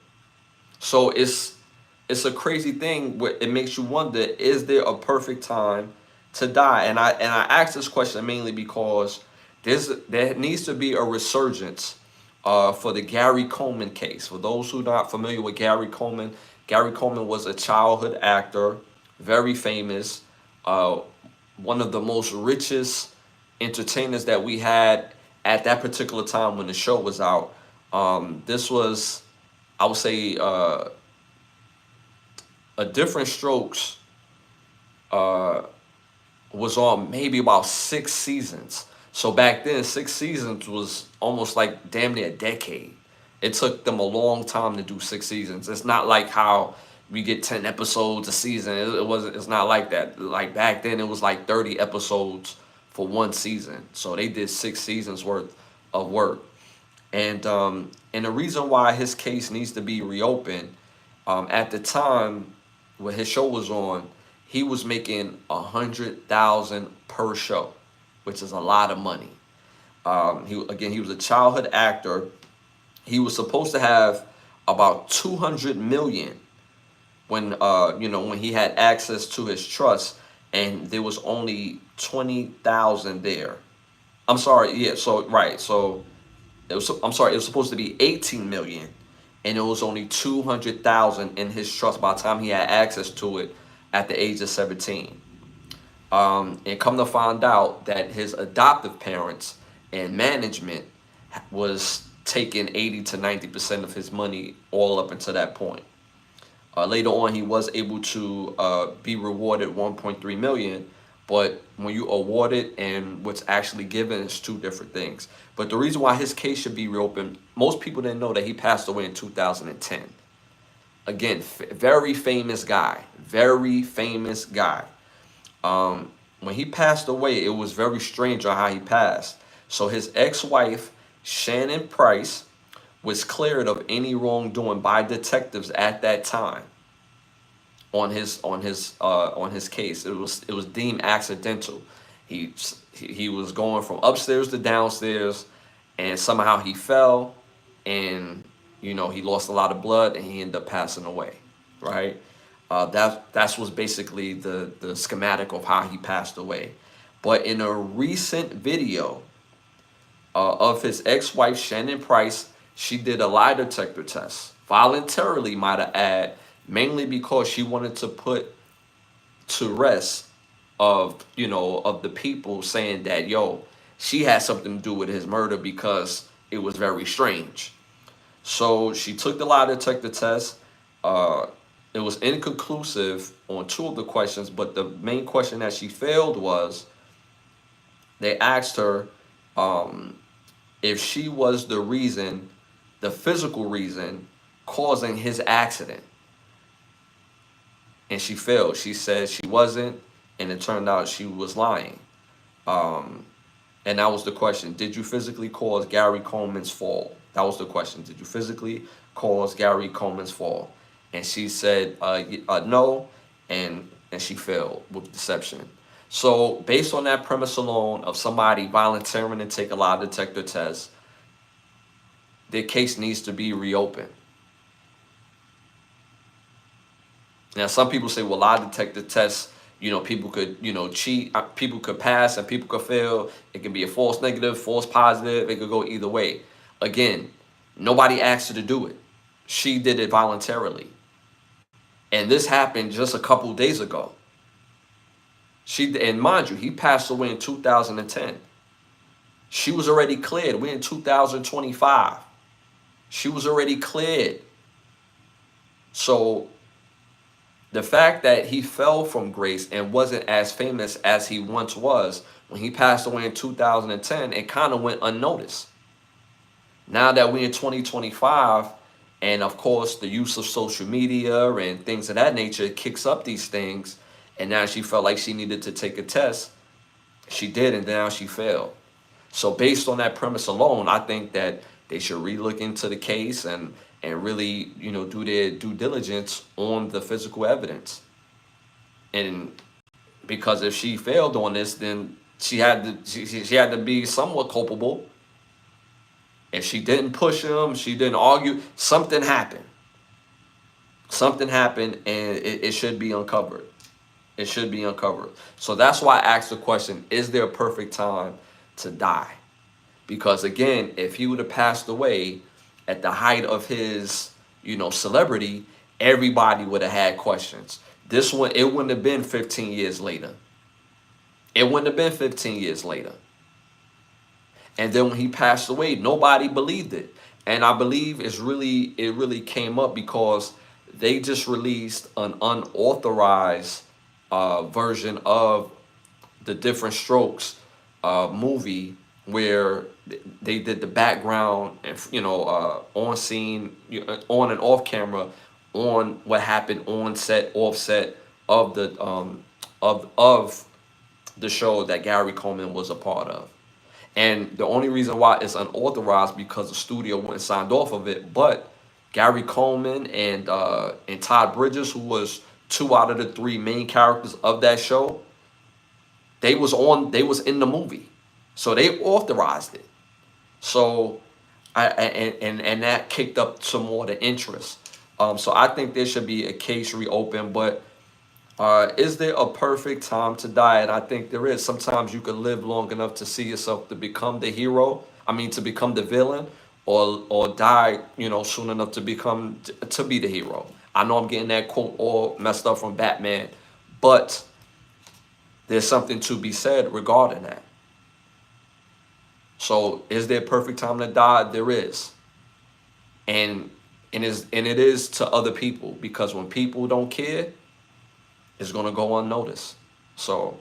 So it's a crazy thing where it makes you wonder, is there a perfect time to die? And I ask this question mainly because there needs to be a resurgence for the Gary Coleman case. For those who are not familiar with Gary Coleman was a childhood actor, very famous, uh, one of the most richest entertainers that we had at that particular time when the show was out. This was, I would say, a Different Strokes uh, was on maybe about 6 seasons. So back then, 6 seasons was almost like damn near a decade. It took them a long time to do 6 seasons. It's not like how we get 10 episodes a season. It wasn't. It's not like that. Like back then, it was like 30 episodes for one season. So they did 6 seasons worth of work. And the reason why his case needs to be reopened, at the time when his show was on, he was making 100,000 per show, which is a lot of money. He was a childhood actor. He was supposed to have about 200 million when when he had access to his trust, and there was only 20,000 there. I'm sorry, yeah. So right, so I'm sorry, it was supposed to be 18 million, and it was only 200,000 in his trust by the time he had access to it at the age of 17. And come to find out that his adoptive parents and management was taking 80 to 90% of his money all up until that point. Later on, he was able to be rewarded 1.3 million, but when you award it and what's actually given is two different things. But the reason why his case should be reopened, most people didn't know that he passed away in 2010. Again, very famous guy, very famous guy. When he passed away, it was very strange on how he passed. So his ex-wife, Shannon Price, was cleared of any wrongdoing by detectives at that time on his case. It was deemed accidental. He was going from upstairs to downstairs, and somehow he fell, and he lost a lot of blood, and he ended up passing away. Right. That's was basically the schematic of how he passed away. But in a recent video of his ex-wife Shannon Price, she did a lie detector test voluntarily, might I add, mainly because she wanted to put to rest of the people saying that, yo, she had something to do with his murder because it was very strange. So she took the lie detector test. It was inconclusive on two of the questions, but the main question that she failed was, they asked her if she was the reason, the physical reason causing his accident. And she failed. She said she wasn't, and it turned out she was lying. And that was the question. Did you physically cause Gary Coleman's fall? That was the question. Did you physically cause Gary Coleman's fall? And she said no, and she failed with deception. So based on that premise alone of somebody volunteering to take a lie detector test, their case needs to be reopened. Now, some people say, well, lie detector tests, people could, cheat, people could pass and people could fail. It can be a false negative, false positive. It could go either way. Again, nobody asked her to do it. She did it voluntarily. And this happened just a couple days ago. And mind you, he passed away in 2010. She was already cleared. We're in 2025. She was already cleared. So the fact that he fell from grace and wasn't as famous as he once was when he passed away in 2010, it kind of went unnoticed. Now that we're in 2025, and of course the use of social media and things of that nature kicks up these things, and now she felt like she needed to take a test. She did, and now she failed. So based on that premise alone, I think that they should relook into the case and really, do their due diligence on the physical evidence. And because if she failed on this, then she had to be somewhat culpable. If she didn't push him, she didn't argue, something happened. Something happened, and it should be uncovered. It should be uncovered. So that's why I asked the question, is there a perfect time to die? Because again, if he would have passed away at the height of his, celebrity, everybody would have had questions. This one, it wouldn't have been 15 years later. It wouldn't have been 15 years later. And then when he passed away, nobody believed it. And I believe it really came up because they just released an unauthorized version of the Different Strokes movie, where they did the background and on scene, on and off camera, on what happened on set, off set of the of the show that Gary Coleman was a part of. And the only reason why it's unauthorized because the studio went and signed off of it. But Gary Coleman and Todd Bridges, who was 2 out of the 3 main characters of that show, they was in the movie, so they authorized it. So and that kicked up some more of the interest. So I think there should be a case reopened. But is there a perfect time to die? And I think there is. Sometimes you can live long enough to see yourself to become the hero. I mean, to become the villain, or die, soon enough to be the hero. I know I'm getting that quote all messed up from Batman, but there's something to be said regarding that. So, is there a perfect time to die? There is, and it is to other people, because when people don't care, it's gonna go unnoticed. So,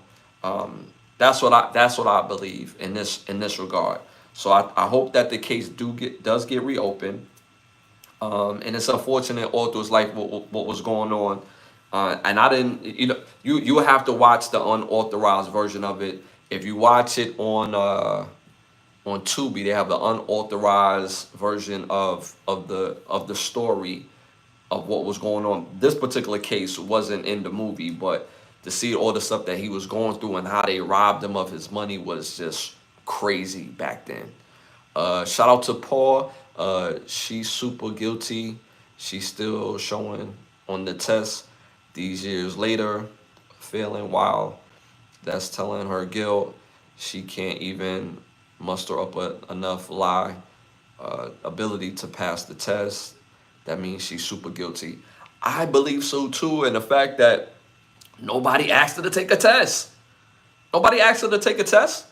that's what I believe in this regard. So I hope that the case does get reopened. And it's unfortunate all through his life what was going on. And I didn't, you have to watch the unauthorized version of it. If you watch it on Tubi, they have the unauthorized version of the story of what was going on. This particular case wasn't in the movie, but to see all the stuff that he was going through and how they robbed him of his money was just crazy back then. Shout out to Paul. She's super guilty. She's still showing on the test these years later, failing, while that's telling her guilt. She can't even muster up enough ability to pass the test. That means she's super guilty. I believe so too, and the fact that nobody asked her to take a test. Nobody asked her to take a test.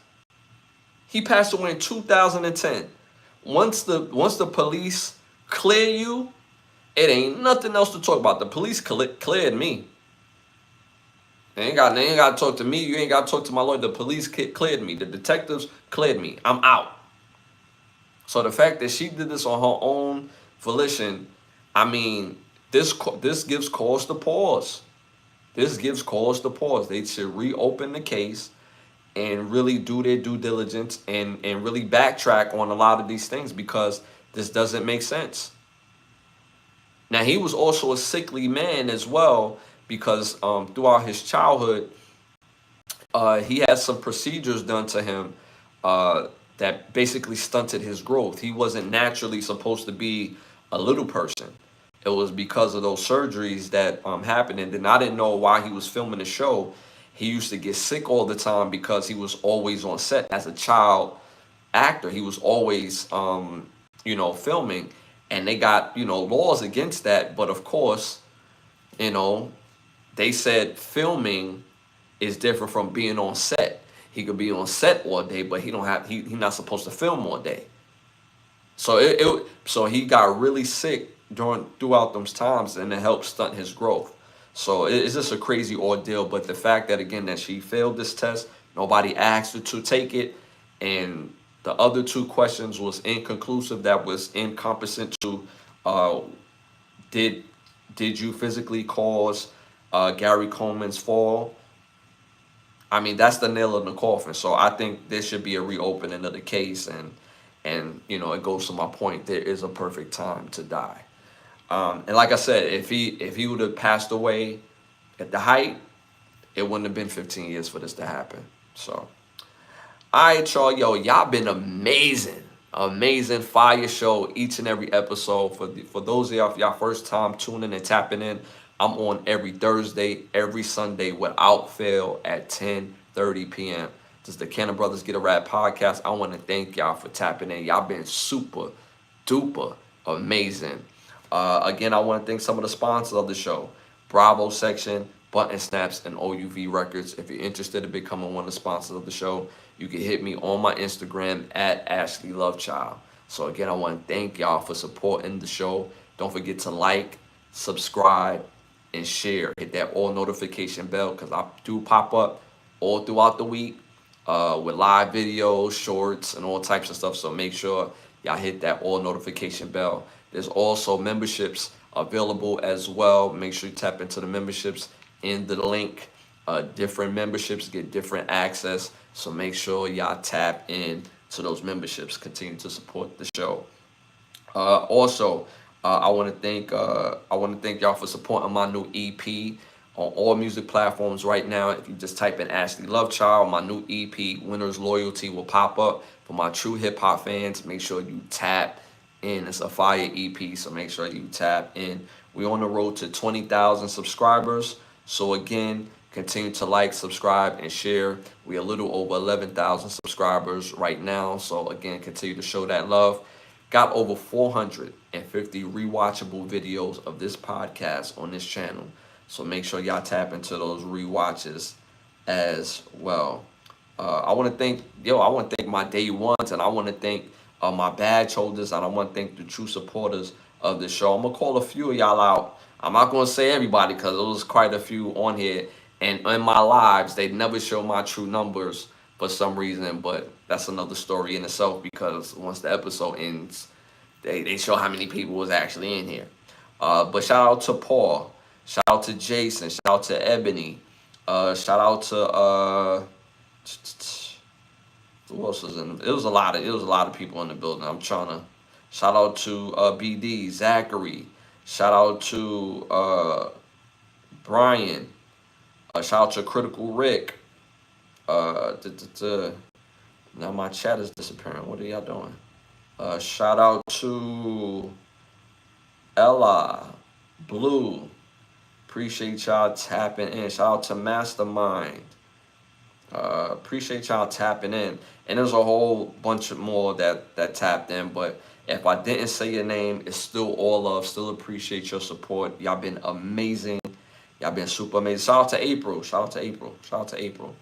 He passed away in 2010. Once the police clear you, it ain't nothing else to talk about. The police cleared me. They ain't got to talk to me. You ain't got to talk to my lawyer. The police cleared me. The detectives cleared me. I'm out. So the fact that she did this on her own volition, I mean, this gives cause to pause. This gives cause to pause. They should reopen the case and really do their due diligence and really backtrack on a lot of these things, because this doesn't make sense. Now, he was also a sickly man as well, because throughout his childhood, he had some procedures done to him that basically stunted his growth. He wasn't naturally supposed to be a little person. It was because of those surgeries that happened. And then I didn't know why he was filming the show. He used to get sick all the time because he was always on set. As a child actor, he was always, filming. And they got, laws against that. But of course, they said filming is different from being on set. He could be on set all day, but he's not supposed to film all day. So so he got really sick throughout those times, and it helped stunt his growth. So it's just a crazy ordeal. But the fact that, again, that she failed this test, nobody asked her to take it, and the other 2 questions was inconclusive. That was incompetent to did you physically cause Gary Coleman's fall. I mean, that's the nail in the coffin. So I think there should be a reopening of the case, and you know, it goes to my point. There is a perfect time to die. And like I said, if he would have passed away at the height, it wouldn't have been 15 years for this to happen. So, all right, y'all. Yo, y'all been amazing. Amazing fire show each and every episode. For those of y'all first time tuning and tapping in, I'm on every Thursday, every Sunday without fail at 10:30 p.m. This is the Cannon Brothers Get a Rap podcast. I want to thank y'all for tapping in. Y'all been super duper amazing. Again, I want to thank some of the sponsors of the show: Bravo Section, Button Snaps, and OUV Records. If you're interested in becoming one of the sponsors of the show, you can hit me on my Instagram at Ashley Lovechild. So again, I want to thank y'all for supporting the show. Don't forget to like, subscribe, and share. Hit that all notification bell, because I do pop up all throughout the week with live videos, shorts, and all types of stuff. So make sure y'all hit that all notification bell. There's also memberships available as well. Make sure you tap into the memberships in the link. Different memberships get different access. So make sure y'all tap in to those memberships. Continue to support the show. Also, I want to thank y'all for supporting my new EP on all music platforms right now. If you just type in Ashley Lovechild, my new EP, Winner's Loyalty, will pop up. For my true hip hop fans, make sure you tap in. It's a fire EP, so make sure you tap in. We're on the road to 20,000 subscribers. So again, continue to like, subscribe, and share. We're a little over 11,000 subscribers right now. So again, continue to show that love. Got over 450 rewatchable videos of this podcast on this channel. So make sure y'all tap into those rewatches as well. I want to thank my day ones, and I want to thank my badge holders, and I want to thank the true supporters of the show. I'm gonna call a few of y'all out. I'm not gonna say everybody, because there was quite a few on here, and in my lives they never show my true numbers for some reason. But that's another story in itself, because once the episode ends, they show how many people was actually in here. But shout out to Paul, shout out to Jason, shout out to Ebony, shout out to who else was in? It was a lot of people in the building. I'm trying to shout out to BD, Zachary, shout out to Brian, shout out to Critical Rick. Now my chat is disappearing. What are y'all doing? Shout out to Ella, Blue. Appreciate y'all tapping in. Shout out to Mastermind. Appreciate y'all tapping in. And there's a whole bunch of more that tapped in. But if I didn't say your name, it's still all love. Still appreciate your support. Y'all been amazing. Y'all been super amazing. Shout out to April. Shout out to April. Shout out to April.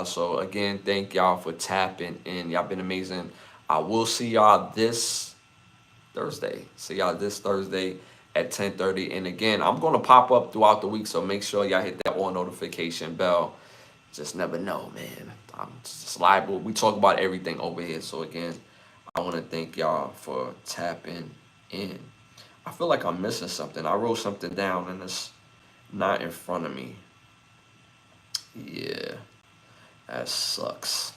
So again, thank y'all for tapping in. Y'all been amazing. I will see y'all this Thursday. See y'all this Thursday at 10:30. And again, I'm going to pop up throughout the week, so make sure y'all hit that all notification bell. Just never know, man. I'm just liable. We talk about everything over here. So again, I want to thank y'all for tapping in. I feel like I'm missing something. I wrote something down and it's not in front of me. Yeah, that sucks.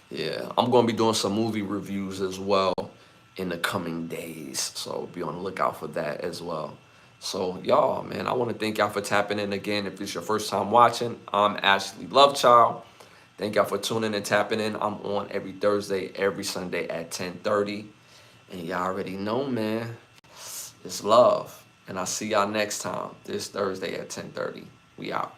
Yeah, I'm going to be doing some movie reviews as well in the coming days. So be on the lookout for that as well. So y'all, man, I want to thank y'all for tapping in again. If this is your first time watching, I'm Ashley Lovechild. Thank y'all for tuning and tapping in. I'm on every Thursday, every Sunday at 10:30. And y'all already know, man, it's love. And I'll see y'all next time, this Thursday at 10:30. We out.